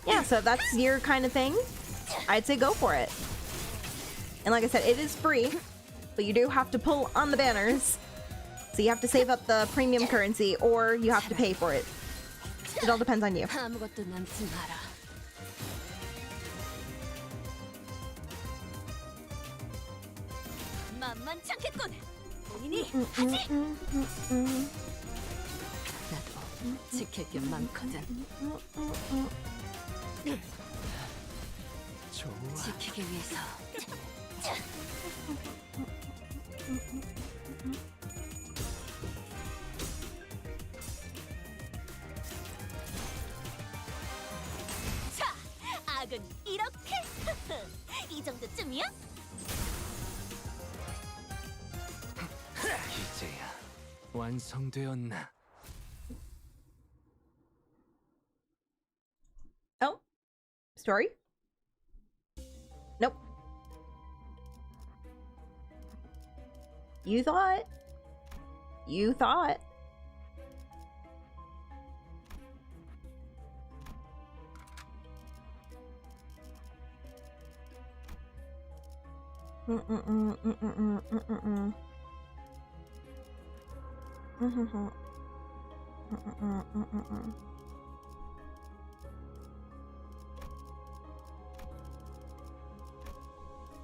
S1: Yeah, so if that's your kind of thing, I'd say go for it. And like I said, it is free, but you do have to pull on the banners. So you have to save up the premium currency, or you have to pay for it. It all depends on you.
S3: 지킬 게 많거든. 지키기 위해서. 자, 악은 이렇게. 이 정도쯤이야?
S5: 이제야 완성되었나?
S1: Oh, story? Nope. You thought? You thought?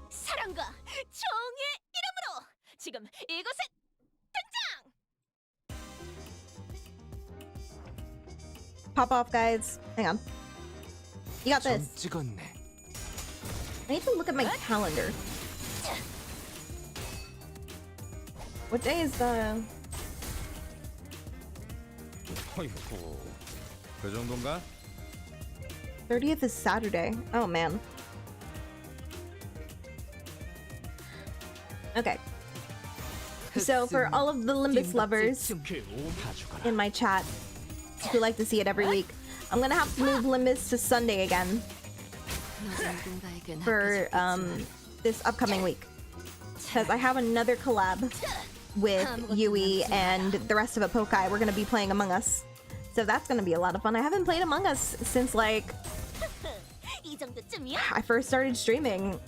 S3: 사랑과 정의 이름으로 지금 이곳에 등장!
S1: Pop off, guys. Hang on. You got this.
S5: 찍었네.
S1: I need to look at my calendar. What day is the...
S15: 어이구, 그 정도인가?
S1: 30th is Saturday. Oh, man. Okay. So for all of the Limbus lovers in my chat who like to see it every week, I'm gonna have to move Limbus to Sunday again for this upcoming week, because I have another collab with Yui and the rest of Apokai. We're gonna be playing Among Us, so that's gonna be a lot of fun. I haven't played Among Us since like I first started streaming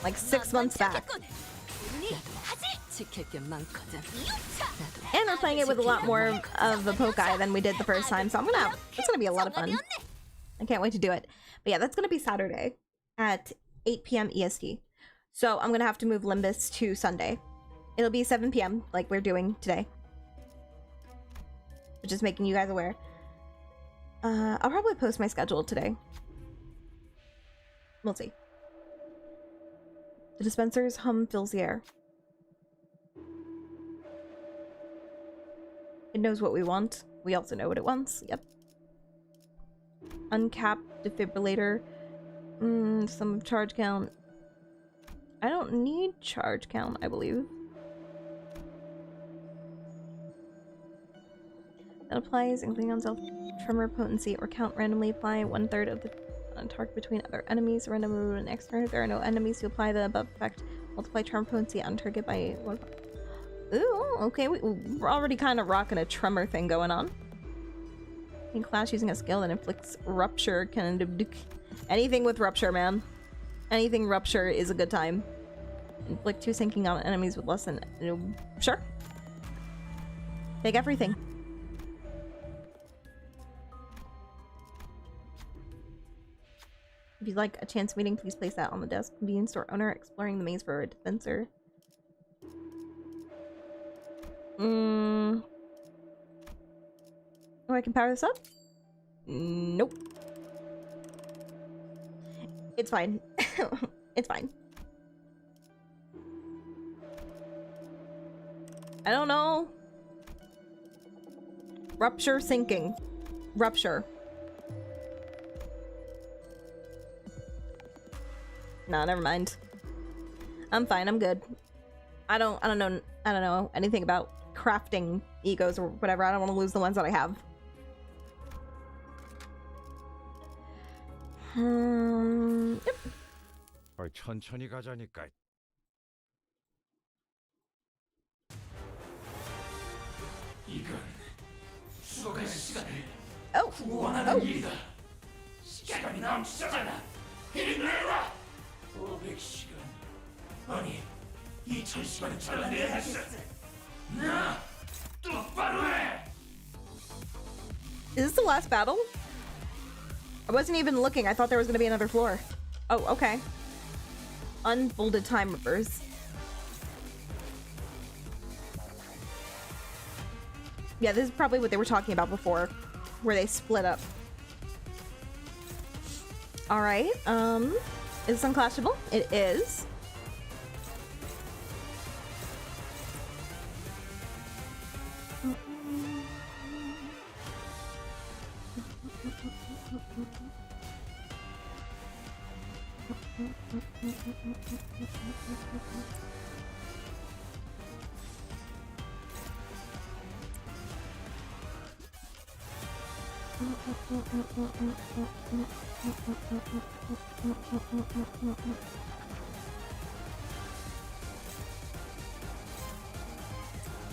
S1: like 6 months back. And we're playing it with a lot more of the Pokai than we did the first time, so it's gonna be a lot of fun. I can't wait to do it. But yeah, that's gonna be Saturday at 8 p.m. EST. So I'm gonna have to move Limbus to Sunday. It'll be 7 p.m. like we're doing today. Just making you guys aware. I'll probably post my schedule today. We'll see. The dispenser's hum fills the air. It knows what we want. We also know what it wants. Yep. Uncapped defibrillator. Some charge count. I don't need charge count, I believe. That applies, including on self tremor potency or count randomly apply 1/3 of the target between other enemies. Random move and next turn. If there are no enemies to apply the above effect, multiply tremor potency on target by 1. Ooh, okay, we're already kind of rocking a tremor thing going on. In class, using a skill that inflicts rupture can anything with rupture, man. Anything rupture is a good time. Inflict 2 sinking on enemies with less than sure. Take everything. If you'd like a chance meeting, please place that on the desk. Convenience store owner exploring the maze for a dispenser. Oh, I can power this up? Nope. It's fine. It's fine. I don't know. Rupture sinking. Rupture. Nah, never mind. I'm fine. I'm good. I don't know anything about crafting egos or whatever. I don't want to lose the ones that I have. Yep.
S15: 천천히 가자니까.
S6: 이건 죽어갈 시간을
S1: Oh.
S6: 구원하는 일이다. 시간이 남지잖아. 이리 내라. 500시간. 아니, 2000시간을 잘라내야겠어. 나 똑바로 해.
S1: Is this the last battle? I wasn't even looking. I thought there was going to be another floor. Oh, okay. Unfolded time reverse. Yeah, this is probably what they were talking about before, where they split up. All right. Is this unclashable? It is.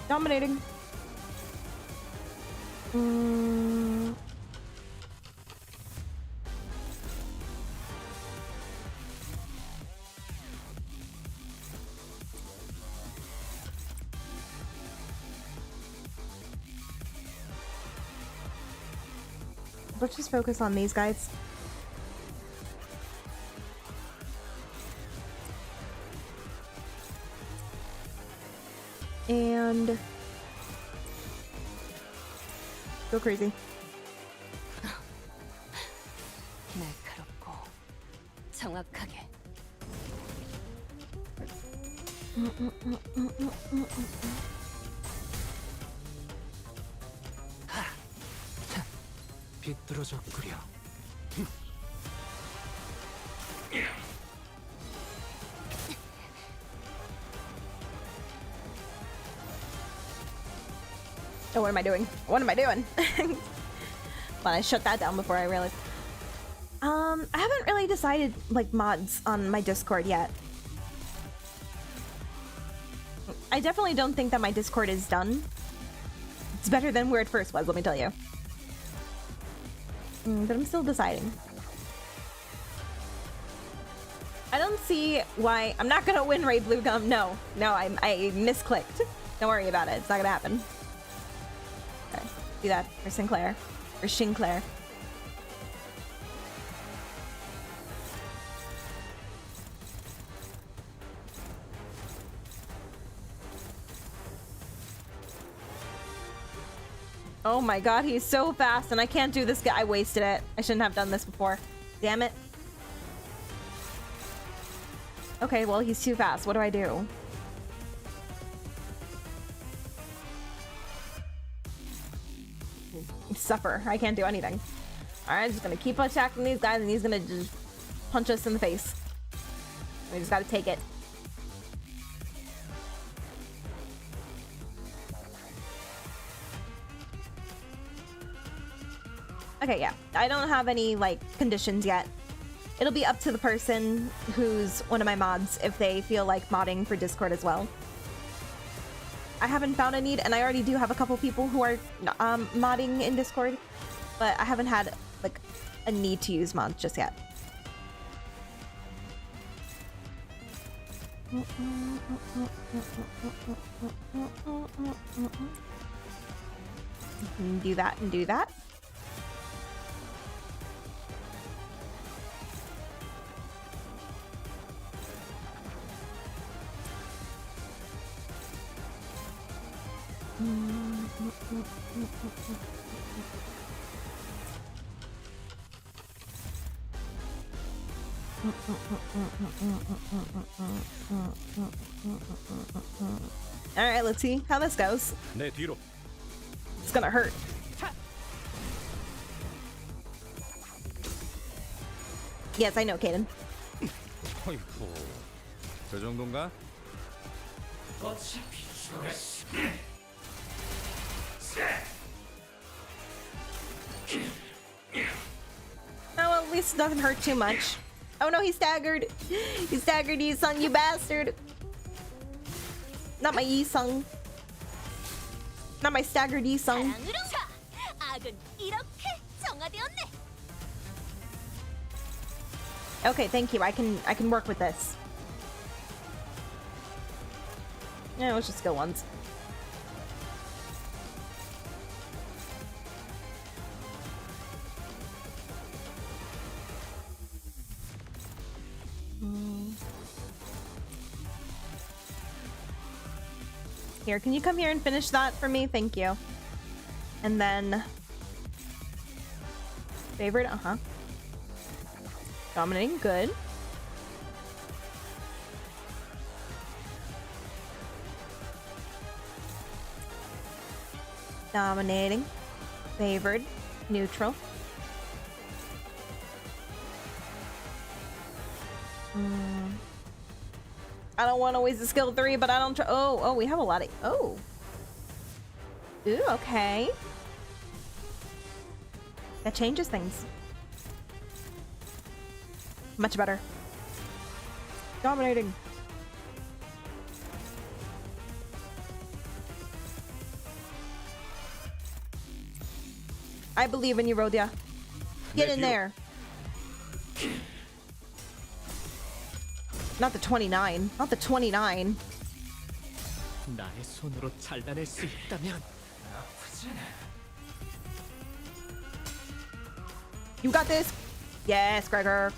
S1: Dominating. Let's just focus on these guys. And go crazy.
S3: 날카롭고 정확하게.
S5: 비뚤어졌구려.
S1: Oh, what am I doing? What am I doing? Well, I shut that down before I realized. I haven't really decided like mods on my Discord yet. I definitely don't think that my Discord is done. It's better than where it first was, let me tell you. But I'm still deciding. I don't see why I'm not gonna win Ray Blue Gum. No, I misclicked. Don't worry about it. It's not gonna happen. Okay, do that for Sinclair, or Sinclair. Oh my god, he's so fast and I can't do this guy. I wasted it. I shouldn't have done this before. Damn it. Okay, well, he's too fast. What do I do? Suffer. I can't do anything. Alright, I'm just gonna keep attacking these guys and he's gonna just punch us in the face. We just gotta take it. Okay, yeah. I don't have any, like, conditions yet. It'll be up to the person who's one of my mods if they feel like modding for Discord as well. I haven't found a need, and I already do have a couple people who are modding in Discord, but I haven't had, like, a need to use mods just yet. Do that and do that. Alright, let's see how this goes.
S15: 내 뒤로.
S1: It's gonna hurt. Yes, I know, Kaden.
S15: 어이구, 저 정도인가?
S6: 어차피 죽어갔어.
S1: Oh, well, at least it doesn't hurt too much. Oh no, he staggered. He staggered, Yi-sung, you bastard. Not my Yi-sung. Not my staggered Yi-sung.
S3: 악은 이렇게 정화되었네.
S1: Okay, thank you. I can work with this. Yeah, let's just go once. Here, can you come here and finish that for me? Thank you. And then favorite, dominating, good. Dominating, favored, neutral. I don't want to waste a skill 3, but I don't try. Oh, we have a lot of. Oh. Ooh, okay. That changes things. Much better. Dominating. I believe in you, Rodia. Get in there. Not the 29. Not the 29.
S6: 나의 손으로 잘라낼 수 있다면
S1: You got this. Yes, Gregor.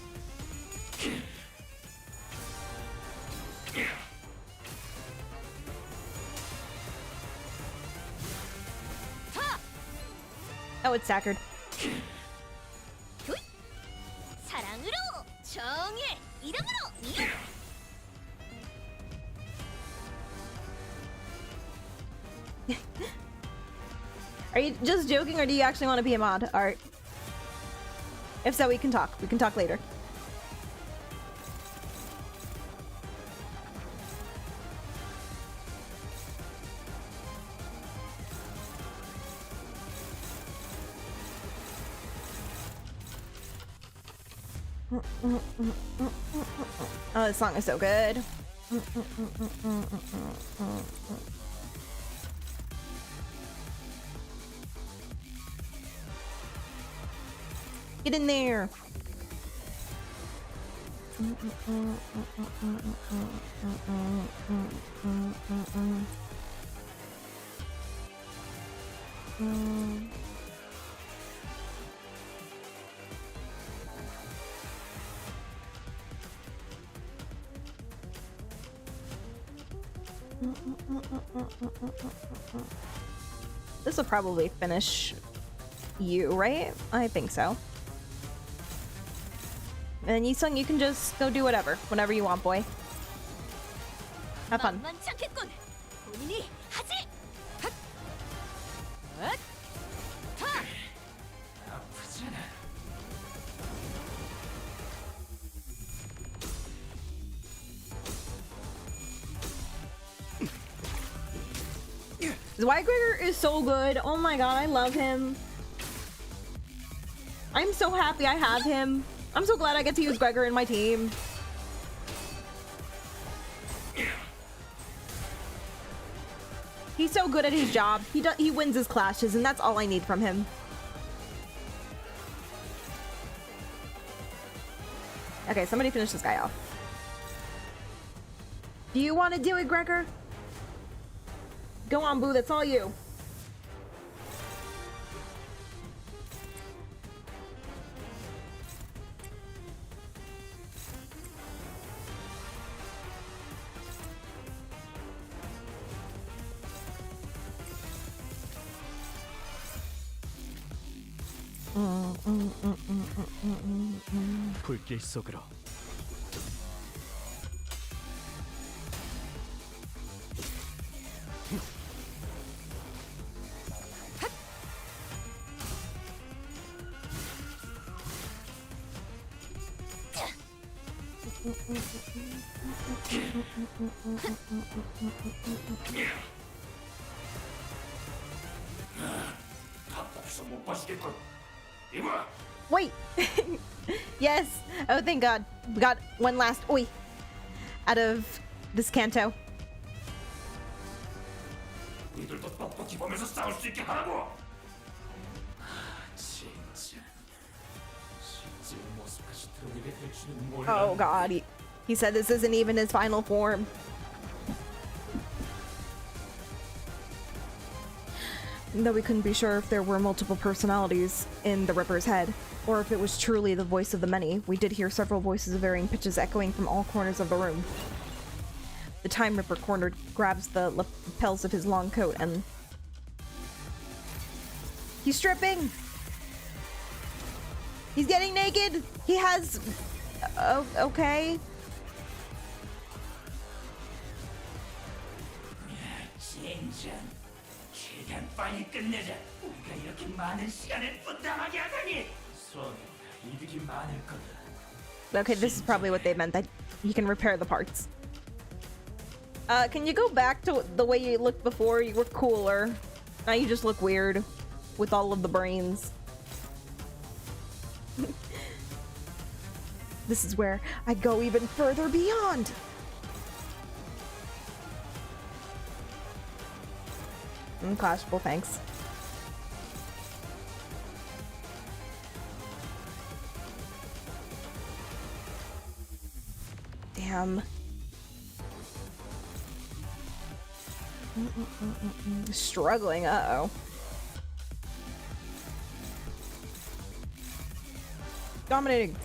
S1: Oh, it's staggered.
S3: 사랑으로 정의 이름으로.
S1: Are you just joking, or do you actually want to be a mod, Art? If so, we can talk. We can talk later. Oh, this song is so good. Get in there. This will probably finish you, right? I think so. And Yi-sung, you can just go do whatever. Whatever you want, boy. Have fun.
S3: 만만찮겠군. 본인이 하지. 핫. 핫. 타.
S6: 아프잖아.
S1: Zweigrigger is so good. Oh my god, I love him. I'm so happy I have him. I'm so glad I get to use Gregor in my team. He's so good at his job. He wins his clashes, and that's all I need from him. Okay, somebody finish this guy off. Do you want to do it, Gregor? Go on, Boo. That's all you.
S6: 불길 속으로. 답답해서 못 마시겠군. 이봐,
S1: Wait! Yes! Oh, thank God. We got one last oi out of this canto.
S6: 우리들도 똑똑히 보면서 싸울 수 있게 하라고. 진짜 실제 모습까지 드러내게 될 줄은 몰랐네.
S1: Oh God, he said this isn't even his final form. Though we couldn't be sure if there were multiple personalities in the Ripper's head, or if it was truly the voice of the many, we did hear several voices of varying pitches echoing from all corners of the room. The Time Ripper cornered grabs the lapels of his long coat and... He's stripping! He's getting naked! He has... Oh, okay.
S6: 젠장, 최대한 빨리 끝내자. 우리가 이렇게 많은 시간을 분담하게 하다니. 손해보다 이득이 많을 거다.
S1: Okay, this is probably what they meant, that he can repair the parts. Can you go back to the way you looked before? You were cooler. Now you just look weird with all of the brains. This is where I go even further beyond. Clashable, thanks. Damn. Struggling, uh-oh. Dominating.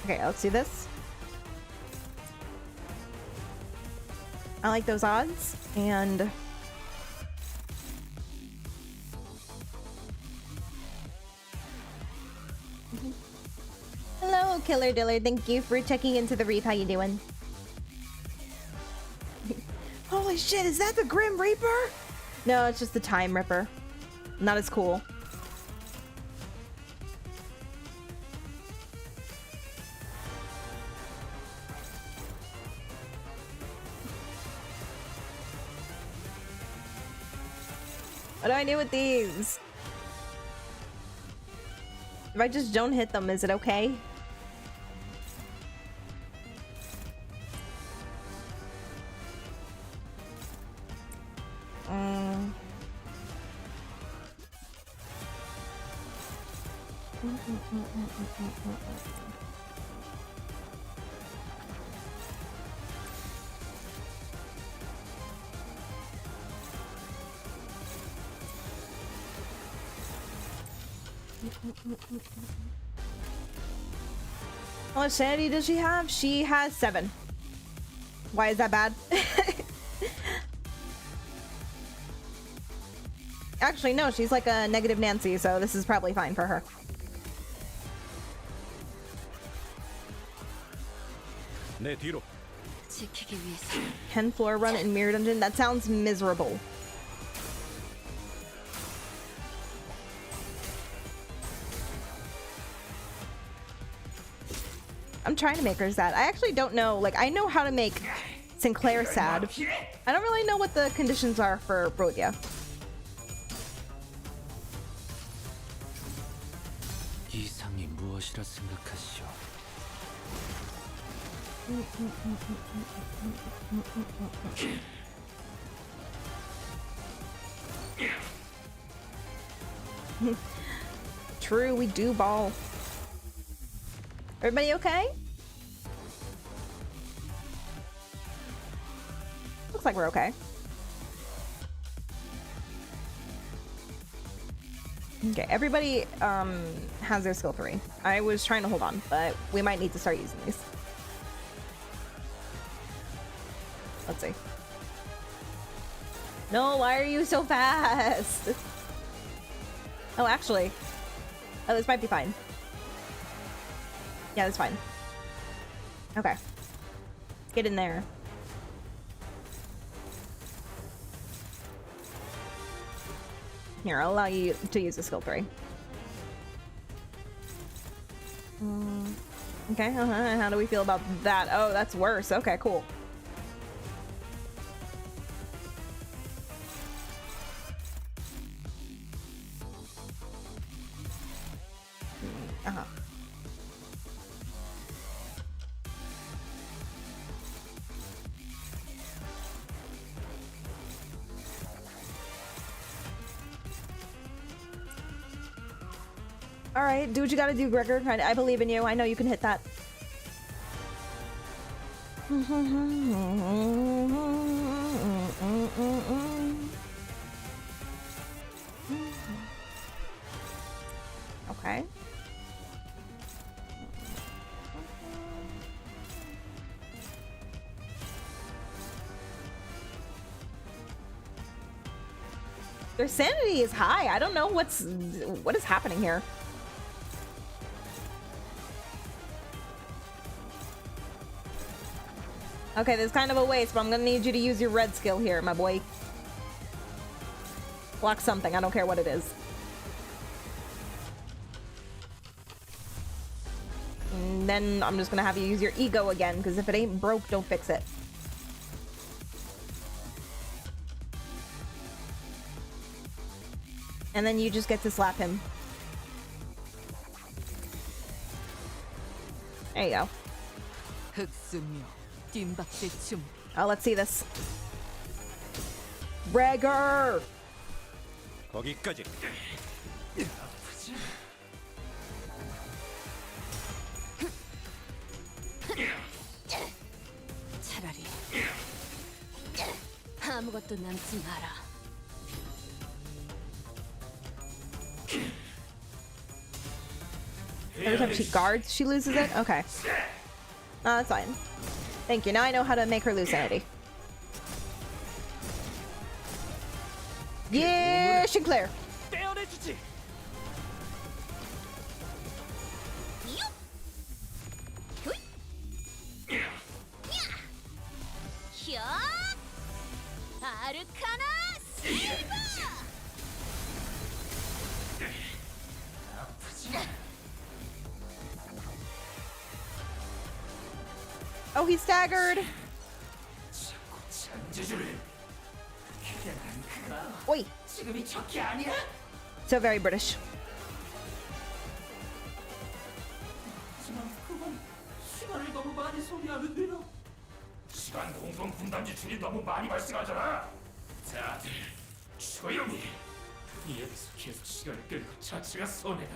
S1: Okay, let's do this. I like those odds, and... Hello, Killer Diller. Thank you for checking into the Reap. How you doing? Holy shit, is that the Grim Reaper? No, it's just the Time Ripper. Not as cool. What do I do with these? If I just don't hit them, is it okay? How much sanity does she have? She has 7. Why is that bad? Actually, no, she's like a negative Nancy, so this is probably fine for her.
S3: 지키기 위해서.
S1: 10 floor run in Mirror Dungeon? That sounds miserable. I'm trying to make her sad. I actually don't know. Like, I know how to make Sinclair sad. I don't really know what the conditions are for Brodia.
S5: 이상이 무엇이라 생각하시오?
S1: True, we do ball. Everybody okay? Looks like we're okay. Okay, everybody has their skill 3. I was trying to hold on, but we might need to start using these. Let's see. No, why are you so fast? Oh, actually. Oh, this might be fine. Yeah, that's fine. Okay. Let's get in there. Here, I'll allow you to use the skill 3. Okay, how do we feel about that? Oh, that's worse. Okay, cool. All right, do what you gotta do, Gregor. I believe in you. I know you can hit that. Okay. Their sanity is high. I don't know what is happening here. Okay, there's kind of a waste, but I'm gonna need you to use your red skill here, my boy. Block something, I don't care what it is. And then I'm just gonna have you use your ego again, because if it ain't broke, don't fix it. And then you just get to slap him. There you go. Oh, let's see this. Gregor!
S15: 거기까지.
S3: 차라리 아무것도 남지 마라.
S1: Every time she guards, she loses it? Okay. No, that's fine. Thank you. Now I know how to make her lose sanity. Yeah, Sinclair. Oh, he's staggered. Oi. So very British.
S6: 시간을 너무 많이 소비하는데요. 시간 공동 분담 지출이 너무 많이 발생하잖아. 다들 조용히. 여기서 계속 시간을 끌고 자체가 손해다.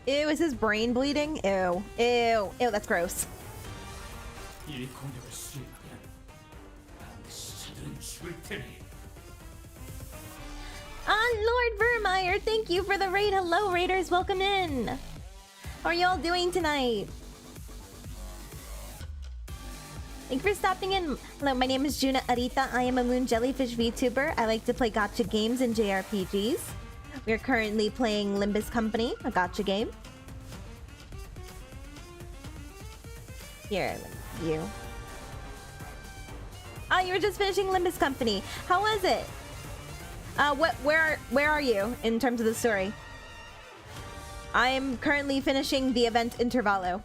S1: Ew, is his brain bleeding? Ew. Ew. Ew, that's gross.
S6: 이 공격을 수행하면 반드시 저들은 죽을 테니.
S1: Lord Vermeyer, thank you for the raid. Hello, raiders. Welcome in. How are y'all doing tonight? Thank you for stopping in. Hello, my name is Juna Arita. I am a Moon Jellyfish VTuber. I like to play gacha games and JRPGs. We are currently playing Limbus Company, a gacha game. Here, you. Oh, you were just finishing Limbus Company. How was it? Where are you in terms of the story? I'm currently finishing the event Intervallo.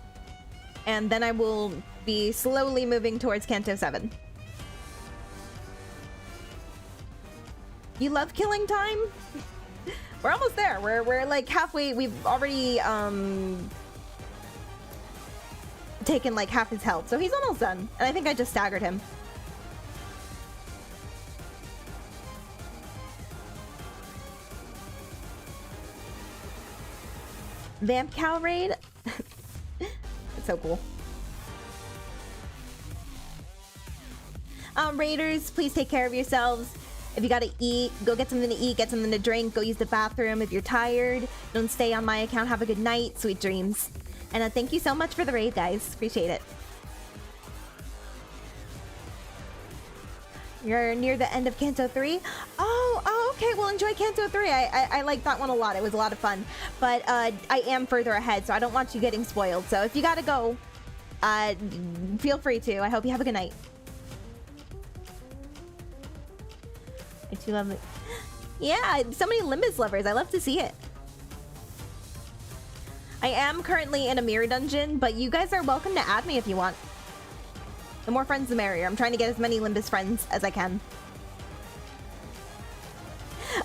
S1: And then I will be slowly moving towards Kanto 7. You love killing time? We're almost there. We're like halfway. We've already taken like half his health. So he's almost done. And I think I just staggered him. Vamp Cow raid? It's so cool. Raiders, please take care of yourselves. If you gotta eat, go get something to eat, get something to drink, go use the bathroom. If you're tired, don't stay on my account. Have a good night, sweet dreams. And thank you so much for the raid, guys. Appreciate it. You're near the end of Kanto 3? Oh, okay. Well, enjoy Kanto 3. I like that one a lot. It was a lot of fun. But I am further ahead, so I don't want you getting spoiled. So if you gotta go, feel free to. I hope you have a good night. It's too lovely. Yeah, so many Limbus lovers. I love to see it. I am currently in a mirror dungeon, but you guys are welcome to add me if you want. The more friends, the merrier. I'm trying to get as many Limbus friends as I can.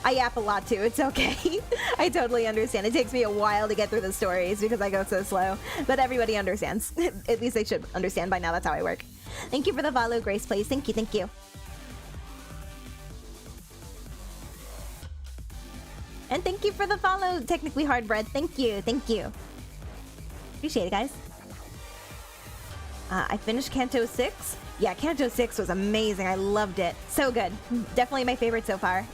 S1: I yap a lot too. It's okay. I totally understand. It takes me a while to get through the stories because I go so slow. But everybody understands. At least they should understand by now. That's how I work. Thank you for the follow, Grace, please. Thank you. Thank you. And thank you for the follow, Technically Hard Bread. Thank you. Thank you. Appreciate it, guys. I finished Kanto 6. Yeah, Kanto 6 was amazing. I loved it. So good. Definitely my favorite so far.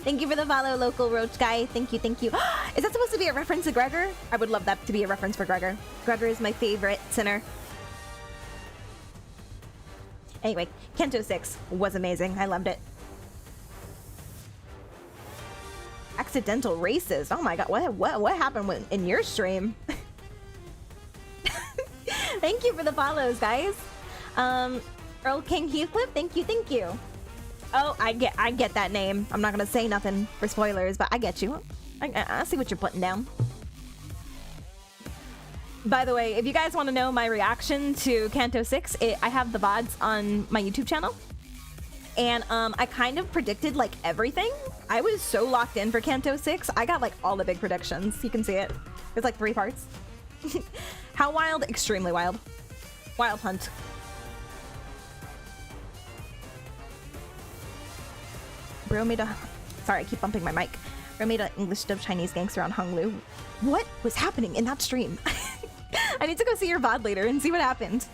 S1: Thank you for the follow, Local Roach Guy. Thank you, thank you. Is that supposed to be a reference to Gregor? I would love that to be a reference for Gregor. Gregor is my favorite sinner. Anyway, Kanto 6 was amazing. I loved it. Accidental races. Oh my god, what happened in your stream? Thank you for the follows, guys. Earl King Heathcliff, thank you, thank you. Oh, I get that name. I'm not gonna say nothing for spoilers, but I get you. I see what you're putting down. By the way, if you guys want to know my reaction to Kanto 6, I have the VODs on my YouTube channel. And I kind of predicted like everything. I was so locked in for Kanto 6. I got like all the big predictions. You can see it. There's like 3 parts. How wild? Extremely wild. Wild hunt. Bro made a... Sorry, I keep bumping my mic. Bro made an English dubbed Chinese gangster on Honglu. What was happening in that stream? I need to go see your VOD later and see what happened.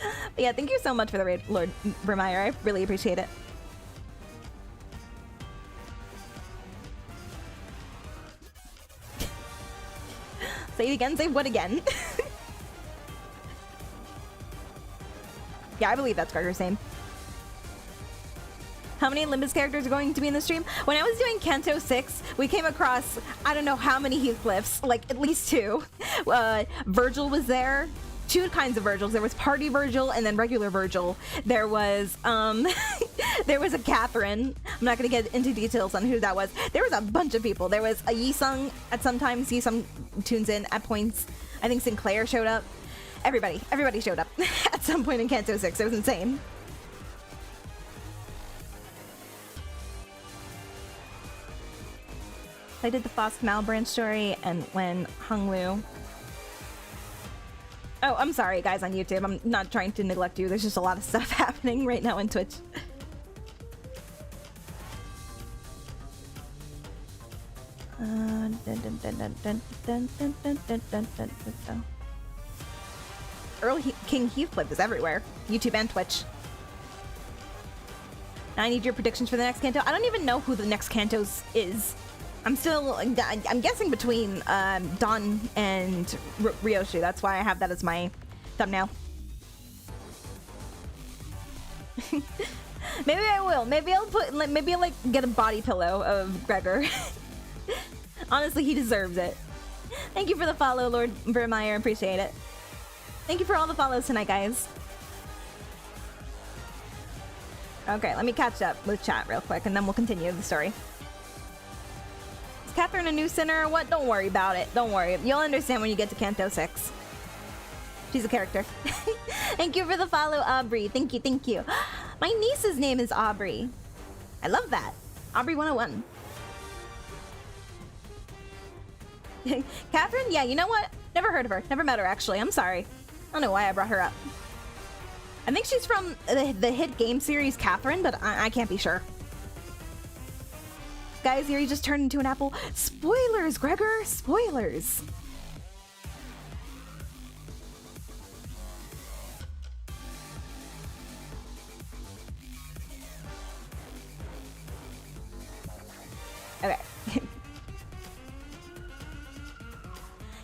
S1: But yeah, thank you so much for the raid, Lord Vermeyer. I really appreciate it. Say it again. Say what again? Yeah, I believe that's Gregor's name. How many Limbus characters are going to be in the stream? When I was doing Kanto 6, we came across, I don't know how many Heathcliffs, like at least 2. Virgil was there. 2 kinds of Virgils. There was Party Virgil and then regular Virgil. There was there was a Catherine. I'm not gonna get into details on who that was. There was a bunch of people. There was a Yisung at sometimes. Yisung tunes in at points. I think Sinclair showed up. Everybody showed up at some point in Kanto 6. It was insane. I did the Fosk Malbranch story and when Honglu. Oh, I'm sorry, guys, on YouTube. I'm not trying to neglect you. There's just a lot of stuff happening right now on Twitch. Earl King Heathcliff is everywhere. YouTube and Twitch. Now I need your predictions for the next Kanto. I don't even know who the next Kantos is. I'm guessing between Dawn and Ryoshi. That's why I have that as my thumbnail. Maybe I will. Maybe I'll like get a body pillow of Gregor. Honestly, he deserves it. Thank you for the follow, Lord Vermeyer. Appreciate it. Thank you for all the follows tonight, guys. Okay, let me catch up with chat real quick, and then we'll continue the story. Is Catherine a new sinner or what? Don't worry about it. Don't worry. You'll understand when you get to Kanto 6. She's a character. Thank you for the follow, Aubrey. Thank you, thank you. My niece's name is Aubrey. I love that. Aubrey 101. Catherine? Yeah, you know what? Never heard of her. Never met her, actually. I'm sorry. I don't know why I brought her up. I think she's from the hit game series Catherine, but I can't be sure. Guys, Yuri just turned into an apple. Spoilers, Gregor! Spoilers! Okay.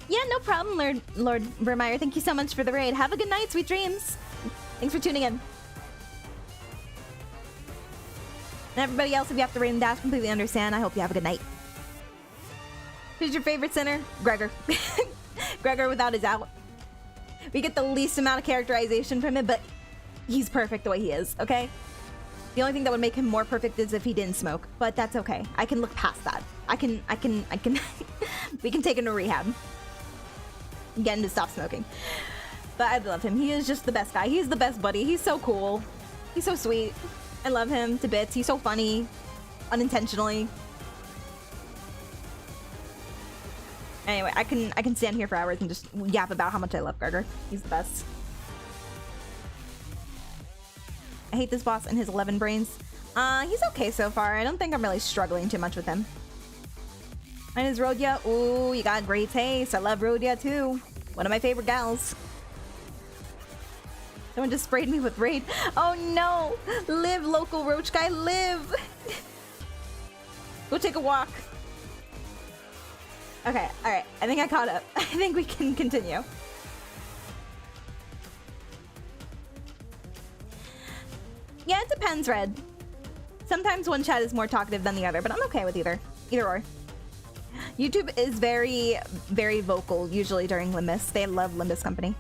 S1: Yeah, no problem, Lord Vermeyer. Thank you so much for the raid. Have a good night, sweet dreams. Thanks for tuning in. And everybody else, if you have to raid and dash, completely understand. I hope you have a good night. Who's your favorite sinner? Gregor. Gregor without a doubt. We get the least amount of characterization from him, but he's perfect the way he is, okay? The only thing that would make him more perfect is if he didn't smoke, but that's okay. I can look past that. I can, we can take him to rehab. Get him to stop smoking. But I love him. He is just the best guy. He's the best buddy. He's so cool. He's so sweet. I love him to bits. He's so funny. Unintentionally. Anyway, I can stand here for hours and just yap about how much I love Gregor. He's the best. I hate this boss and his 11 brains. He's okay so far. I don't think I'm really struggling too much with him. Mine is Rhodia. Ooh, you got great taste. I love Rhodia too. One of my favorite gals. Someone just sprayed me with raid. Oh no! Live, local roach guy, live! Go take a walk. Okay, alright. I think I caught up. I think we can continue. Yeah, it depends, Red. Sometimes one chat is more talkative than the other, but I'm okay with either. Either or. YouTube is very, very vocal, usually during Limbus. They love Limbus Company.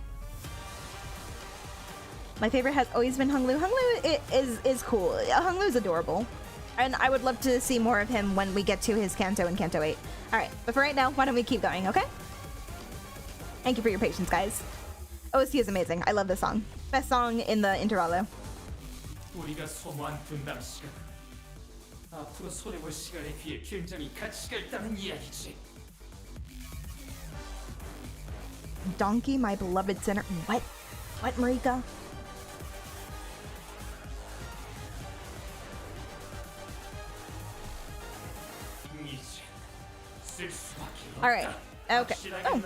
S1: My favorite has always been Hung Lu. Hung Lu is cool. Hung Lu is adorable. And I would love to see more of him when we get to his Kanto in Kanto 8. Alright, but for right now, why don't we keep going, okay? Thank you for your patience, guys. OST is amazing. I love this song. Best song in the Intervallo.
S6: 우리가 소모한 분담 시간. 앞으로 손해볼 시간에 비해 굉장히 가치가 있다는 이야기지.
S1: Donkey, my beloved sinner. What? What, Marika? All right. Okay. Oh.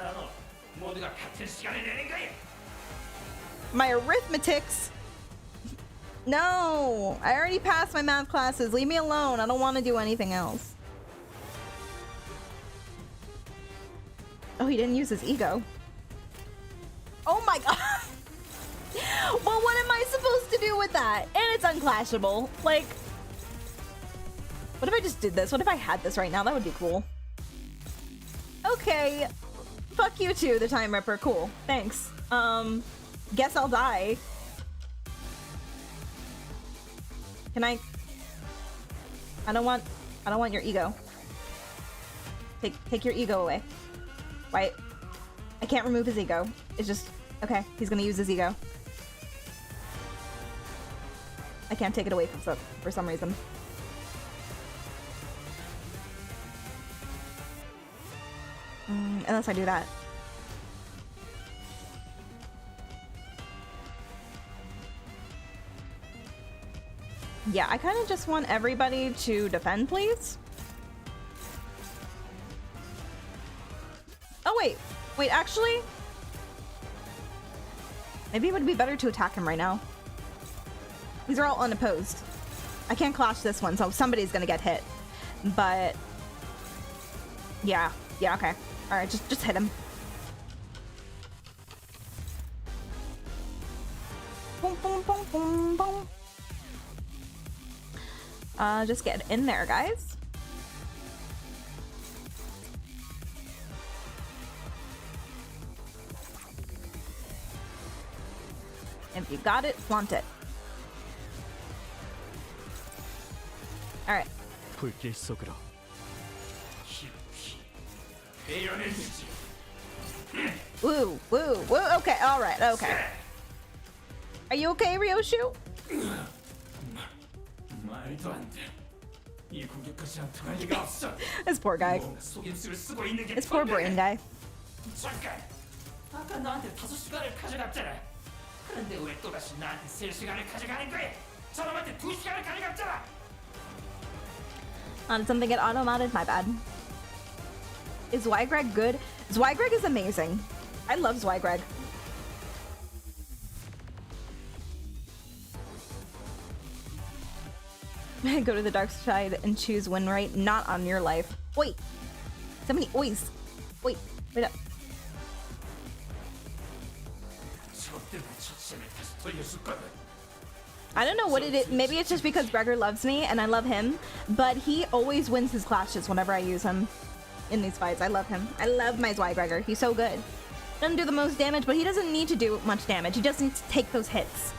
S1: My arithmetics. No, I already passed my math classes. Leave me alone. I don't want to do anything else. Oh, he didn't use his ego. Oh my god. Well, what am I supposed to do with that? And it's unclashable. Like, what if I just did this? What if I had this right now? That would be cool. Okay. Fuck you too, the Time Ripper. Cool. Thanks. Guess I'll die. Can I don't want your ego. Take your ego away. Right? I can't remove his ego. It's just okay, he's gonna use his ego. I can't take it away for some reason. Unless I do that. Yeah, I kind of just want everybody to defend, please. Oh, wait, actually, maybe it would be better to attack him right now. These are all unopposed. I can't clash this one, so somebody's gonna get hit. But yeah, okay. All right, just hit him. Boom, boom, boom, boom, boom. Just get in there, guys. If you got it, flaunt it. All right.
S15: 불길 속으로.
S1: Woo, woo, woo. Okay, all right, okay. Are you okay, Ryoshu?
S6: 말도 안 돼. 이 공격까지 안 통할 리가 없어.
S1: This poor guy.
S6: 속임수를 쓰고 있는 게
S1: This poor brain guy.
S6: 잠깐. 아까 나한테 5시간을 가져갔잖아. 그런데 왜 또다시 나한테 3시간을 가져가는 거야? 저놈한테 2시간을 가져갔잖아.
S1: Did something get auto-modded? My bad. Is Zwygreg good? Zwygreg is amazing. I love Zwygreg. Go to the dark side and choose win right, not on your life. Wait. So many oys. Wait up. I don't know what it is. Maybe it's just because Gregor loves me and I love him, but he always wins his clashes whenever I use him in these fights. I love him. I love my Zweigregor. He's so good. Doesn't do the most damage, but he doesn't need to do much damage. He just needs to take those hits.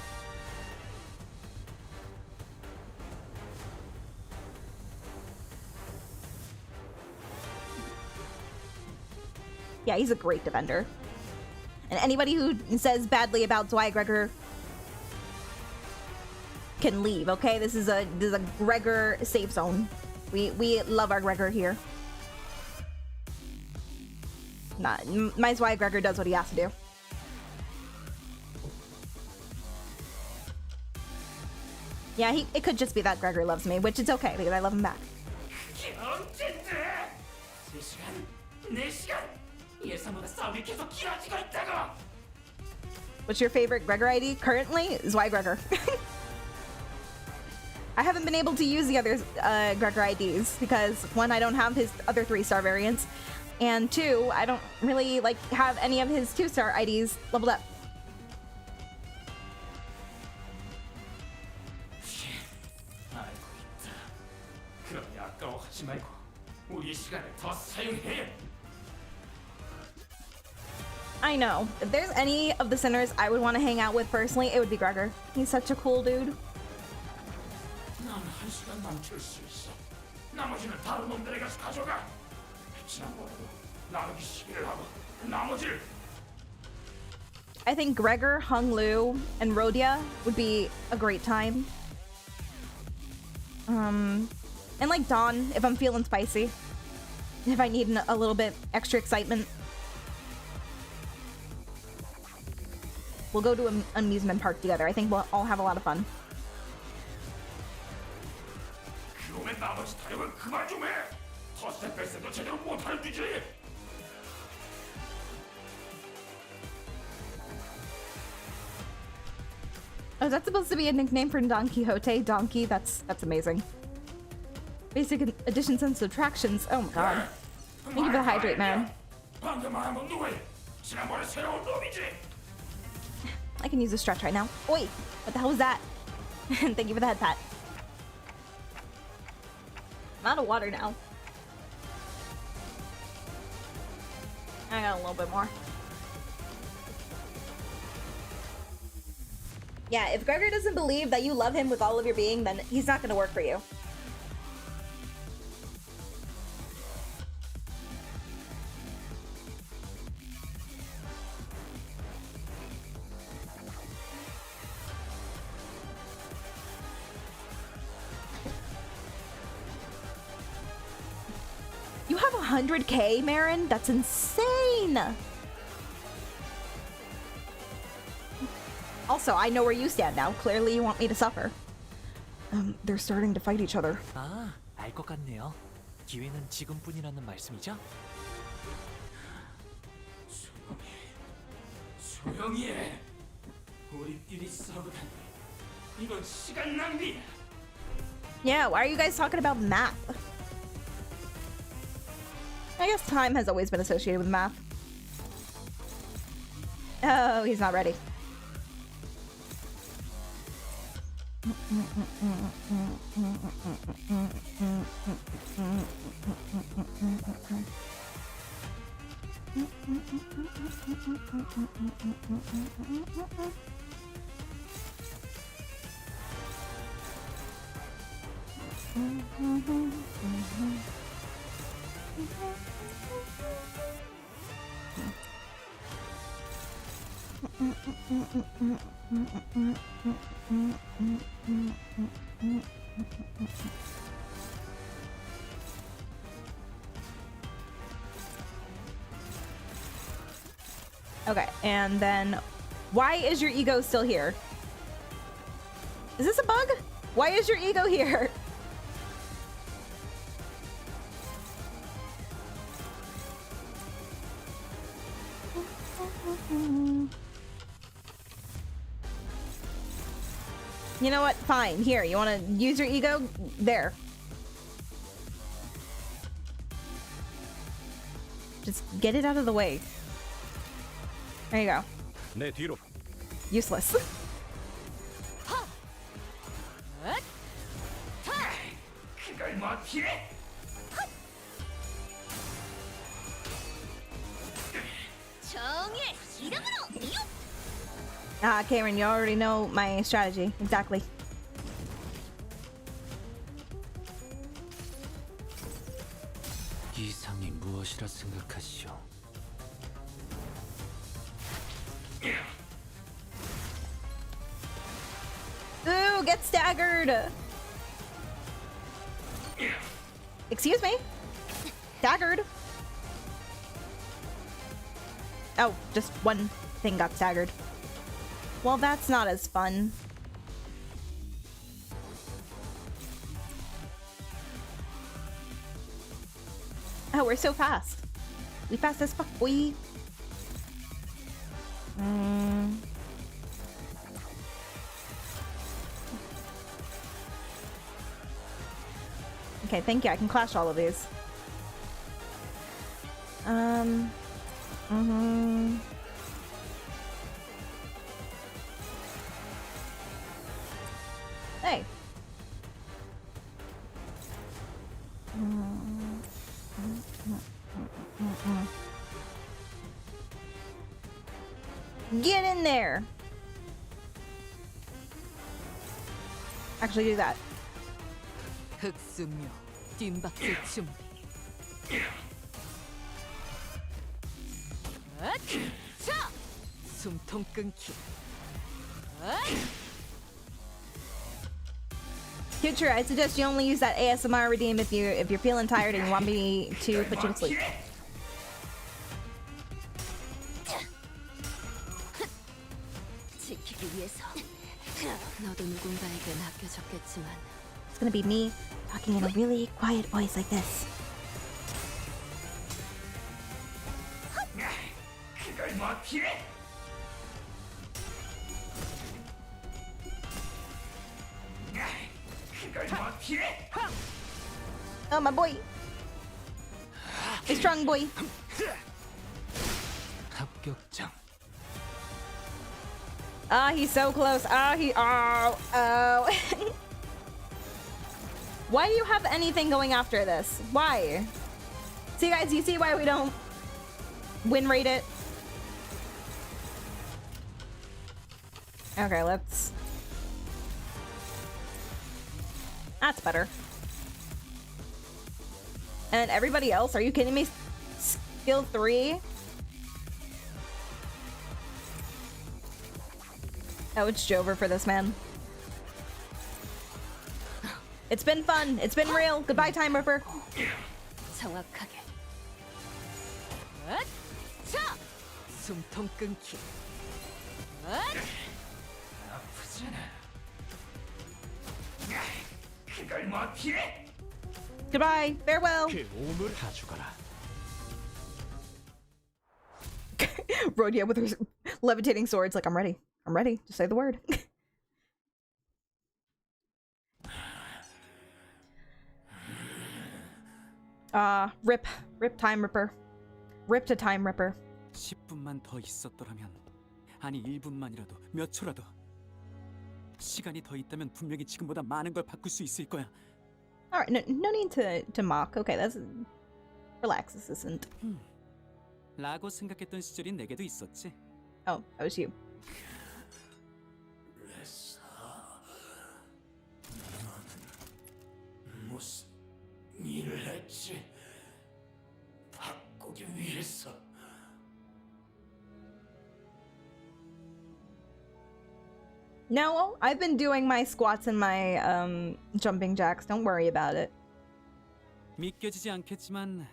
S1: Yeah, he's a great defender. And anybody who says badly about Zweigregor can leave, okay? This is a Gregor safe zone. We love our Gregor here. My Zweigregor does what he has to do. Yeah, it could just be that Gregor loves me, which it's okay because I love him back.
S6: 그게 언젠데? 3시간, 4시간 예상보다 싸움이 계속 길어지고 있다고.
S1: What's your favorite Gregor ID currently? Zweigregor. I haven't been able to use the other Gregor IDs because one, I don't have his other 3-star variants, and two, I don't really like have any of his 2-star IDs leveled up.
S6: 알고 있다. 그러니 아까워하지 말고 우리 시간을 더 사용해.
S1: I know. If there's any of the sinners I would want to hang out with personally, it would be Gregor. He's such a cool dude.
S6: 난 1시간 남칠 수 있어. 나머지는 다른 놈들에게 가져가. 지난번에도 나누기 시기를 하고 나머지를.
S1: I think Gregor, Hung Lu, and Rhodia would be a great time. And like Dawn, if I'm feeling spicy. If I need a little bit extra excitement. We'll go to an amusement park together. I think we'll all have a lot of fun.
S6: 그놈의 나머지 타령은 그만 좀 해. 텃세 뺄세도 제대로 못하는 주제에.
S1: Oh, is that supposed to be a nickname for Don Quixote? Donkey? That's amazing. Basic additions and subtractions. Oh my god. Thank you for the hydrate, man.
S6: 방금 말한 건 누구야? 지난번에 새로운 놈이지.
S1: I can use a stretch right now. Oi! What the hell was that? Thank you for the head pat. I'm out of water now. I got a little bit more. Yeah, if Gregor doesn't believe that you love him with all of your being, then he's not gonna work for you. You have 100k, Marin? That's insane! Also, I know where you stand now. Clearly you want me to suffer. They're starting to fight each other.
S5: 아, 알 것 같네요. 기회는 지금뿐이라는 말씀이죠?
S6: 조용히 해. 우리끼리 싸우다니. 이건 시간 낭비야.
S1: Yeah, why are you guys talking about math? I guess time has always been associated with math. Oh, he's not ready. Okay, and then why is your ego still here? Is this a bug? Why is your ego here? You know what? Fine. Here, you want to use your ego? There. Just get it out of the way. There you go.
S15: 내 뒤로.
S1: Useless.
S3: 정의 이름으로
S1: Ah, Cameron, you already know my strategy. Exactly.
S5: 이상이 무엇이라 생각하시오?
S1: Ooh, get staggered! Excuse me? Staggered? Oh, just one thing got staggered. Well, that's not as fun. Oh, we're so fast. We fast as fuck, boy. Okay, thank you. I can clash all of these. Hey. Get in there. Actually do that.
S4: 흑수묘 뜀박질 준비. 자! 숨통 끊기.
S1: Future, I suggest you only use that ASMR redeem if you're feeling tired and you want me to put you to sleep.
S3: 지키기 위해서 너도 누군가에게 맡겨졌겠지만
S1: It's gonna be me talking in a really quiet voice like this. Oh, my boy. A strong boy.
S5: 합격장.
S1: Ah, he's so close. Oh. Why do you have anything going after this? Why? See, guys, you see why we don't win rate it? Okay, let's... That's better. And everybody else, are you kidding me? Skill 3? Oh, it's Jover for this man. It's been fun. It's been real. Goodbye, Time Ripper.
S3: 정확하게.
S4: 자! 숨통 끊기.
S1: Goodbye. Farewell. Rhodia with her levitating swords. Like, I'm ready. I'm ready. Just say the word. Rip. Rip Time Ripper. Rip to Time Ripper.
S2: 10분만 더 있었더라면, 아니 1분만이라도, 몇 초라도. 시간이 더 있다면 분명히 지금보다 많은 걸 바꿀 수 있을 거야.
S1: Alright, no need to mock. Okay, that's... Relax, this isn't...
S2: 라고 생각했던 시절이 내게도 있었지.
S1: Oh, that was you.
S6: 무슨 일을 했지? 바꾸기 위해서.
S1: No, I've been doing my squats and my jumping jacks. Don't worry about it.
S2: 믿겨지지 않겠지만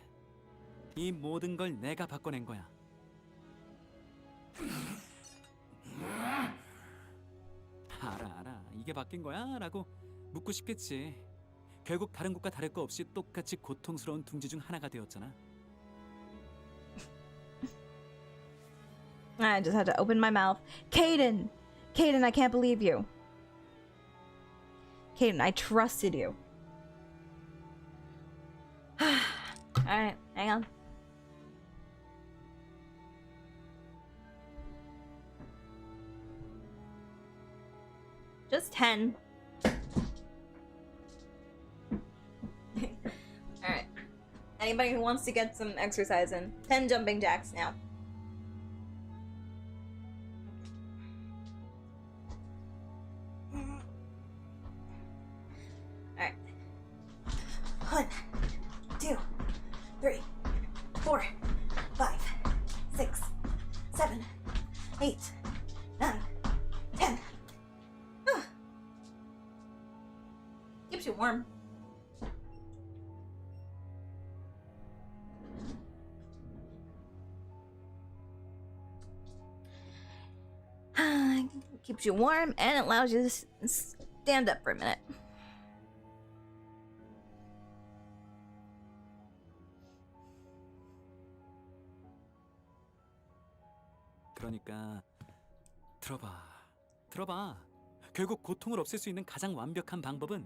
S2: 이 모든 걸 내가 바꿔낸 거야. 알아. 이게 바뀐 거야? 라고 묻고 싶겠지. 결국 다른 곳과 다를 거 없이 똑같이 고통스러운 둥지 중 하나가 되었잖아.
S1: I just had to open my mouth. Caden! Caden, I can't believe you. Caden, I trusted you. Alright, hang on. Just 10. Anybody who wants to get some exercise in. 10 jumping jacks now. Alright. 1, 2, 3, 4, 5, 6, 7, 8, 9, 10. Keeps you warm. Keeps you warm and it allows you to stand up for a minute.
S2: 그러니까 들어봐. 결국 고통을 없앨 수 있는 가장 완벽한 방법은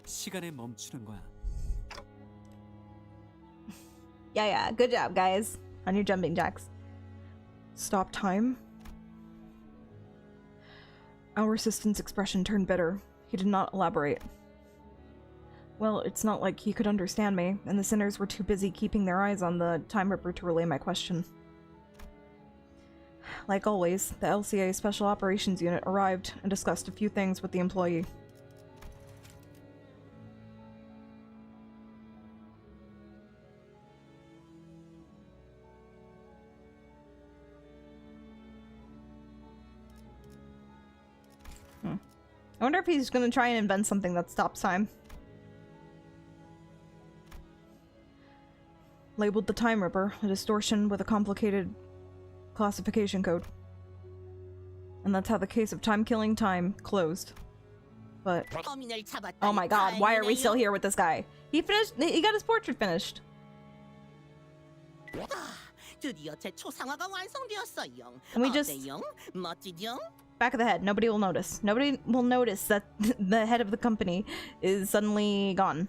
S2: 시간에 멈추는 거야.
S1: Yeah, good job, guys, on your jumping jacks.
S16: Stop time? Our assistant's expression turned bitter. He did not elaborate. Well, it's not like he could understand me, and the sinners were too busy keeping their eyes on the Time Ripper to relay my question. Like always, the LCA Special Operations Unit arrived and discussed a few things with the employee.
S1: I wonder if he's gonna try and invent something that stops time.
S16: Labeled the Time Ripper, a distortion with a complicated classification code. And that's how the case of Timekilling Time closed. But
S1: oh my god, why are we still here with this guy? He got his portrait finished. Can we just back of the head? Nobody will notice. Nobody will notice that the head of the company is suddenly gone.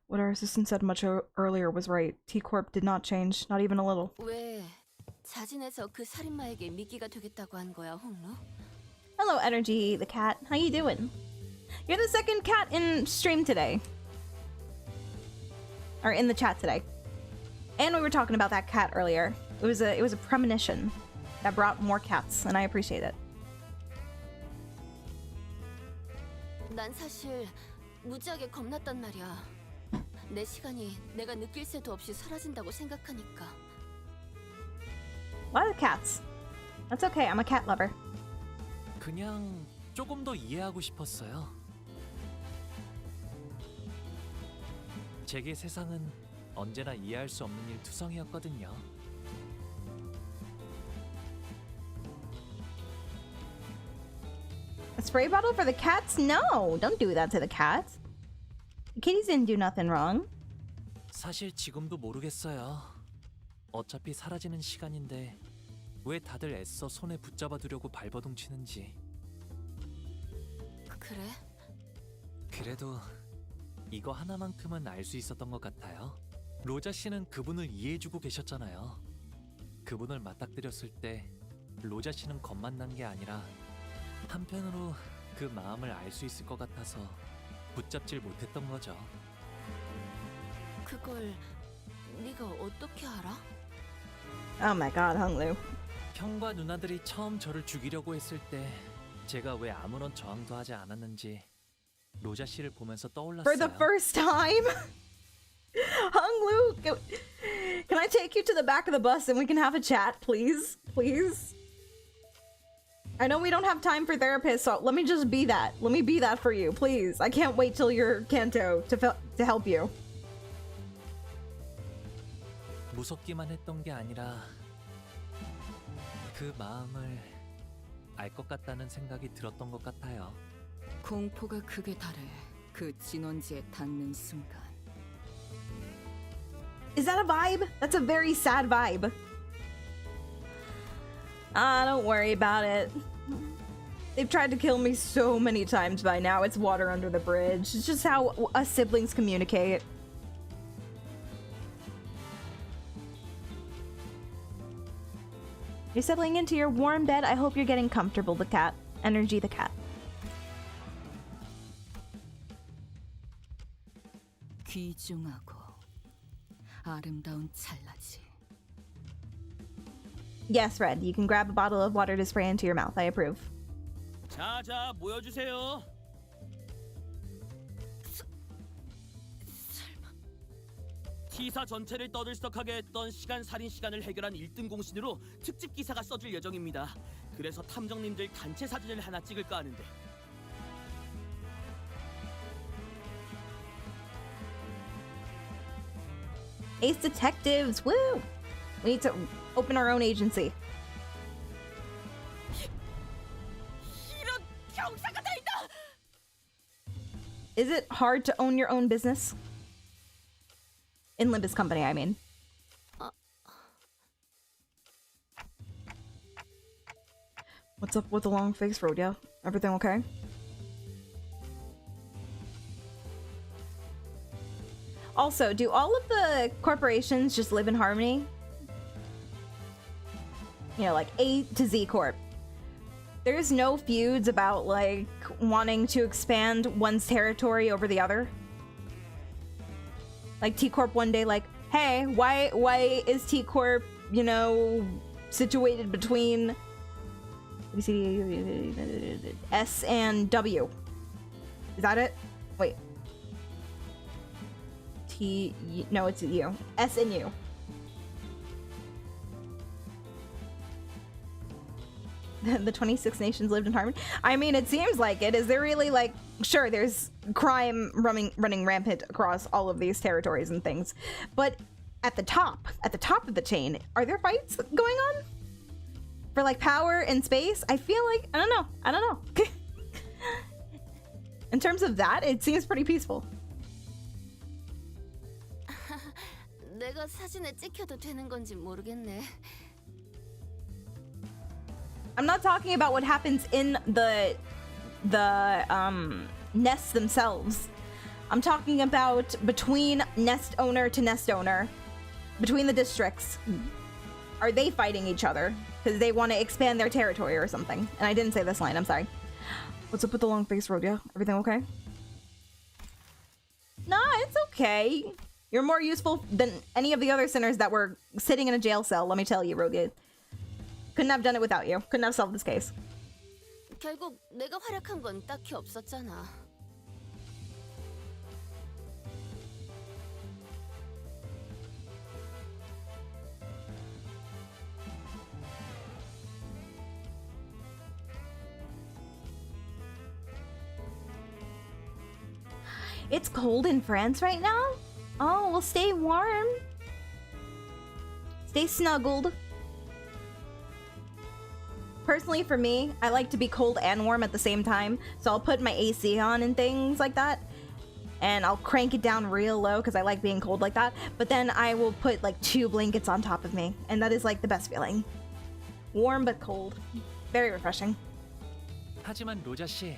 S16: What our assistant said much earlier was right. T-Corp did not change, not even a little.
S3: 왜 자진해서 그 살인마에게 미끼가 되겠다고 한 거야, 홍로?
S1: Hello, Energy the cat. How you doing? You're the second cat in stream today. Or in the chat today. And we were talking about that cat earlier. It was a premonition that brought more cats, and I appreciate it.
S3: 난 사실 무지하게 겁났단 말이야. 내 시간이 내가 느낄 새도 없이 사라진다고 생각하니까.
S1: Why the cats? That's okay. I'm a cat lover.
S5: 그냥 조금 더 이해하고 싶었어요. 제게 세상은 언제나 이해할 수 없는 일투성이었거든요.
S1: A spray bottle for the cats? No! Don't do that to the cats. The kitties didn't do nothing wrong.
S5: 사실 지금도 모르겠어요. 어차피 사라지는 시간인데 왜 다들 애써 손에 붙잡아 두려고 발버둥 치는지.
S3: 그래?
S5: 그래도 이거 하나만큼은 알 수 있었던 것 같아요. 로자 씨는 그분을 이해해주고 계셨잖아요. 그분을 맞닥뜨렸을 때 로자 씨는 겁만 난 게 아니라 한편으로 그 마음을 알 수 있을 것 같아서 붙잡질 못했던 거죠.
S3: 그걸 네가 어떻게 알아?
S1: Oh my god, Hunglu.
S5: 형과 누나들이 처음 저를 죽이려고 했을 때 제가 왜 아무런 저항도 하지 않았는지 로자 씨를 보면서 떠올랐어요.
S1: For the first time? Hunglu, can I take you to the back of the bus and we can have a chat, please? Please? I know we don't have time for therapists, so let me just be that. Let me be that for you, please. I can't wait till you're Kanto to help you.
S5: 무섭기만 했던 게 아니라 그 마음을 알 것 같다는 생각이 들었던 것 같아요.
S4: 공포가 극에 달해 그 진원지에 닿는 순간.
S1: Is that a vibe? That's a very sad vibe. Don't worry about it. They've tried to kill me so many times by now. It's water under the bridge. It's just how us siblings communicate.
S16: You're settling into your warm bed. I hope you're getting comfortable, the cat. Energy the cat.
S4: 귀중하고 아름다운 찰나지.
S16: Yes, Red. You can grab a bottle of water to spray into your mouth. I approve.
S17: 자자 모여주세요. T사 전체를 떠들썩하게 했던 시간 살인 시간을 해결한 1등 공신으로 특집 기사가 써질 예정입니다. 그래서 탐정님들 단체 사진을 하나 찍을까 하는데.
S16: Ace Detectives, woo! We need to open our own agency.
S17: 이런 경사가 다 있다.
S16: Is it hard to own your own business? In Limbus Company, I mean. What's up with the long face, Rhodia? Everything okay? Also, do all of the corporations just live in harmony? You know, like A to Z Corp. There's no feuds about, like, wanting to expand one's territory over the other? Like T-Corp one day, like, hey, why is T-Corp, you know, situated between S and W? Is that it? Wait. No, it's U. S and U. The 26 nations lived in harmony. I mean, it seems like it. Is there really, like, sure, there's crime running rampant across all of these territories and things, but at the top of the chain, are there fights going on for, like, power and space? I feel like I don't know. In terms of that, it seems pretty peaceful.
S3: 내가 사진에 찍혀도 되는 건지 모르겠네.
S16: I'm not talking about what happens in the nests themselves. I'm talking about between nest owner to nest owner, between the districts. Are they fighting each other because they want to expand their territory or something? And I didn't say this line. I'm sorry. What's up with the long face, Rhodia? Everything okay? Nah, it's okay. You're more useful than any of the other sinners that were sitting in a jail cell. Let me tell you, Rhodia. Couldn't have done it without you. Couldn't have solved this case.
S3: 결국 내가 활약한 건 딱히 없었잖아.
S16: It's cold in France right now? Oh, well, stay warm. Stay snuggled. Personally, for me, I like to be cold and warm at the same time, so I'll put my AC on and things like that, and I'll crank it down real low because I like being cold like that, but then I will put like 2 blankets on top of me, and that is like the best feeling. Warm but cold. Very refreshing.
S5: 하지만 로자 씨,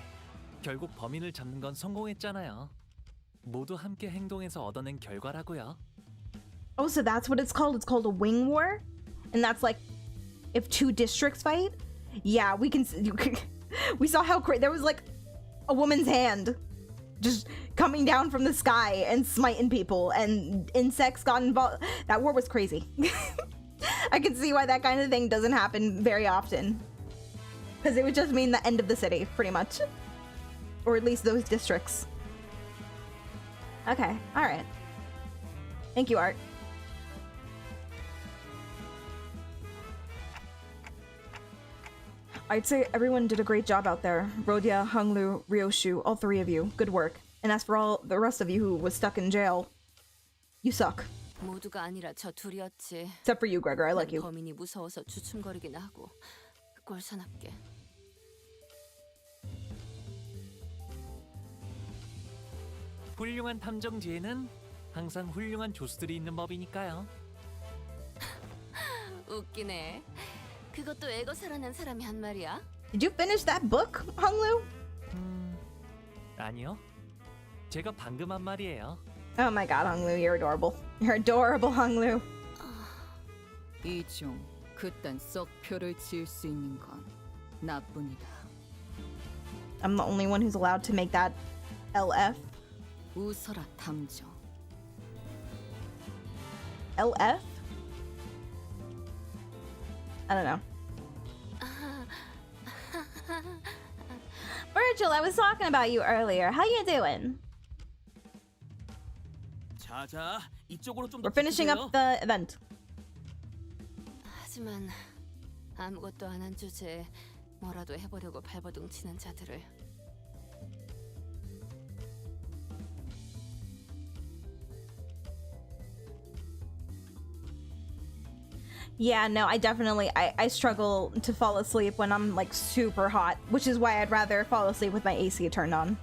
S5: 결국 범인을 잡는 건 성공했잖아요. 모두 함께 행동해서 얻어낸 결과라고요.
S16: Oh, so that's what it's called? It's called a wing war? And that's like if 2 districts fight? Yeah, we can. We saw how there was like a woman's hand just coming down from the sky and smiting people, and insects got involved. That war was crazy. I can see why that kind of thing doesn't happen very often, because it would just mean the end of the city, pretty much, or at least those districts. Okay, all right. Thank you, Art. I'd say everyone did a great job out there. Rhodia, Hunglu, Ryoshu, all 3 of you. Good work. And as for all the rest of you who was stuck in jail, you suck.
S3: 모두가 아니라 저 둘이었지.
S16: Except for you, Gregor. I like you.
S3: 범인이 무서워서 주춤거리긴 하고 꼴사납게.
S5: 훌륭한 탐정 뒤에는 항상 훌륭한 조수들이 있는 법이니까요.
S3: 웃기네. 그것도 애거 살아난 사람이 한 말이야?
S16: Did you finish that book, Hunglu?
S5: 아니요. 제가 방금 한 말이에요.
S16: Oh my god, Hunglu, you're adorable. You're adorable, Hunglu.
S4: 이종 그딴 썩 표를 지을 수 있는 건 나뿐이다.
S16: I'm the only one who's allowed to make that LF.
S4: 웃어라 탐정.
S16: LF? I don't know. Virgil, I was talking about you earlier. How you doing?
S17: 자자, 이쪽으로 좀 더.
S16: We're finishing up the event.
S3: 하지만 아무것도 안 한 주제에 뭐라도 해보려고 발버둥 치는 자들을.
S16: Yeah, no, I definitely, I struggle to fall asleep when I'm like super hot, which is why I'd rather fall asleep with my AC turned on.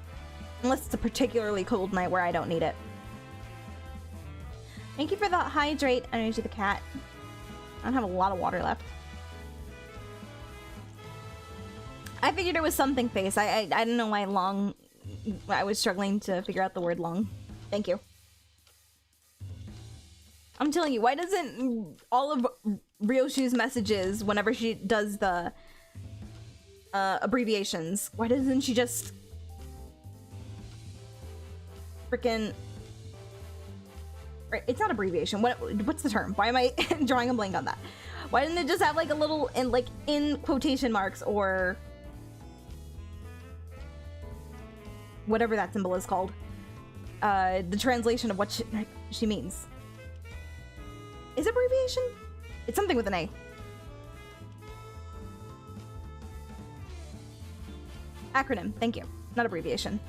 S16: Unless it's a particularly cold night where I don't need it. Thank you for the hydrate energy, the cat. I don't have a lot of water left. I figured it was something face. I don't know why long, I was struggling to figure out the word long. Thank you. I'm telling you, why doesn't all of Ryoshu's messages, whenever she does the abbreviations, why doesn't she just freaking... It's not abbreviation. What's the term? Why am I drawing a blank on that? Why didn't it just have like a little in quotation marks or whatever that symbol is called? The translation of what she means. Is it abbreviation? It's something with an A. Acronym, thank you. Not abbreviation.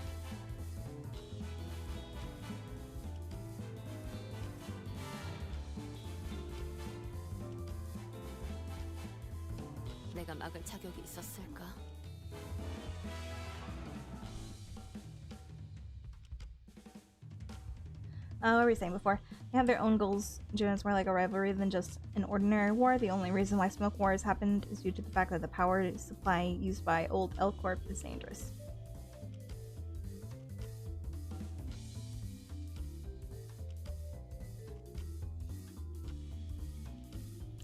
S3: 내가 막을 자격이 있었을까?
S16: What were we saying before? They have their own goals. June is more like a rivalry than just an ordinary war. The only reason why smoke wars happened is due to the fact that the power supply used by old L Corp is dangerous.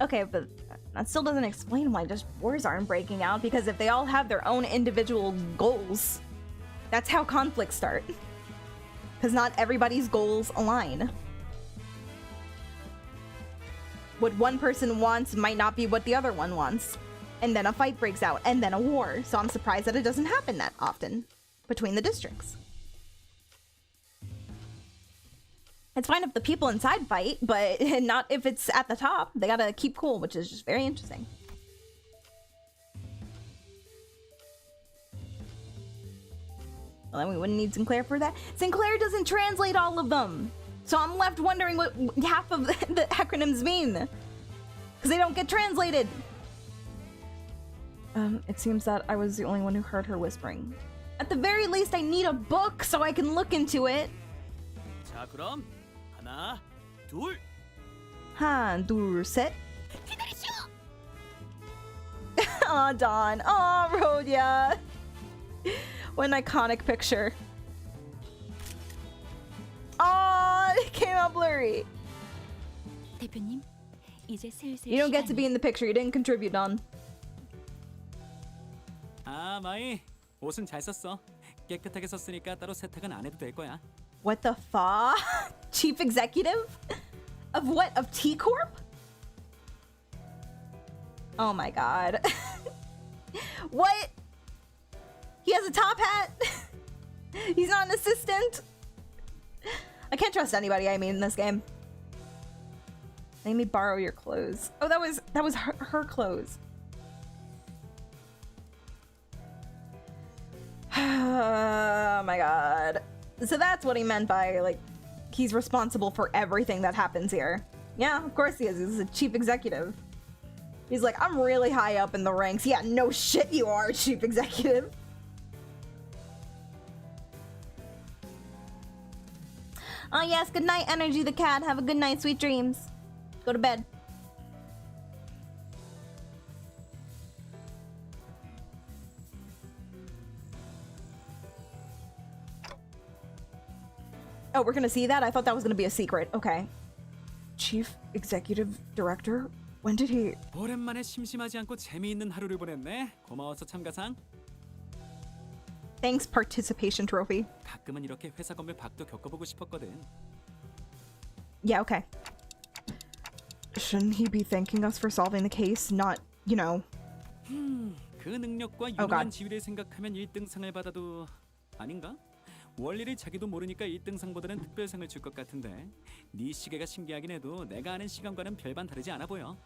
S16: Okay, but that still doesn't explain why just wars aren't breaking out, because if they all have their own individual goals, that's how conflicts start. Because not everybody's goals align. What one person wants might not be what the other one wants. And then a fight breaks out, and then a war. So I'm surprised that it doesn't happen that often between the districts. It's fine if the people inside fight, but not if it's at the top. They gotta keep cool, which is just very interesting. Well, then we wouldn't need Sinclair for that. Sinclair doesn't translate all of them. So I'm left wondering what half of the acronyms mean. Because they don't get translated. It seems that I was the only one who heard her whispering. At the very least, I need a book so I can look into it.
S17: 자, 그럼 하나, 둘.
S16: 하나, 둘, 셋. Aw, Dawn. Aw, Rhodia. What an iconic picture. Aw, it came out blurry.
S18: 대표님, 이제 슬슬
S16: You don't get to be in the picture. You didn't contribute, Dawn.
S2: 아, 마이. 옷은 잘 썼어. 깨끗하게 썼으니까 따로 세탁은 안 해도 될 거야.
S16: What the fuck? Chief executive? Of what? Of T Corp? Oh my god. What? He has a top hat? He's not an assistant? I can't trust anybody, I mean, in this game. Let me borrow your clothes. Oh, that was her clothes. Oh my god. So that's what he meant by, like, he's responsible for everything that happens here. Yeah, of course he is. He's a chief executive. He's like, I'm really high up in the ranks. Yeah, no shit you are, chief executive. Oh yes, good night, Energy the cat. Have a good night, sweet dreams. Go to bed. Oh, we're gonna see that? I thought that was gonna be a secret. Okay. Chief Executive Director? When did he?
S2: 오랜만에 심심하지 않고 재미있는 하루를 보냈네. 고마워서 참가상.
S16: Thanks, participation trophy.
S2: 가끔은 이렇게 회사 건물 밖도 겪어보고 싶었거든.
S16: Yeah, okay. Shouldn't he be thanking us for solving the case? Not, you know.
S2: 그 능력과 유능한 지위를 생각하면 1등상을 받아도 아닌가? 원리를 자기도 모르니까 1등상보다는 특별상을 줄 것 같은데 네 시계가 신기하긴 해도 내가 아는 시간과는 별반 다르지 않아 보여.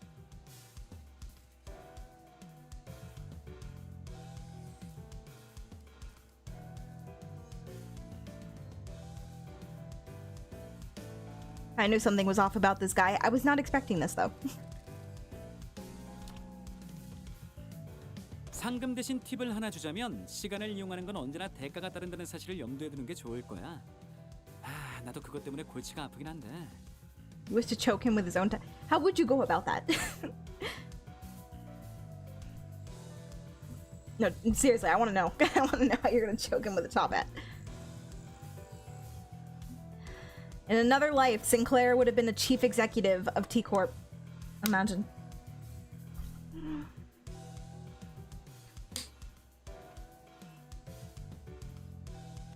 S16: I knew something was off about this guy. I was not expecting this though.
S2: 상금 대신 팁을 하나 주자면 시간을 이용하는 건 언제나 대가가 따른다는 사실을 염두에 두는 게 좋을 거야. 아, 나도 그것 때문에 골치가 아프긴 한데.
S16: He was to choke him with his own time. How would you go about that? No, seriously, I want to know. I want to know how you're going to choke him with a top hat. In another life, Sinclair would have been the chief executive of T-Corp. Imagine.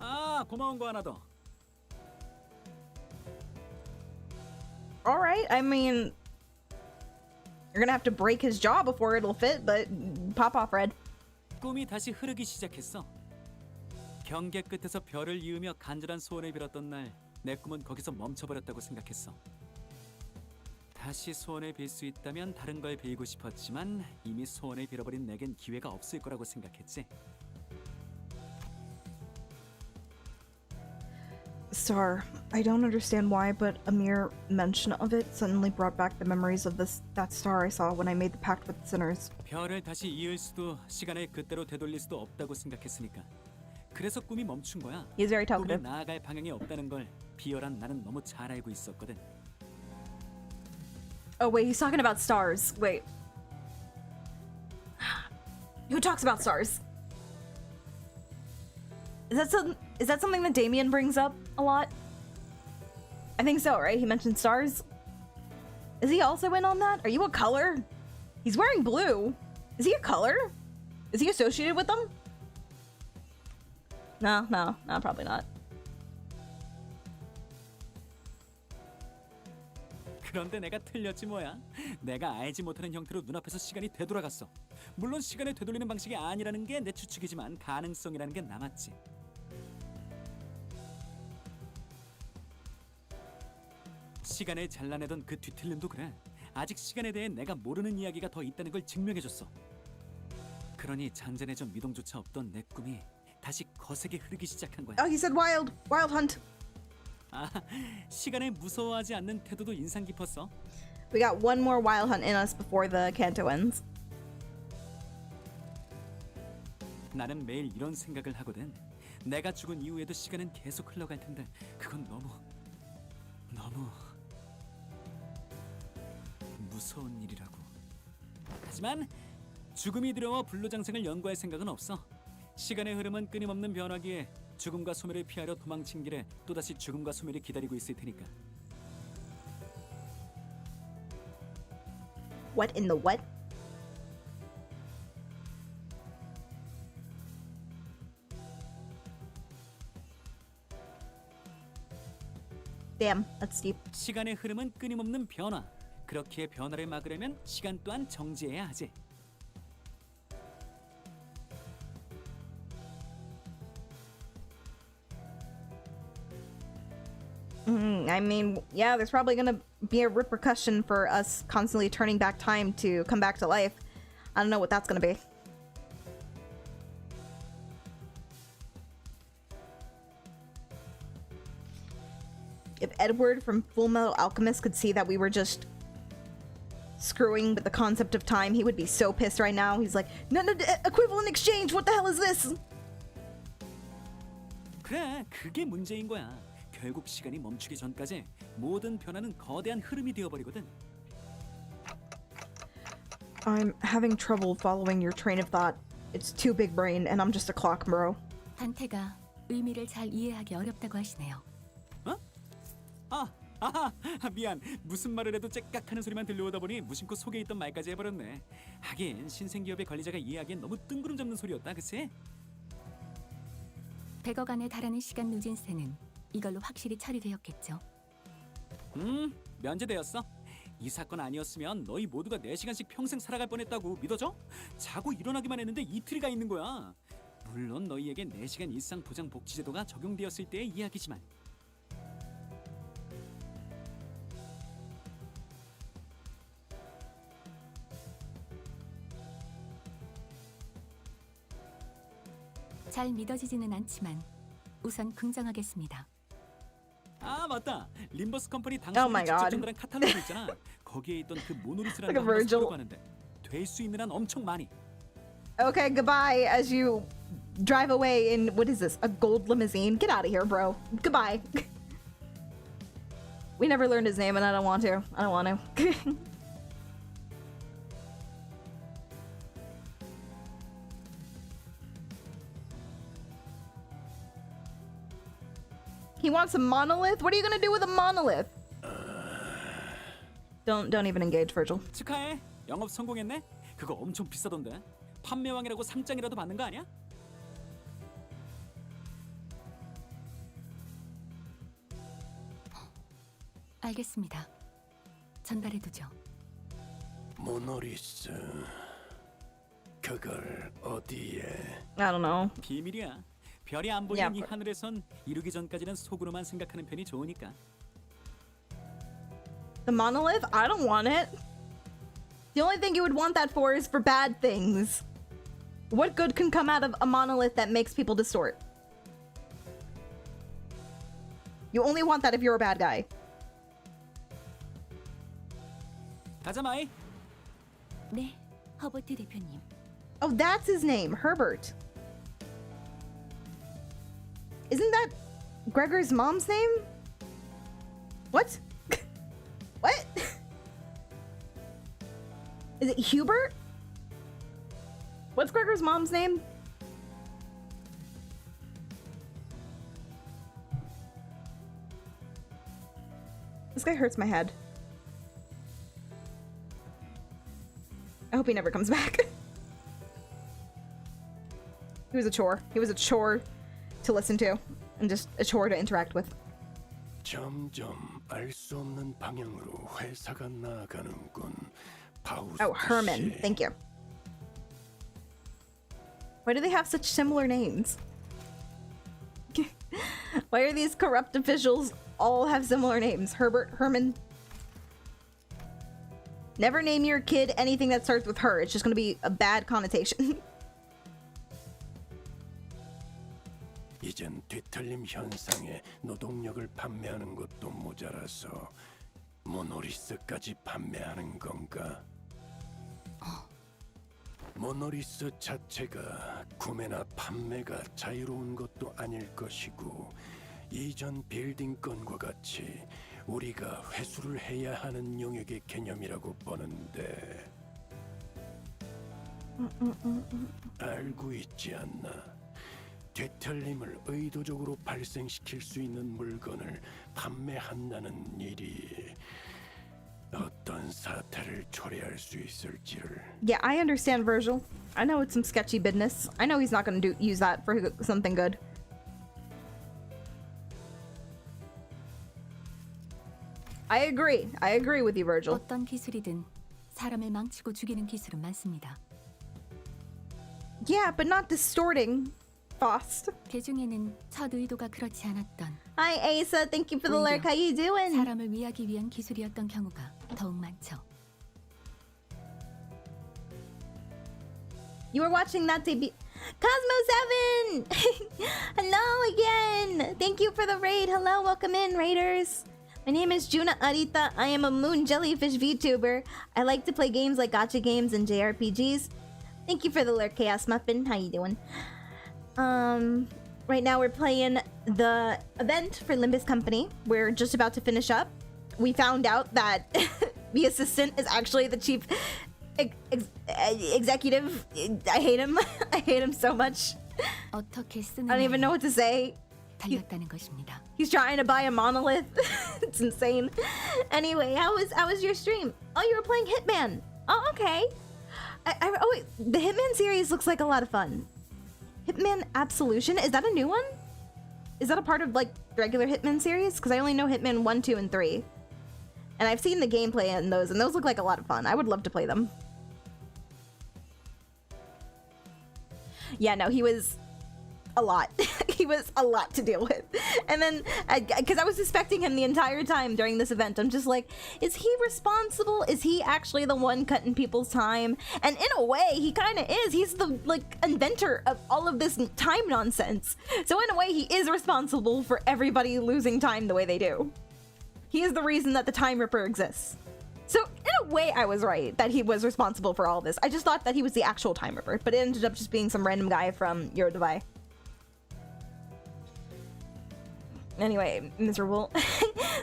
S2: 아, 고마운 거 하나 더.
S16: Alright, I mean... You're gonna have to break his jaw before it'll fit, but pop off, Red.
S2: 꿈이 다시 흐르기 시작했어. 경계 끝에서 별을 이으며 간절한 소원을 빌었던 날 내 꿈은 거기서 멈춰버렸다고 생각했어. 다시 소원을 빌 수 있다면 다른 걸 빌고 싶었지만 이미 소원을 빌어버린 내겐 기회가 없을 거라고 생각했지.
S16: Star, I don't understand why, but a mere mention of it suddenly brought back the memories of that star I saw when I made the pact with the sinners.
S2: 별을 다시 이을 수도 시간을 그때로 되돌릴 수도 없다고 생각했으니까. 그래서 꿈이 멈춘 거야.
S16: He's very
S2: 꿈이
S16: talkative.
S2: 나아갈 방향이 없다는 걸 비열한 나는 너무 잘 알고 있었거든.
S16: Oh wait, he's talking about stars. Wait. Who talks about stars? Is that something that Damien brings up a lot? I think so, right? He mentioned stars. Is he also in on that? Are you a color? He's wearing blue. Is he a color? Is he associated with them? No, probably not.
S2: 그런데 내가 틀렸지 뭐야. 내가 알지 못하는 형태로 눈앞에서 시간이 되돌아갔어. 물론 시간을 되돌리는 방식이 아니라는 게 내 추측이지만 가능성이라는 게 남았지. 시간을 잘라내던 그 뒤틀림도 그래. 아직 시간에 대해 내가 모르는 이야기가 더 있다는 걸 증명해줬어. 그러니 잔잔해져 미동조차 없던 내 꿈이 다시 거세게 흐르기 시작한 거야.
S16: Oh, he said wild hunt.
S2: 아, 시간을 무서워하지 않는 태도도 인상 깊었어.
S16: We got one more wild hunt in us before the canto ends.
S2: 나는 매일 이런 생각을 하거든. 내가 죽은 이후에도 시간은 계속 흘러갈 텐데 그건 너무 무서운 일이라고. 하지만 죽음이 두려워 불로장생을 연구할 생각은 없어. 시간의 흐름은 끊임없는 변화기에 죽음과 소멸을 피하려 도망친 길에 또다시 죽음과 소멸이 기다리고 있을 테니까.
S16: What in the what? Damn, that's steep.
S2: 시간의 흐름은 끊임없는 변화. 그렇기에 변화를 막으려면 시간 또한 정지해야 하지.
S16: I mean, yeah, there's probably gonna be a repercussion for us constantly turning back time to come back to life. I don't know what that's gonna be. If Edward from Full Metal Alchemist could see that we were just screwing with the concept of time, he would be so pissed right now. He's like, no, equivalent exchange, what the hell is this?
S2: 그래, 그게 문제인 거야. 결국 시간이 멈추기 전까지 모든 변화는 거대한 흐름이 되어버리거든.
S16: I'm having trouble following your train of thought. It's too big brain and I'm just a clock, bro.
S18: 한태가 의미를 잘 이해하기 어렵다고 하시네요.
S2: 어? 아, 아, 미안. 무슨 말을 해도 째깍하는 소리만 들려오다 보니 무심코 속에 있던 말까지 해버렸네. 하긴 신생기업의 관리자가 이해하기엔 너무 뜬구름 잡는 소리였다, 그치?
S18: 100억 안에 달하는 시간 누진세는 이걸로 확실히 처리되었겠죠.
S2: 면제되었어. 이 사건 아니었으면 너희 모두가 4시간씩 평생 살아갈 뻔했다고 믿어져? 자고 일어나기만 했는데 이틀이 가 있는 거야. 물론 너희에게 4시간 일상 보장 복지 제도가 적용되었을 때의 이야기지만.
S18: 잘 믿어지지는 않지만 우선 긍정하겠습니다.
S2: 아 맞다. 림버스 컴퍼니
S16: Oh
S2: 당신이
S16: my
S2: 직접
S16: God.
S2: 전달한 카탈로그 있잖아. 거기에 있던 그 모노리스라는
S16: Like a
S2: 거 한번
S16: Virgil.
S2: 사려고 하는데 될 수 있는 한 엄청 많이.
S16: Okay, goodbye as you drive away in, what is this, a gold limousine? Get out of here, bro. Goodbye. We never learned his name and I don't want to. I don't want to. He wants a monolith? What are you gonna do with a monolith? Don't even engage, Virgil.
S2: 축하해. 영업 성공했네. 그거 엄청 비싸던데. 판매왕이라고 상장이라도 받는 거 아니야?
S18: 알겠습니다. 전달해두죠.
S6: 모노리스 그걸 어디에?
S16: I don't know.
S2: 비밀이야. 별이 안 보이는
S16: Yeah,
S2: 이
S16: but-
S2: 하늘에선 이루기 전까지는 속으로만 생각하는 편이 좋으니까.
S16: The monolith? I don't want it. The only thing you would want that for is for bad things. What good can come out of a monolith that makes people distort? You only want that if you're a bad guy.
S2: 가자 마이.
S18: 네, 허버트 대표님.
S16: Oh, that's his name, Herbert. Isn't that Gregor's mom's name? What? What? Is it Hubert? What's Gregor's mom's name? This guy hurts my head. I hope he never comes back. He was a chore. He was a chore to listen to and just a chore to interact with.
S6: 점점 알 수 없는 방향으로 회사가 나아가는군.
S16: Oh, Herman. Thank you. Why do they have such similar names? Why are these corrupt officials all have similar names? Herbert, Herman. Never name your kid anything that starts with her. It's just going to be a bad connotation.
S6: 이젠 뒤틀림 현상에 노동력을 판매하는 것도 모자라서 모노리스까지 판매하는 건가? 모노리스 자체가 구매나 판매가 자유로운 것도 아닐 것이고 이전 빌딩건과 같이 우리가 회수를 해야 하는 영역의 개념이라고 보는데 알고 있지 않나? 뒤틀림을 의도적으로 발생시킬 수 있는 물건을 판매한다는 일이 어떤 사태를 초래할 수 있을지를.
S16: Yeah, I understand, Virgil. I know it's some sketchy business. I know he's not going to use that for something good. I agree. I agree with you, Virgil.
S18: 어떤 기술이든 사람을 망치고 죽이는 기술은 많습니다.
S16: Yeah, but not distorting. Fast.
S18: 그 중에는 첫 의도가 그렇지 않았던
S16: Hi, Asa. Thank you for the lurk. How you doing?
S18: 사람을 위하기 위한 기술이었던 경우가 더욱 많죠.
S16: You were watching that debut. Cosmo7! Hello again! Thank you for the raid. Hello, welcome in, raiders. My name is Juna Arita. I am a moon jellyfish VTuber. I like to play games like gacha games and JRPGs. Thank you for the lurk, Chaos Muffin. How you doing? Right now we're playing the event for Limbus Company. We're just about to finish up. We found out that the assistant is actually the chief executive. I hate him. I hate him so much.
S18: 어떻게
S16: I don't even know what to say.
S18: 달렸다는 것입니다.
S16: He's trying to buy a monolith It's insane. Anyway, how was your stream? Oh, you were playing Hitman. Oh, okay. Oh wait, the Hitman series looks like a lot of fun. Hitman Absolution, is that a new one? Is that a part of like regular Hitman series? Because I only know Hitman 1, 2, and 3. And I've seen the gameplay in those, and those look like a lot of fun. I would love to play them. Yeah, no, he was a lot. He was a lot to deal with. And then, because I was suspecting him the entire time during this event, I'm just like, is he responsible? Is he actually the one cutting people's time? And in a way, he kind of is. He's the, like, inventor of all of this time nonsense. So in a way, he is responsible for everybody losing time the way they do. He is the reason that the Time Ripper exists. So in a way, I was right that he was responsible for all this. I just thought that he was the actual Time Ripper, but it ended up just being some random guy from Euro Dubai. Anyway, miserable.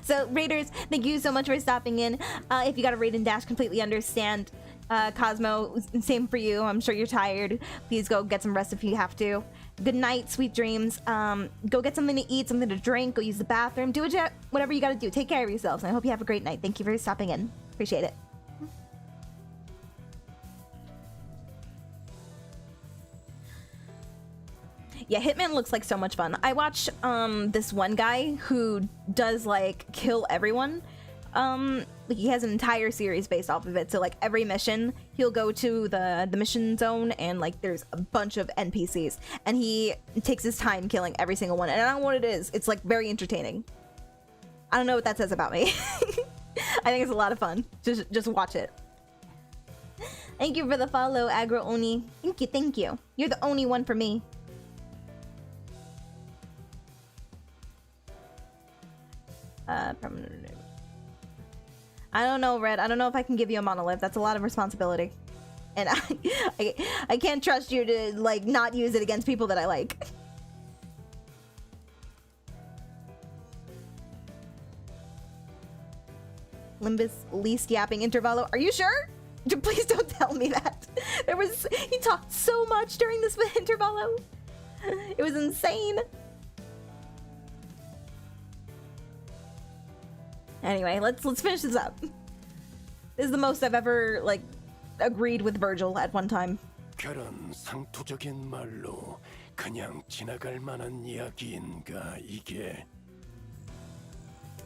S16: So Raiders, thank you so much for stopping in. If you got a raid and dash, completely understand. Cosmo, same for you. I'm sure you're tired. Please go get some rest if you have to. Good night, sweet dreams. Go get something to eat, something to drink, go use the bathroom, do whatever you gotta do. Take care of yourselves, and I hope you have a great night. Thank you for stopping in. Appreciate it. Yeah, Hitman looks like so much fun. I watch this one guy who does like kill everyone. He has an entire series based off of it. So like every mission, he'll go to the mission zone and like there's a bunch of NPCs and he takes his time killing every single one. And I don't know what it is. It's like very entertaining. I don't know what that says about me. I think it's a lot of fun. Just watch it. Thank you for the follow, Agro Oni. Thank you. You're the only one for me. I don't know, Red. I don't know if I can give you a monolith. That's a lot of responsibility. And I can't trust you to, like, not use it against people that I like. Limbus, least yapping, Intervallo. Are you sure? Please don't tell me that. He talked so much during this Intervallo. It was insane. Anyway, let's finish this up. This is the most I've ever, like, agreed with Virgil at one time.
S19: 그런 상투적인 말로 그냥 지나갈 만한 이야기인가 이게?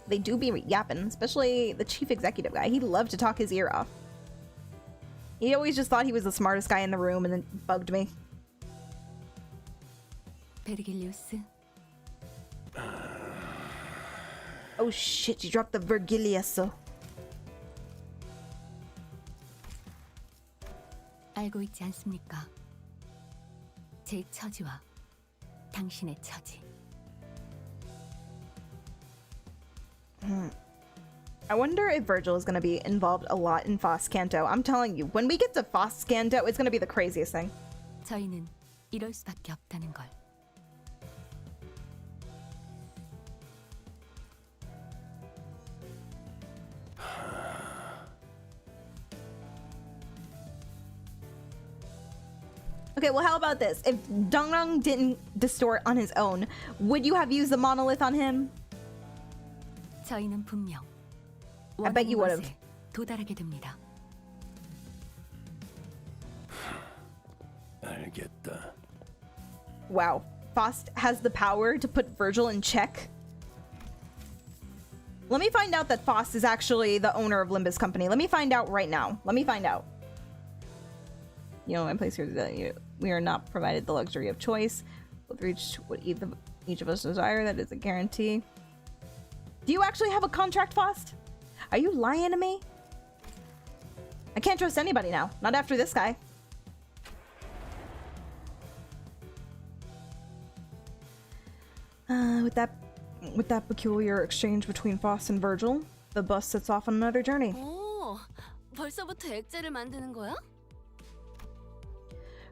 S16: They do be yapping, especially the chief executive guy. He loved to talk his ear off. He always just thought he was the smartest guy in the room and then bugged me.
S18: 베르길리우스.
S16: Oh shit, you dropped the Vergiliaso.
S18: 알고 있지 않습니까? 제 처지와 당신의 처지.
S16: I wonder if Virgil is going to be involved a lot in Foss Canto. I'm telling you, when we get to Foss Canto, it's going to be the craziest thing.
S18: 저희는 이럴 수밖에 없다는 걸.
S16: Okay, well, how about this? If Dongrong didn't distort on his own, would you have used the monolith on him?
S18: 저희는 분명
S16: I bet you would have.
S18: 도달하게 됩니다.
S19: 알겠다.
S16: Wow. Faust has the power to put Virgil in check. Let me find out that Faust is actually the owner of Limbus Company. Let me find out right now. Let me find out. You know, my place here is that we are not provided the luxury of choice. We'll reach what each of us desire. That is a guarantee. Do you actually have a contract, Faust? Are you lying to me? I can't trust anybody now. Not after this guy. With that peculiar exchange between Faust and Virgil, the bus sets off on another journey.
S3: 오, 벌써부터 액자를 만드는 거야?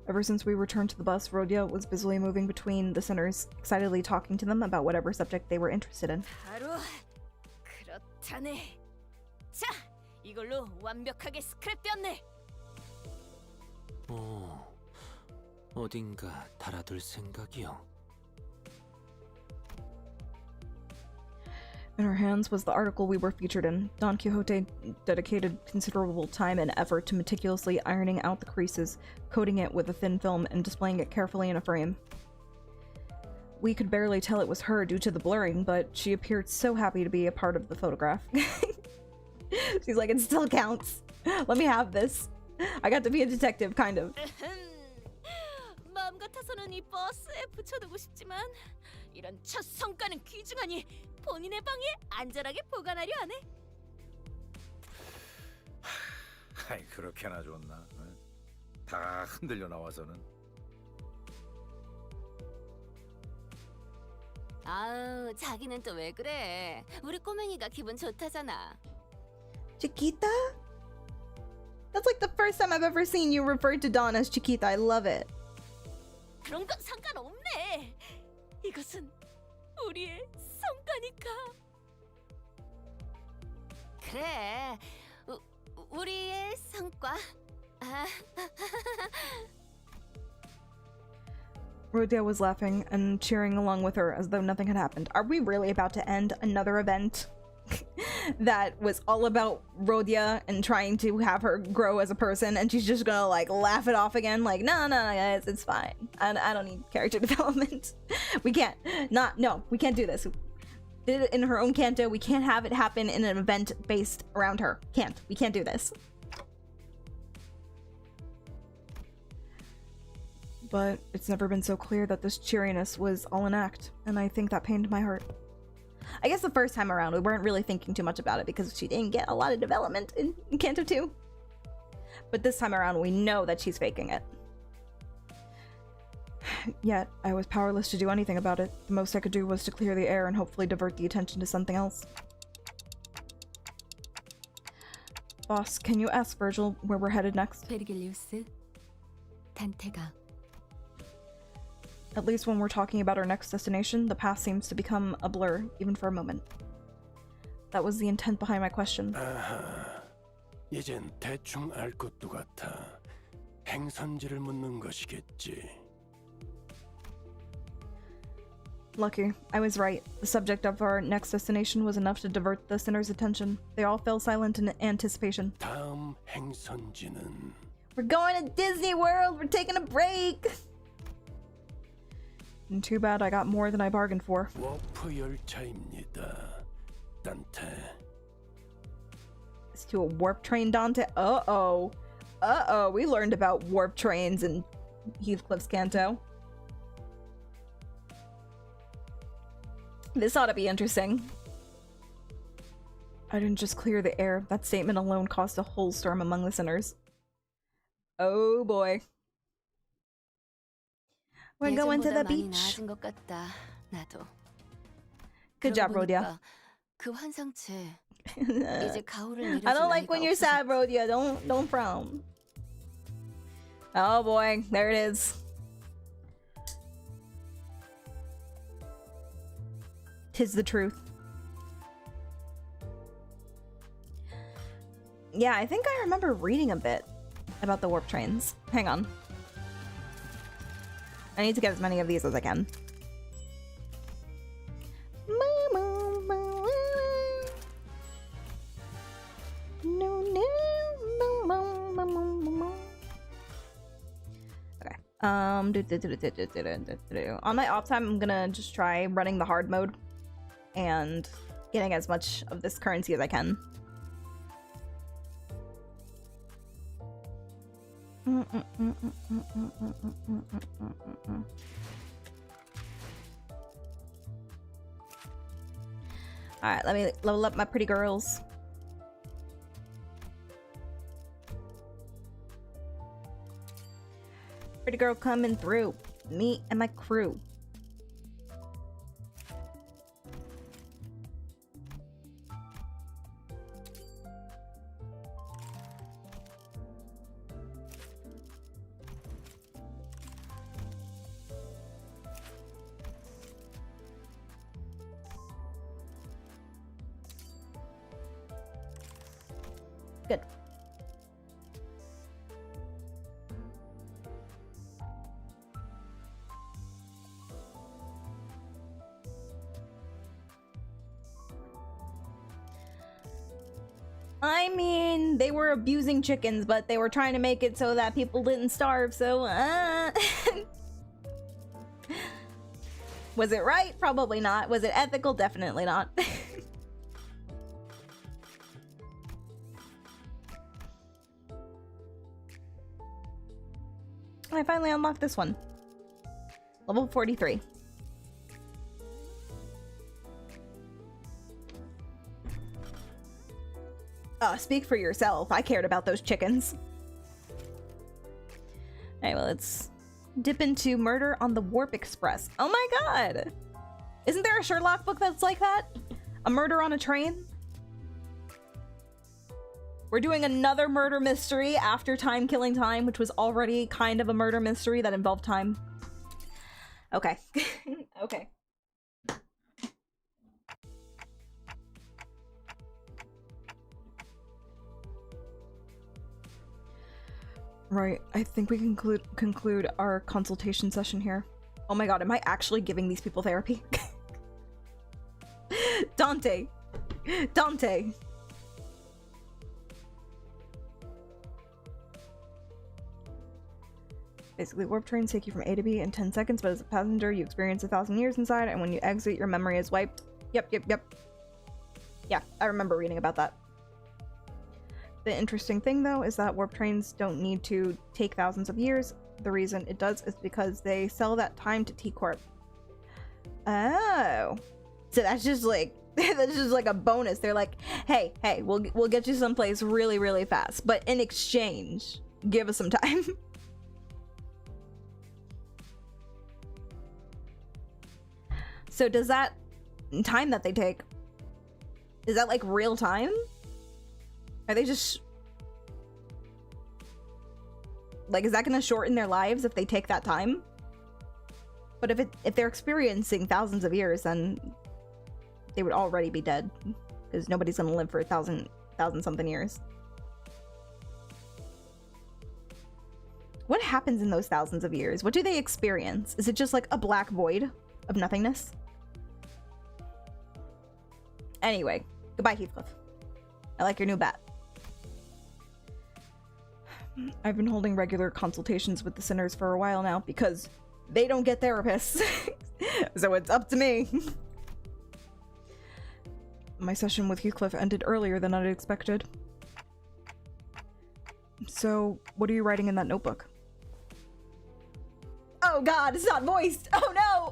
S16: Ever since we returned to the bus, Rodya was busily moving between the sinners, excitedly talking to them about whatever subject they were interested in.
S3: 바로 그렇다네. 자, 이걸로 완벽하게 스크랩되었네.
S15: 어딘가 달아둘 생각이요.
S16: In her hands was the article we were featured in. Don Quixote dedicated considerable time and effort to meticulously ironing out the creases, coating it with a thin film, and displaying it carefully in a frame. We could barely tell it was her due to the blurring, but she appeared so happy to be a part of the photograph. She's like, it still counts. Let me have this. I got to be a detective, kind of.
S3: 마음 같아서는 이 버스에 붙여두고 싶지만 이런 첫 성과는 귀중하니 본인의 방에 안전하게 보관하려 하네.
S15: 아이 그렇게나 좋나? 응? 다 흔들려 나와서는.
S3: 아우, 자기는 또 왜 그래? 우리 꼬맹이가 기분 좋다잖아.
S16: Chiquita? That's like the first time I've ever seen you referred to Dawn as Chiquita. I love it.
S3: 그런 건 상관없네. 이것은 우리의 성과니까. 그래, 우리의 성과. 아.
S16: Rodia was laughing and cheering along with her as though nothing had happened. Are we really about to end another event that was all about Rodia and trying to have her grow as a person, and she's just gonna like laugh it off again? Like, no, guys, it's fine. I don't need character development. We can't. No, we can't do this. Did it in her own canto. We can't have it happen in an event based around her. We can't do this. But it's never been so clear that this cheeriness was all an act, and I think that pained my heart. I guess the first time around we weren't really thinking too much about it because she didn't get a lot of development in Canto 2. But this time around we know that she's faking it. Yet, I was powerless to do anything about it. The most I could do was to clear the air and hopefully divert the attention to something else. Boss, can you ask Virgil where we're headed next?
S18: 베르길리우스, 단테가.
S16: At least when we're talking about our next destination, the path seems to become a blur, even for a moment. That was the intent behind my question.
S19: 아하, 이젠 대충 알 것도 같아. 행선지를 묻는 것이겠지.
S16: Lucky. I was right. The subject of our next destination was enough to divert the sinner's attention. They all fell silent in anticipation.
S19: 다음 행선지는
S16: We're going to Disney World! We're taking a break! And too bad I got more than I bargained for.
S19: 워프 열차입니다. 단테.
S16: It's to a warp train, Dante? Uh-oh. Uh-oh. We learned about warp trains in Heathcliff's Canto. This ought to be interesting. I didn't just clear the air. That statement alone caused a whole storm among listeners. Oh boy. We're going to the beach.
S3: 것 같다, 나도.
S16: Good job, Rodia.
S3: 그 환상체 이제 가오를
S16: I don't like when you're sad, Rodia. Don't frown. Oh boy, there it is. Tis the truth. Yeah, I think I remember reading a bit about the warp trains. Hang on. I need to get as many of these as I can. Okay. On my off time, I'm gonna just try running the hard mode and getting as much of this currency as I can. Alright, let me level up my pretty girls. Pretty girl coming through. Me and my crew. Good. I mean, they were abusing chickens, but they were trying to make it so that people didn't starve, so, Was it right? Probably not. Was it ethical? Definitely not. I finally unlocked this one. Level 43. Speak for yourself. I cared about those chickens. Alright, well, let's dip into Murder on the Warp Express. Oh my god! Isn't there a Sherlock book that's like that? A murder on a train? We're doing another murder mystery after Time Killing Time, which was already kind of a murder mystery that involved time. Okay. Okay. Right, I think we conclude our consultation session here. Oh my god, am I actually giving these people therapy? Dante! Dante! Basically, warp trains take you from A to B in 10 seconds, but as a passenger, you experience 1,000 years inside, and when you exit, your memory is wiped. Yep. Yeah, I remember reading about that. The interesting thing, though, is that warp trains don't need to take thousands of years. The reason it does is because they sell that time to T-Corp. Oh. So that's just like that's just like a bonus. They're like, hey, we'll get you someplace really, really fast, but in exchange, give us some time. So does that time that they take, is that like real time? Are they just like, is that gonna shorten their lives if they take that time? But if they're experiencing thousands of years, then they would already be dead, because nobody's gonna live for 1,000 something years. What happens in those thousands of years? What do they experience? Is it just like a black void of nothingness? Anyway, goodbye, Heathcliff. I like your new bat. I've been holding regular consultations with the sinners for a while now because they don't get therapists. So it's up to me. My session with Heathcliff ended earlier than I'd expected. So, what are you writing in that notebook? Oh god, it's not voiced! Oh no!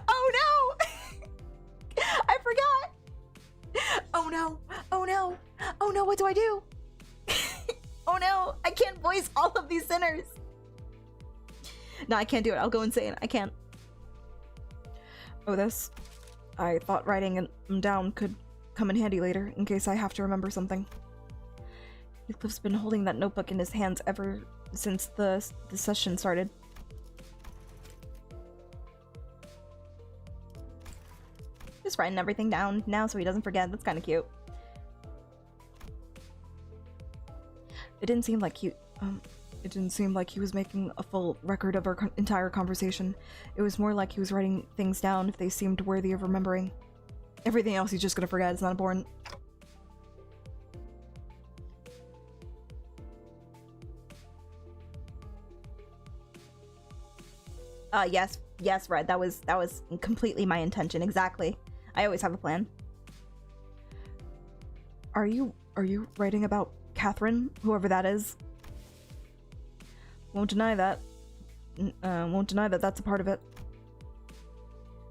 S16: Oh no! I forgot! Oh no! Oh no! Oh no, what do I do? Oh no, I can't voice all of these sinners! No, I can't do it. I'll go insane. I can't. Oh, this. I thought writing them down could come in handy later, in case I have to remember something. Heathcliff's been holding that notebook in his hands ever since the session started. Just writing everything down now so he doesn't forget. That's kind of cute. It didn't seem like he was making a full record of our entire conversation. It was more like he was writing things down if they seemed worthy of remembering. Everything else he's just gonna forget. It's not important. Yes, Red. That was completely my intention. Exactly. I always have a plan. Are you writing about Catherine, whoever that is? Won't deny that. Won't deny that that's a part of it.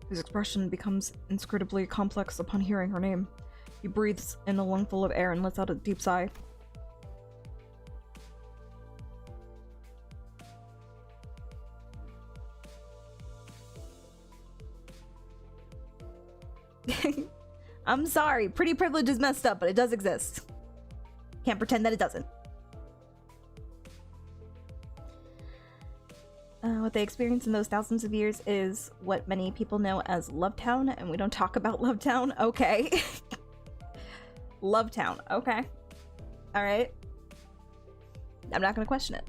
S16: His expression becomes inscrutably complex upon hearing her name. He breathes in a lungful of air and lets out a deep sigh. I'm sorry, pretty privilege is messed up, but it does exist. Can't pretend that it doesn't. What they experience in those thousands of years is what many people know as Lovetown, and we don't talk about Lovetown. Okay. Lovetown. Okay. Alright. I'm not gonna question it.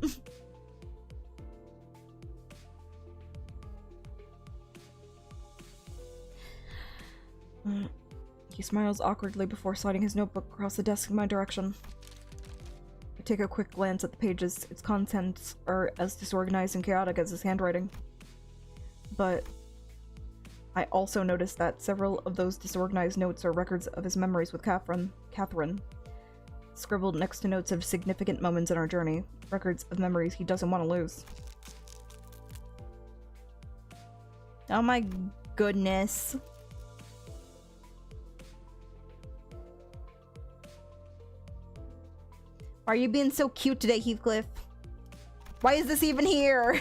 S16: He smiles awkwardly before sliding his notebook across the desk in my direction. I take a quick glance at the pages. Its contents are as disorganized and chaotic as his handwriting. But I also notice that several of those disorganized notes are records of his memories with Catherine, scribbled next to notes of significant moments in our journey, records of memories he doesn't want to lose. Oh my goodness. Why are you being so cute today, Heathcliff? Why is this even here?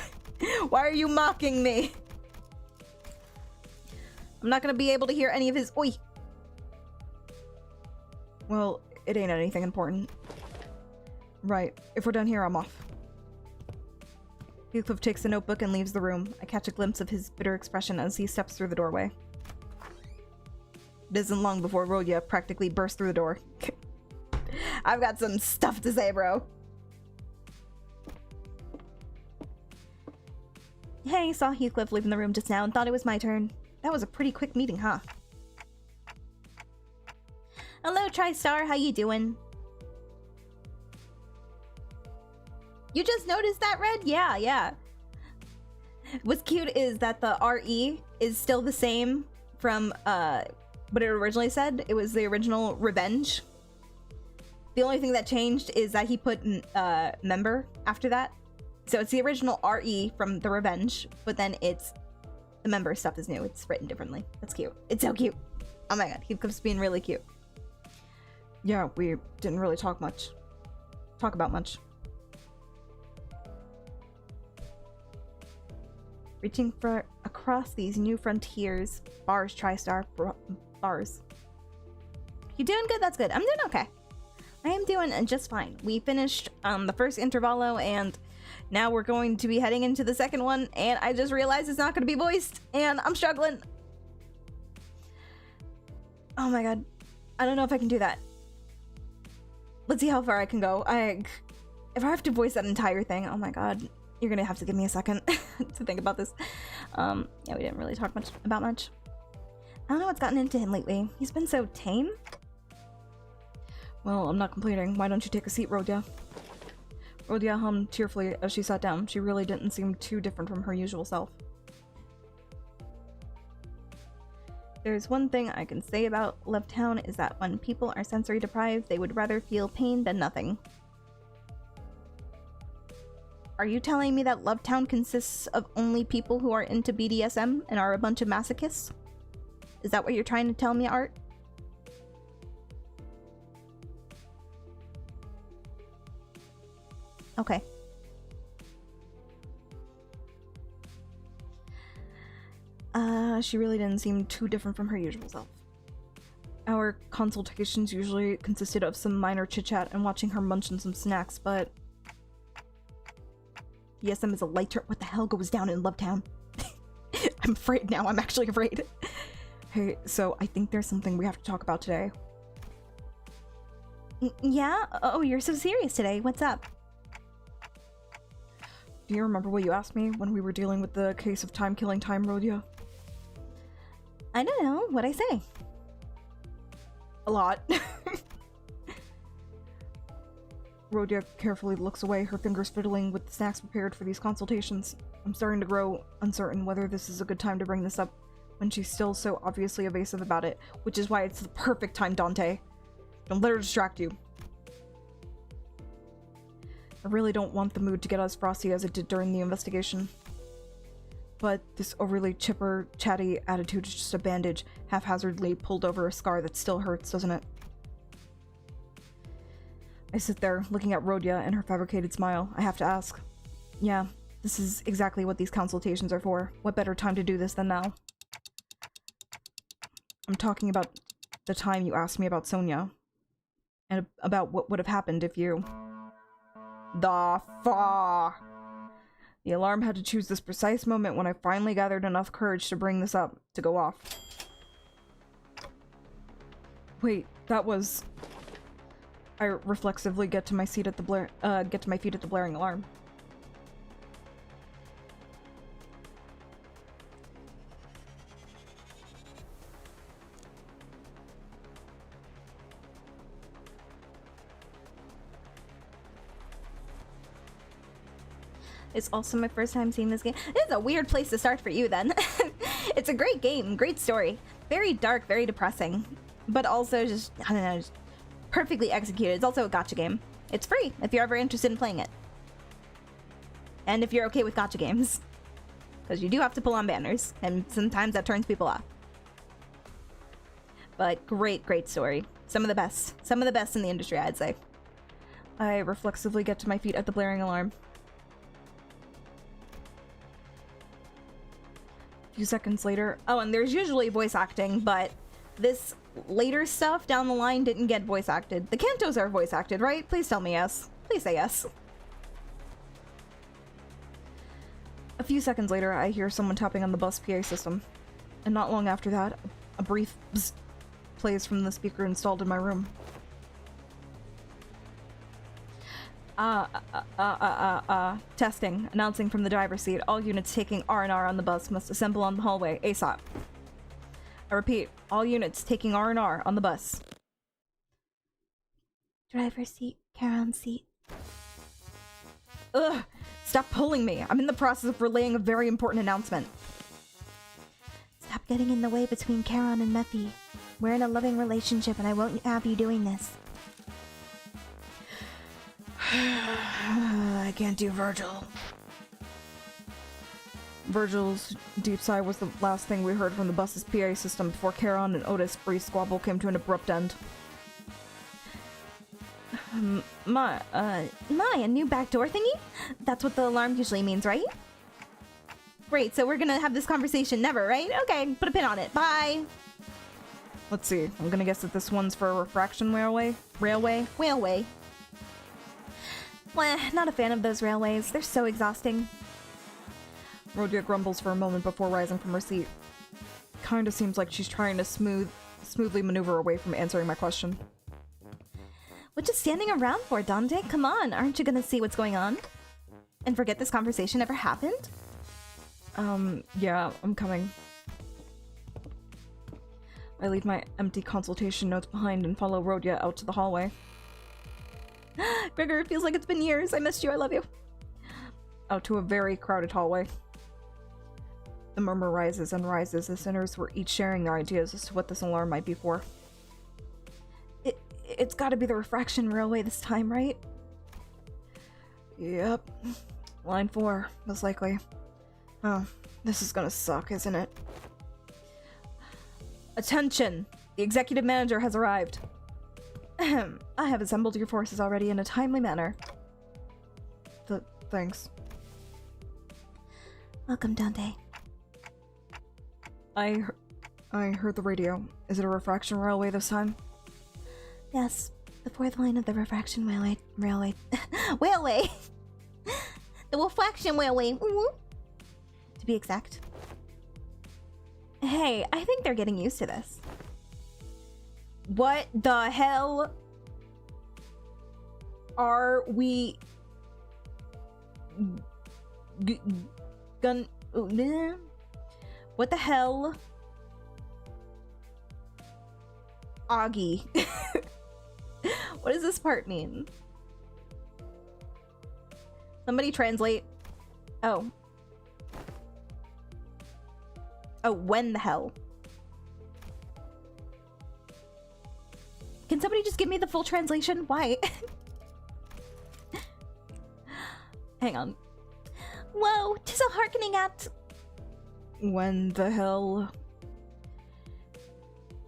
S16: Why are you mocking me? I'm not gonna be able to hear any of his— Oi! Well, it ain't anything important. Right. If we're done here, I'm off. Heathcliff takes the notebook and leaves the room. I catch a glimpse of his bitter expression as he steps through the doorway. It isn't long before Rhodia practically bursts through the door. I've got some stuff to say, bro. Hey, saw Heathcliff leaving the room just now and thought it was my turn. That was a pretty quick meeting, huh? Hello, TriStar. How you doing? You just noticed that, Red? Yeah. What's cute is that the RE is still the same from what it originally said. It was the original Revenge. The only thing that changed is that he put member after that. So it's the original RE from the Revenge, but then it's the member stuff is new. It's written differently. That's cute. It's so cute. Oh my god, Heathcliff's being really cute. Yeah, we didn't really talk about much. Reaching for across these new frontiers. Bars, TriStar. Bars. You doing good? That's good. I'm doing okay. I am doing just fine. We finished the first Intervallo, and now we're going to be heading into the second one, and I just realized it's not going to be voiced, and I'm struggling. Oh my god. I don't know if I can do that. Let's see how far I can go. If I have to voice that entire thing, oh my god. You're gonna have to give me a second to think about this. Yeah, we didn't really talk about much. I don't know what's gotten into him lately. He's been so tame. Well, I'm not complaining. Why don't you take a seat, Rhodia? Rhodia hummed tearfully as she sat down. She really didn't seem too different from her usual self. There's one thing I can say about Love Town is that when people are sensory deprived, they would rather feel pain than nothing. Are you telling me that Love Town consists of only people who are into BDSM and are a bunch of masochists? Is that what you're trying to tell me, Art? Okay. She really didn't seem too different from her usual self. Our consultations usually consisted of some minor chit-chat and watching her munch on some snacks, but BDSM is a lighter— What the hell goes down in Love Town? I'm afraid now. I'm actually afraid. Hey, so I think there's something we have to talk about today. Yeah? Oh, you're so serious today. What's up? Do you remember what you asked me when we were dealing with the case of Timekilling Time, Rhodia? I don't know. What'd I say? A lot. Rhodia carefully looks away, her fingers fiddling with the snacks prepared for these consultations. I'm starting to grow uncertain whether this is a good time to bring this up when she's still so obviously evasive about it, which is why it's the perfect time, Dante. Don't let her distract you. I really don't want the mood to get as frosty as it did during the investigation. But this overly chipper, chatty attitude is just a bandage, haphazardly pulled over a scar that still hurts, doesn't it? I sit there, looking at Rhodia and her fabricated smile. I have to ask. Yeah, this is exactly what these consultations are for. What better time to do this than now? I'm talking about the time you asked me about Sonia. And about what would have happened if you... The alarm had to choose this precise moment when I finally gathered enough courage to bring this up, to go off. Wait, that was... I reflexively get to my feet at the blaring alarm. It's also my first time seeing this game. It's a weird place to start for you then. It's a great game, great story. Very dark, very depressing. But also just, I don't know, just perfectly executed. It's also a gacha game. It's free if you're ever interested in playing it. And if you're okay with gacha games. Because you do have to pull on banners, and sometimes that turns people off. But great, great story. Some of the best. Some of the best in the industry, I'd say. I reflexively get to my feet at the blaring alarm. A few seconds later. Oh, and there's usually voice acting, but this later stuff down the line didn't get voice acted. The Kantos are voice acted, right? Please tell me yes. Please say yes. A few seconds later, I hear someone tapping on the bus PA system. And not long after that, a brief bzz plays from the speaker installed in my room. Testing. Announcing from the driver's seat. All units taking R&R on the bus must assemble on the hallway ASAP. I repeat, all units taking R&R on the bus. Driver's seat, Charon's seat. Ugh! Stop pulling me! I'm in the process of relaying a very important announcement.
S20: Stop getting in the way between Charon and Mephi. We're in a loving relationship and I won't have you doing this.
S16: I can't do Virgil. Virgil's deep sigh was the last thing we heard from the bus's PA system before Charon and Otis' brief squabble came to an abrupt end.
S20: A new backdoor thingy? That's what the alarm usually means, right?
S16: Great, so we're gonna have this conversation never, right? Okay, put a pin on it. Bye! Let's see. I'm gonna guess that this one's for a refraction railway? Railway?
S20: Well, not a fan of those railways. They're so exhausting.
S16: Rhodia grumbles for a moment before rising from her seat. Kinda seems like she's trying to smoothly maneuver away from answering my question.
S20: What you standing around for, Dante? Come on, aren't you gonna see what's going on? And forget this conversation ever happened?
S16: Yeah, I'm coming. I leave my empty consultation notes behind and follow Rhodia out to the hallway.
S20: Gregor, it feels like it's been years. I missed you, I love you.
S16: Out to a very crowded hallway. The murmur rises and rises as sinners were each sharing their ideas as to what this alarm might be for.
S20: It's gotta be the refraction railway this time, right?
S16: Yep. Line 4, most likely. Oh, this is gonna suck, isn't it? Attention! The executive manager has arrived.
S20: I have assembled your forces already in a timely manner.
S16: Thanks.
S20: Welcome, Dante.
S16: I heard the radio. Is it a refraction railway this time?
S20: Yes, the fourth line of the refraction railway. Railway! The refraction railway. To be exact. Hey, I think they're getting used to this.
S16: What the hell are we what the hell? Augie. What does this part mean? Somebody translate. Oh. Oh, when the hell?
S20: Can somebody just give me the full translation? Why?
S16: Hang on.
S20: Whoa, 'tis a hearkening at...
S16: When the hell?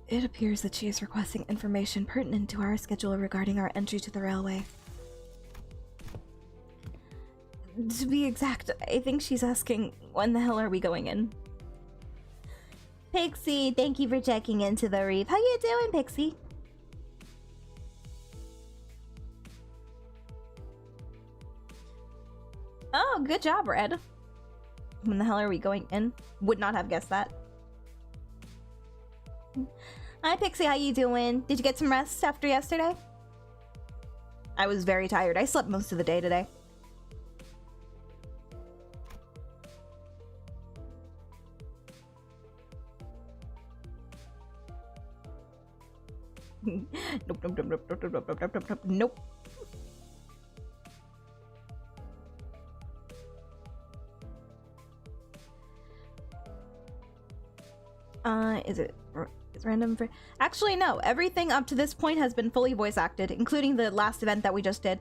S16: It appears that she is requesting information pertinent to our schedule regarding our entry to the railway.
S20: To be exact, I think she's asking, when the hell are we going in? Pixie, thank you for checking into the reef. How you doing, Pixie?
S16: Oh, good job, Red. When the hell are we going in? Would not have guessed that.
S20: Hi, Pixie, how you doing? Did you get some rest after yesterday?
S16: I was very tired. I slept most of the day today. Nope. Is it random for... Actually, no. Everything up to this point has been fully voice acted, including the last event that we just did.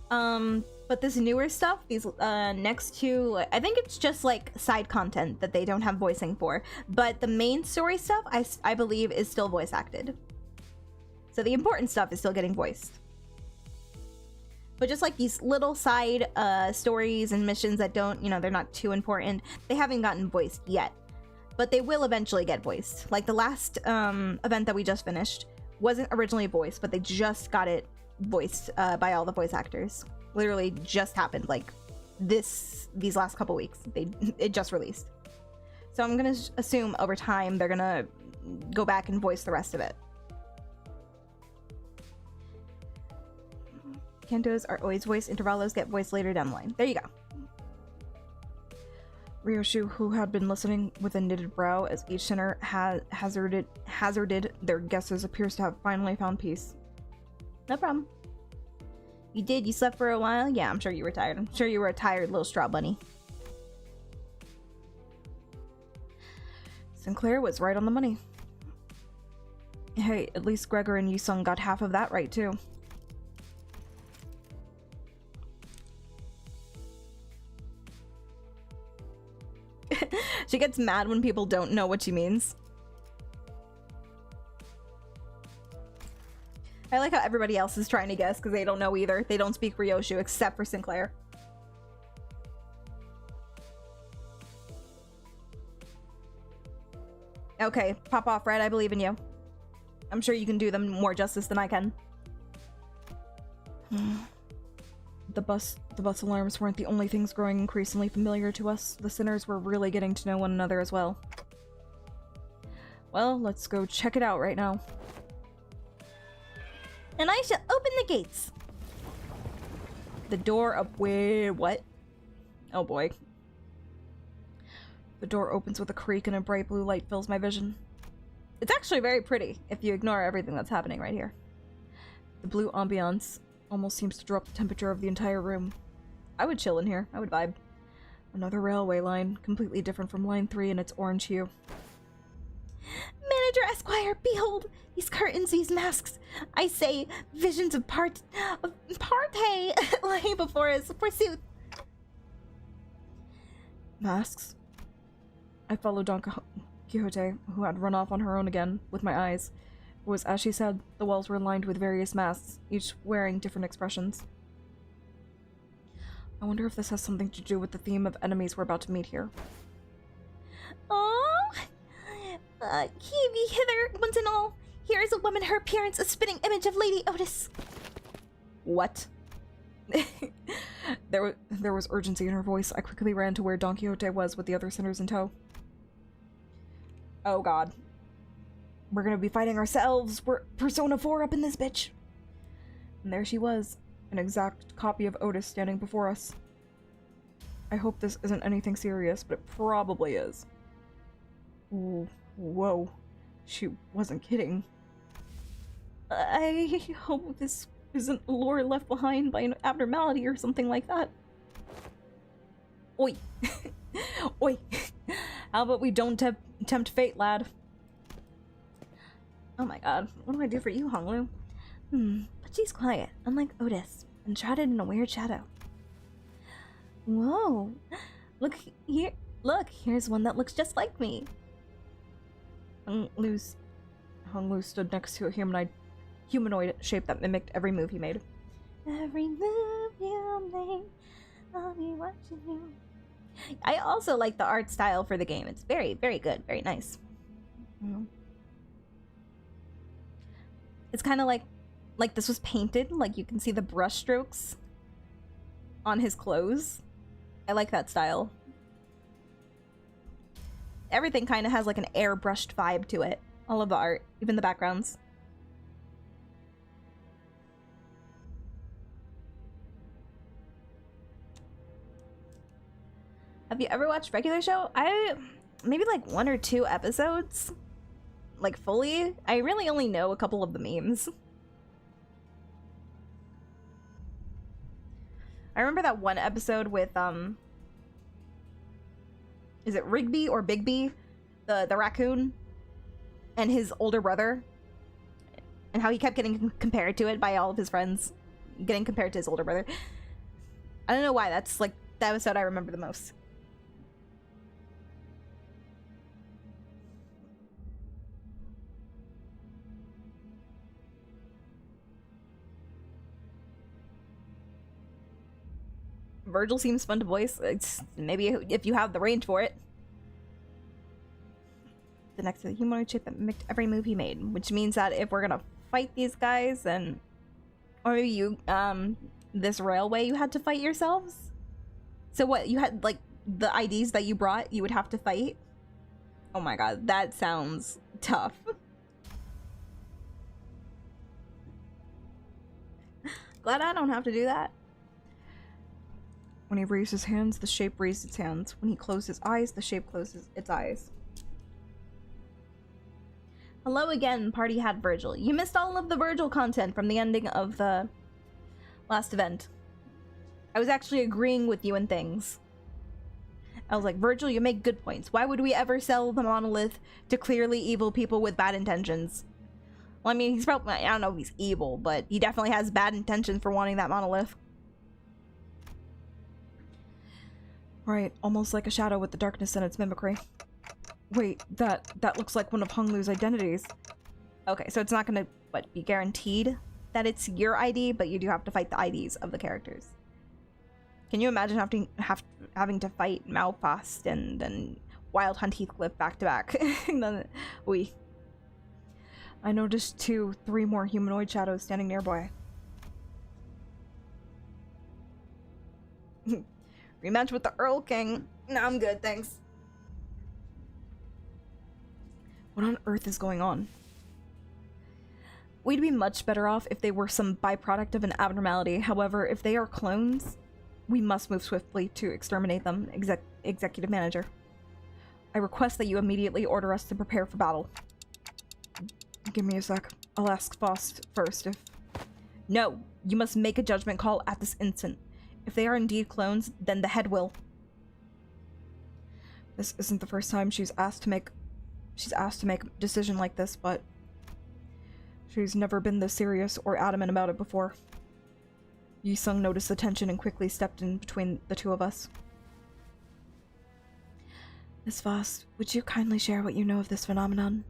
S16: But this newer stuff, these next two, I think it's just like side content that they don't have voicing for. But the main story stuff, I believe, is still voice acted. So the important stuff is still getting voiced. But just like these little side stories and missions that don't, you know, they're not too important, they haven't gotten voiced yet. But they will eventually get voiced. Like the last event that we just finished wasn't originally voiced, but they just got it voiced by all the voice actors. Literally just happened, like these last couple weeks. It just released. So I'm gonna assume over time they're gonna go back and voice the rest of it. Cantos are always voiced, intervallos get voiced later down the line. There you go. Ryoshu, who had been listening with a knitted brow as each sinner hazarded their guesses, appears to have finally found peace. No problem. You did? You slept for a while? Yeah, I'm sure you were tired. I'm sure you were a tired little straw bunny. Sinclair was right on the money. Hey, at least Gregor and Yusung got half of that right, too. She gets mad when people don't know what she means. I like how everybody else is trying to guess because they don't know either. They don't speak Ryoshu except for Sinclair. Okay, pop off, Red. I believe in you. I'm sure you can do them more justice than I can. The bus alarms weren't the only things growing increasingly familiar to us. The sinners were really getting to know one another as well. Well, let's go check it out right now.
S20: And I shall open the gates.
S16: The door up. Wait, what? Oh boy. The door opens with a creak and a bright blue light fills my vision. It's actually very pretty if you ignore everything that's happening right here. The blue ambiance almost seems to drop the temperature of the entire room. I would chill in here. I would vibe. Another railway line, completely different from line 3 in its orange hue.
S20: Manager Esquire, behold! These curtains, these masks! I say, visions of party lay before us, forsooth!
S16: Masks? I followed Don Quixote, who had run off on her own again, with my eyes. It was as she said, the walls were lined with various masks, each wearing different expressions. I wonder if this has something to do with the theme of enemies we're about to meet here.
S20: Oh! Heave ye hither, once and all! Here is a woman, her appearance a spitting image of Lady Otis.
S16: What? There was urgency in her voice. I quickly ran to where Don Quixote was with the other sinners in tow. Oh god. We're gonna be fighting ourselves! We're Persona 4 up in this bitch! And there she was, an exact copy of Otis standing before us. I hope this isn't anything serious, but it probably is. Ooh, whoa. She wasn't kidding.
S20: I hope this isn't lore left behind by an abnormality or something like that.
S16: Oi! Oi! How about we don't tempt fate, lad?
S20: Oh my god, what do I do for you, Honglu? But she's quiet, unlike Otis, and shrouded in a weird shadow. Whoa! Look here! Look, here's one that looks just like me.
S16: Honglu stood next to a humanoid shape that mimicked every move he made.
S20: Every move you make, I'll be watching you. I also like the art style for the game. It's very, very good. Very nice.
S16: It's kind of like this was painted. Like you can see the brush strokes on his clothes. I like that style. Everything kind of has like an airbrushed vibe to it. All of the art, even the backgrounds. Have you ever watched regular show? Maybe like 1 or 2 episodes. Like fully. I really only know a couple of the memes. I remember that one episode with is it Rigby or Bigby? the raccoon and his older brother, and how he kept getting compared to it by all of his friends, getting compared to his older brother. I don't know why, that's like the episode I remember the most. Virgil seems fun to voice. It's maybe if you have the range for it. The next to the humanoid shape that mimicked every move he made, which means that if we're gonna fight these guys, and or maybe you this railway you had to fight yourselves. So what, you had like the IDs that you brought, you would have to fight. Oh my god, that sounds tough. Glad I don't have to do that. When he raised his hands, the shape raised its hands. When he closed his eyes, the shape closed its eyes. Hello again, Party Hat Virgil. You missed all of the Virgil content from the ending of the last event. I was actually agreeing with you and things. I was like, Virgil, you make good points. Why would we ever sell the monolith to clearly evil people with bad intentions? Well, I mean, he's probably, I don't know if he's evil, but he definitely has bad intentions for wanting that monolith. Right, almost like a shadow with the darkness in its mimicry. Wait, that looks like one of Hung Lu's identities. Okay, so it's not gonna, what, be guaranteed that it's your ID, but you do have to fight the IDs of the characters. Can you imagine having to fight Malphast and Wild Hunt Heathcliff back to back? I noticed 2-3 more humanoid shadows standing nearby. Rematch with the Earl King. No, I'm good, thanks. What on earth is going on? We'd be much better off if they were some byproduct of an abnormality. However, if they are clones, we must move swiftly to exterminate them. Executive Manager. I request that you immediately order us to prepare for battle. Give me a sec. I'll ask Faust first if... No! You must make a judgment call at this instant. If they are indeed clones, then the head will. This isn't the first time she's asked to make a decision like this, but she's never been this serious or adamant about it before. Yi Sung noticed the tension and quickly stepped in between the two of us. Miss Faust, would you kindly share what you know of this phenomenon?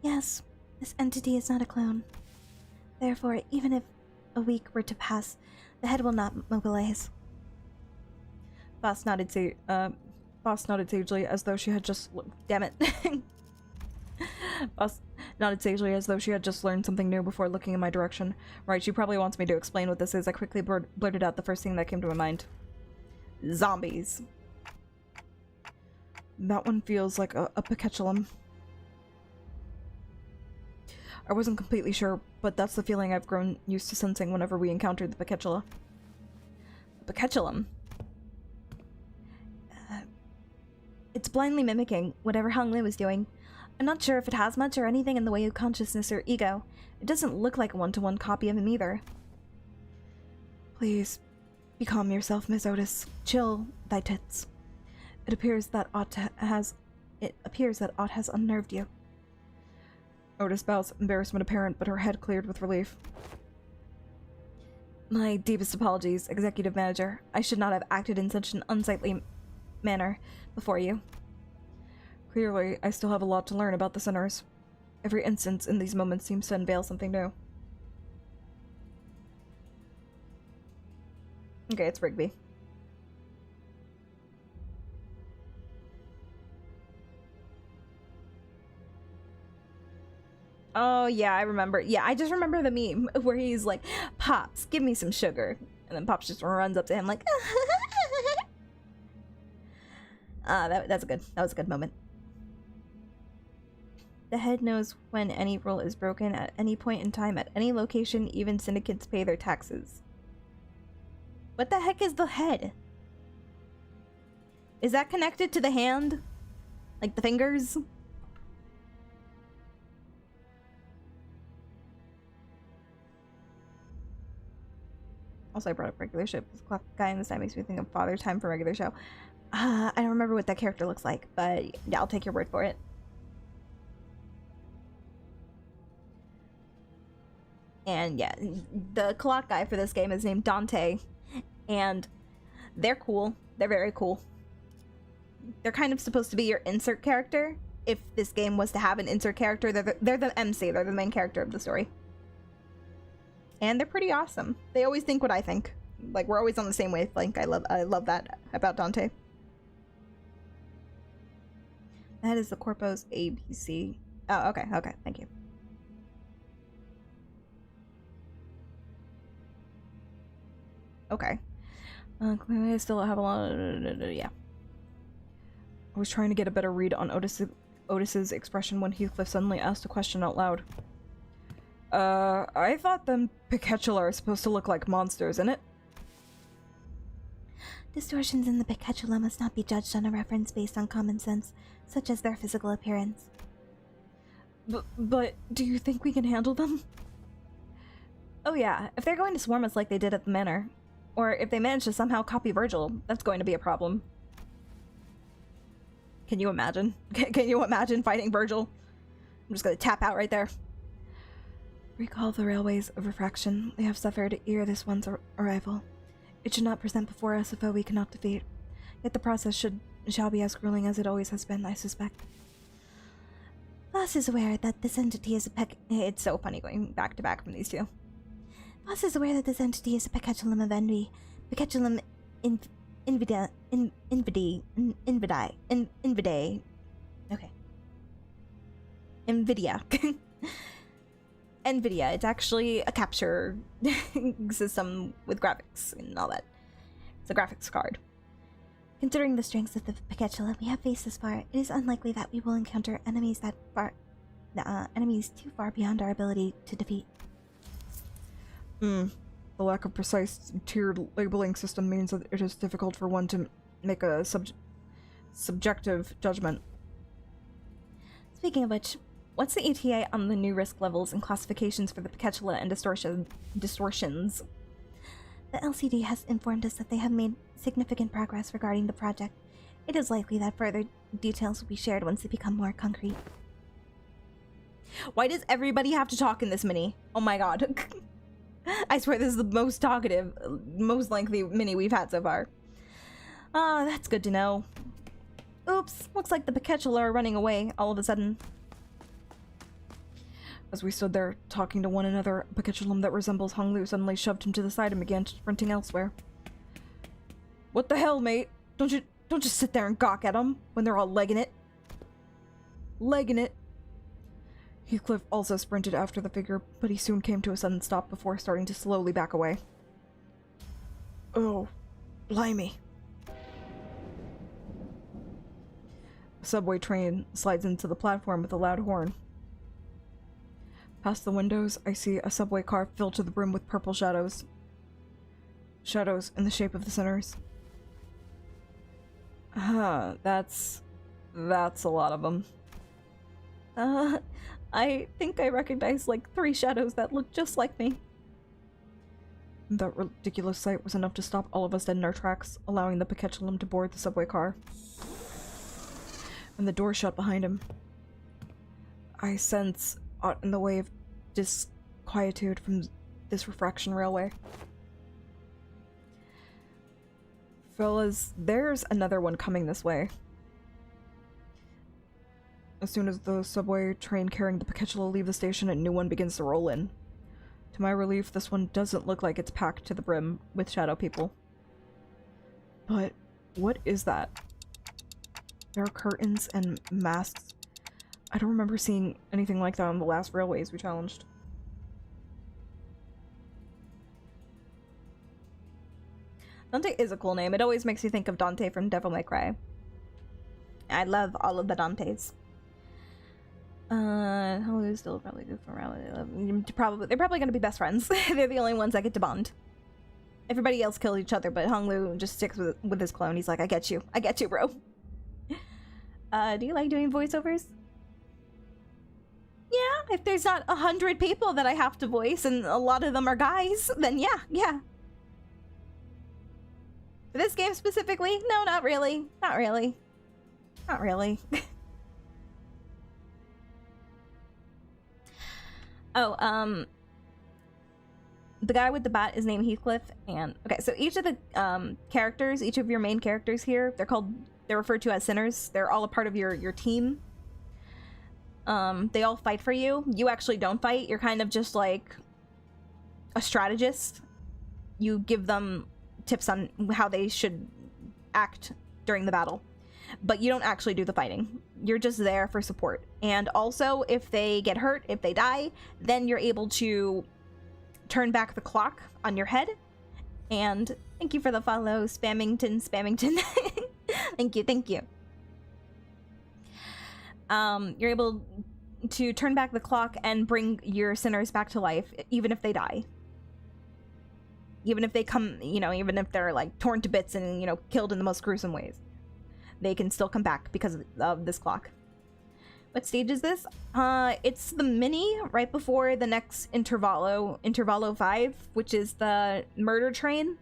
S20: Yes, this entity is not a clone. Therefore, even if a week were to pass, the head will not mobilize.
S16: Faust nodded sagely as though she had just... Damn it. Faust nodded sagely as though she had just learned something new before looking in my direction. Right, she probably wants me to explain what this is. I quickly blurted out the first thing that came to my mind. Zombies. That one feels like a peculum. I wasn't completely sure, but that's the feeling I've grown used to sensing whenever we encountered the Pecatula. Peculum?
S20: It's blindly mimicking whatever Hung Lu is doing. I'm not sure if it has much or anything in the way of consciousness or ego. It doesn't look like a one-to-one copy of him either.
S16: Please, be calm yourself, Miss Otis. Chill thy tits. It appears that aught has unnerved you. Otis bows, embarrassment apparent, but her head cleared with relief. My deepest apologies, Executive Manager. I should not have acted in such an unsightly manner before you. Clearly, I still have a lot to learn about the sinners. Every instance in these moments seems to unveil something new. Okay, it's Rigby. Oh, yeah, I remember. Yeah, I just remember the meme where he's like, Pops, give me some sugar. And then Pops just runs up to him like, that was a good moment. The head knows when any rule is broken at any point in time, at any location. Even syndicates pay their taxes. What the heck is the head? Is that connected to the hand? Like the fingers? Also, I brought up regular show. This clock guy in this time makes me think of Father Time for regular show. I don't remember what that character looks like, but yeah, I'll take your word for it. And yeah, the clock guy for this game is named Dante, and they're cool. They're very cool. They're kind of supposed to be your insert character. If this game was to have an insert character, they're the MC. They're the main character of the story. And they're pretty awesome. They always think what I think. Like, we're always on the same wavelength. I love that about Dante. That is the Corpo's ABC. Oh, okay, okay, thank you. Okay. Clearly I still have a lot of, yeah. I was trying to get a better read on Otis's expression when Heathcliff suddenly asked a question out loud. I thought them Picatula are supposed to look like monsters, isn't it?
S20: Distortions in the Picatula must not be judged on a reference based on common sense, such as their physical appearance.
S16: But do you think we can handle them? Oh yeah, if they're going to swarm us like they did at the manor, or if they manage to somehow copy Virgil, that's going to be a problem. Can you imagine? Can you imagine fighting Virgil? I'm just gonna tap out right there.
S20: Recall the railways of refraction we have suffered ere this one's arrival. It should not present before us a foe we cannot defeat. Yet the process shall be as grueling as it always has been, I suspect. Voss is aware that this entity is a
S16: It's so funny going back to back from these two.
S20: Voss is aware that this entity is a Picatulum of envy. Picatulum invidae.
S16: Okay. Nvidia. Nvidia. It's actually a capture system with graphics and all that. It's a graphics card.
S20: Considering the strengths of the Picatula we have faced this far, it is unlikely that we will encounter enemies enemies too far beyond our ability to defeat.
S21: The lack of precise tiered labeling system means that it is difficult for one to make a subjective judgment.
S16: Speaking of which, what's the ETA on the new risk levels and classifications for the Picatula and distortions?
S20: The LCD has informed us that they have made significant progress regarding the project. It is likely that further details will be shared once they become more concrete.
S16: Why does everybody have to talk in this mini? Oh my god. I swear this is the most talkative, most lengthy mini we've had so far. Ah, that's good to know. Oops, looks like the Picatula are running away all of a sudden.
S21: As we stood there, talking to one another, a Picatulum that resembles Honglu suddenly shoved him to the side and began sprinting elsewhere. What the hell, mate? Don't just sit there and gawk at them when they're all legging it. Legging it. Heathcliff also sprinted after the figure, but he soon came to a sudden stop before starting to slowly back away. Oh, blimey. A subway train slides into the platform with a loud horn. Past the windows, I see a subway car filled to the brim with purple shadows. Shadows in the shape of the sinners. That's a lot of them.
S16: I think I recognize like 3 shadows that look just like me.
S21: That ridiculous sight was enough to stop all of us dead in our tracks, allowing the Picatulum to board the subway car. And the door shut behind him. I sense aught in the way of disquietude from this refraction railway. Fellas, there's another one coming this way. As soon as the subway train carrying the Picatula leave the station, a new one begins to roll in. To my relief, this one doesn't look like it's packed to the brim with shadow people. But what is that? There are curtains and masks. I don't remember seeing anything like that on the last railways we challenged.
S16: Dante is a cool name. It always makes me think of Dante from Devil May Cry. I love all of the Dantes. Honglu's still probably good for around. They're probably gonna be best friends. They're the only ones that get to bond. Everybody else kills each other, but Honglu just sticks with his clone. He's like, I get you, bro. Do you like doing voiceovers? Yeah, if there's not 100 people that I have to voice, and a lot of them are guys, then yeah. this game specifically? No, not really. Not really. Not really. Oh, the guy with the bat is named Heathcliff, and okay, so each of the characters, each of your main characters here, they're referred to as sinners. They're all a part of your team. They all fight for you. You actually don't fight. You're kind of just like a strategist. You give them tips on how they should act during the battle, but you don't actually do the fighting. You're just there for support. And also, if they get hurt, if they die, then you're able to turn back the clock on your head. And thank you for the follow, Spammington. Thank you. You're able to turn back the clock and bring your sinners back to life, even if they die. Even if they come, even if they're like torn to bits and, killed in the most gruesome ways. They can still come back because of this clock. What stage is this? It's the mini right before the next Intervallo 5, which is the murder train.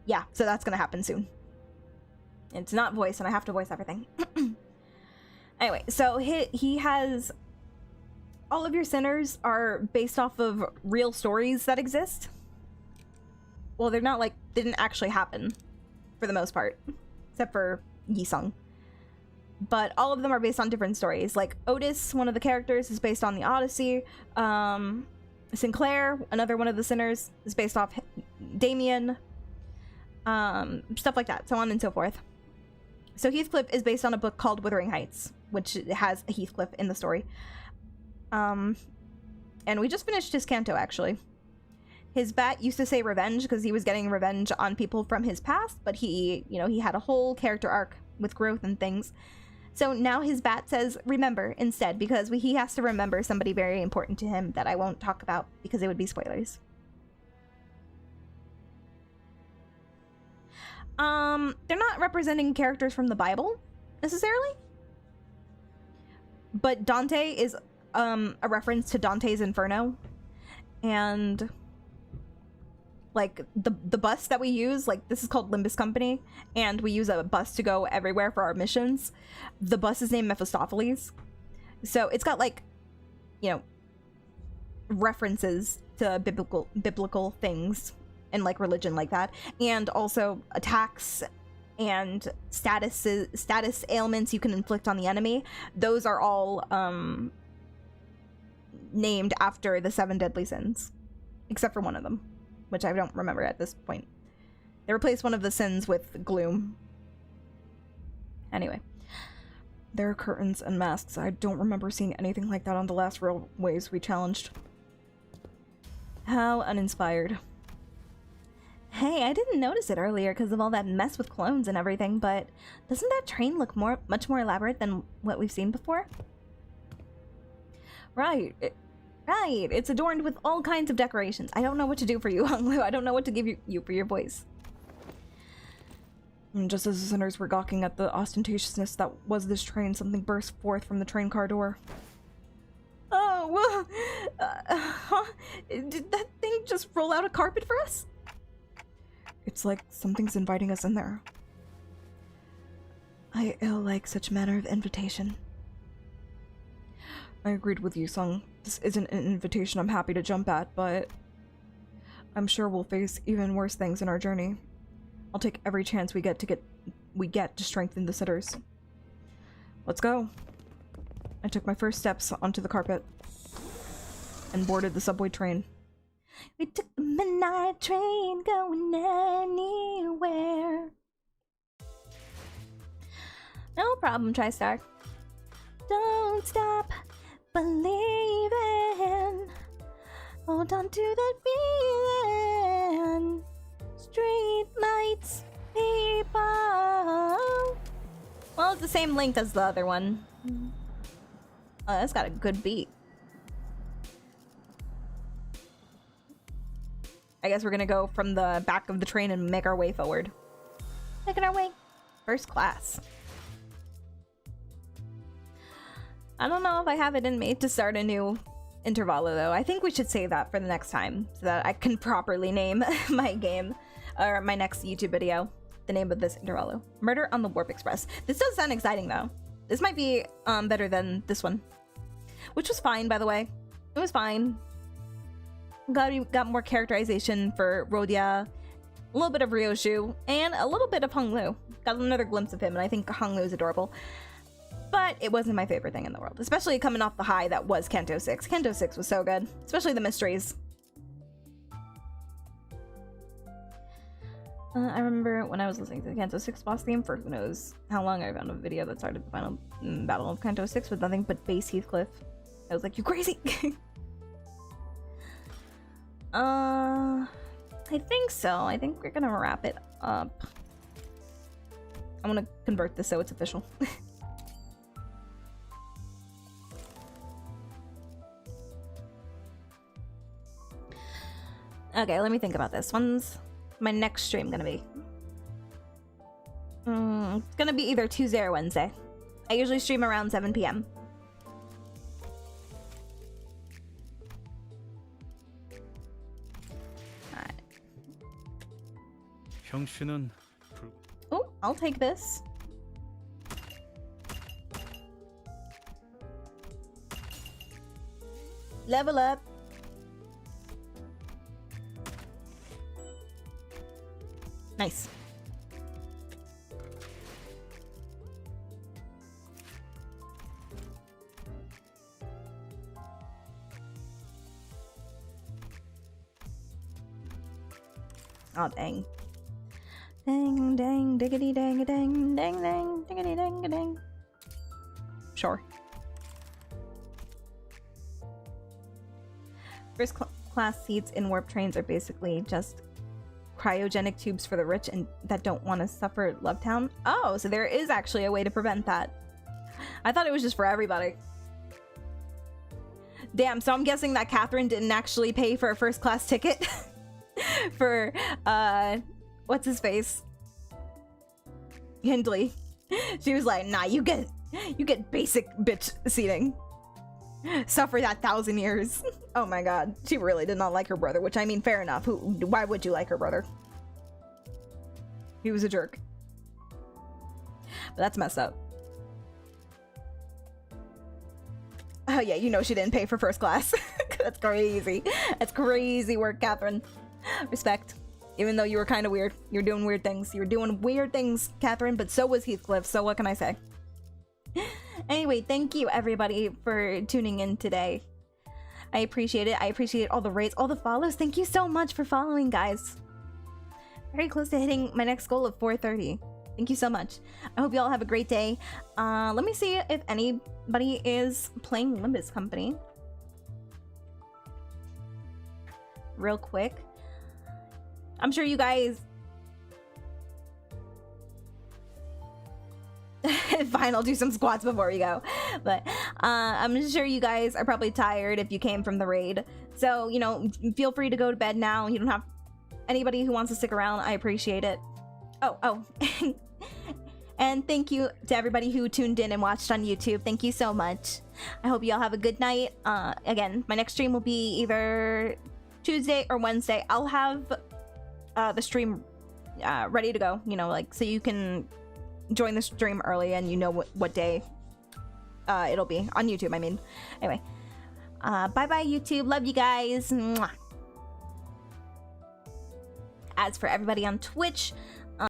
S16: Yeah, so that's gonna happen soon. It's not voice, and I have to voice everything. Anyway, so he has... All of your sinners are based off of real stories that exist. Well, they're not like... They didn't actually happen, for the most part. Except for Yi-sung. But all of them are based on different stories. Like, Otis, one of the characters, is based on the Odyssey. Sinclair, another one of the sinners, is based off Damien. Stuff like that, so on and so forth. So Heathcliff is based on a book called Wuthering Heights, which has a Heathcliff in the story. And we just finished his canto, actually. His bat used to say revenge because he was getting revenge on people from his past, but he had a whole character arc with growth and things. So now his bat says remember instead, because he has to remember somebody very important to him that I won't talk about because it would be spoilers. They're not representing characters from the Bible, necessarily. But Dante is, a reference to Dante's Inferno. And, like, the bus that we use, like, this is called Limbus Company, and we use a bus to go everywhere for our missions. The bus is named Mephistopheles. So it's got, like, references to biblical things. And like religion like that, and also attacks and status ailments you can inflict on the enemy. Those are all named after the 7 deadly sins, except for one of them, which I don't remember at this point. They replaced one of the sins with gloom. Anyway, there are curtains and masks. I don't remember seeing anything like that on the last railways we challenged. How uninspired. Hey, I didn't notice it earlier because of all that mess with clones and everything, but doesn't that train look much more elaborate than what we've seen before? Right. Right. It's adorned with all kinds of decorations. I don't know what to do for you, Honglu. I don't know what to give you for your voice. And just as the sinners were gawking at the ostentatiousness that was this train, something burst forth from the train car door. Oh, did that thing just roll out a carpet for us? It's like something's inviting us in there. I ill like such manner of invitation. I agreed with you, Sung. This isn't an invitation I'm happy to jump at, but I'm sure we'll face even worse things in our journey. I'll take every chance we get to strengthen the sitters. Let's go. I took my first steps onto the carpet and boarded the subway train. We took the midnight train going anywhere. No problem, TriStar. Don't stop believing. Hold on to that feeling. Street lights, people. Well, it's the same length as the other one. Oh, that's got a good beat. I guess we're gonna go from the back of the train and make our way forward. Making our way. First class. I don't know if I have it in me to start a new Intervallo, though. I think we should save that for the next time so that I can properly name my game, or my next YouTube video. The name of this Intervallo. Murder on the Warp Express. This does sound exciting, though. This might be better than this one. Which was fine, by the way. It was fine. Glad we got more characterization for Rodia, a little bit of Ryoshu, and a little bit of Honglu. Got another glimpse of him, and I think Honglu is adorable. But it wasn't my favorite thing in the world, especially coming off the high that was Kanto 6. Kanto 6 was so good, especially the mysteries. I remember when I was listening to the Kanto 6 boss theme for who knows how long, I found a video that started the final battle of Kanto 6 with nothing but bass Heathcliff. I was like, you crazy! I think so. I think we're gonna wrap it up. I want to convert this so it's official. Okay, let me think about this. When's my next stream gonna be? It's gonna be either Tuesday or Wednesday. I usually stream around 7 p.m. Oh, I'll take this. Level up. Nice. Oh, dang. Dang, dang, diggity, dang, dang, dang, dang, diggity, dang, dang. Sure. First class seats in warp trains are basically just cryogenic tubes for the rich and that don't want to suffer Lovetown. Oh, so there is actually a way to prevent that. I thought it was just for everybody. Damn, so I'm guessing that Catherine didn't actually pay for a first class ticket for what's his face? Hindley. She was like, nah, you get basic bitch seating. Suffer that 1,000 years. Oh my god. She really did not like her brother, which I mean, fair enough. Why would you like her brother? He was a jerk. But that's messed up. Oh yeah, you know she didn't pay for first class. That's crazy. That's crazy work, Catherine. Respect. Even though you were kind of weird. You're doing weird things. You're doing weird things, Catherine, but so was Heathcliff, so what can I say? Anyway, thank you everybody for tuning in today. I appreciate it. I appreciate all the rates, all the follows. Thank you so much for following, guys. Very close to hitting my next goal of 430. Thank you so much. I hope you all have a great day. Let me see if anybody is playing Limbus Company. Real quick. I'm sure you guys... Fine, I'll do some squats before we go. But I'm sure you guys are probably tired if you came from the raid. So, you know, feel free to go to bed now. You don't have anybody who wants to stick around. I appreciate it. Oh. And thank you to everybody who tuned in and watched on YouTube. Thank you so much. I hope you all have a good night. Again, my next stream will be either Tuesday or Wednesday. I'll have the stream ready to go, you know, like, so you can join the stream early and you know what day it'll be on YouTube, I mean. Anyway, bye-bye YouTube. Love you guys. Mwah. As for everybody on Twitch,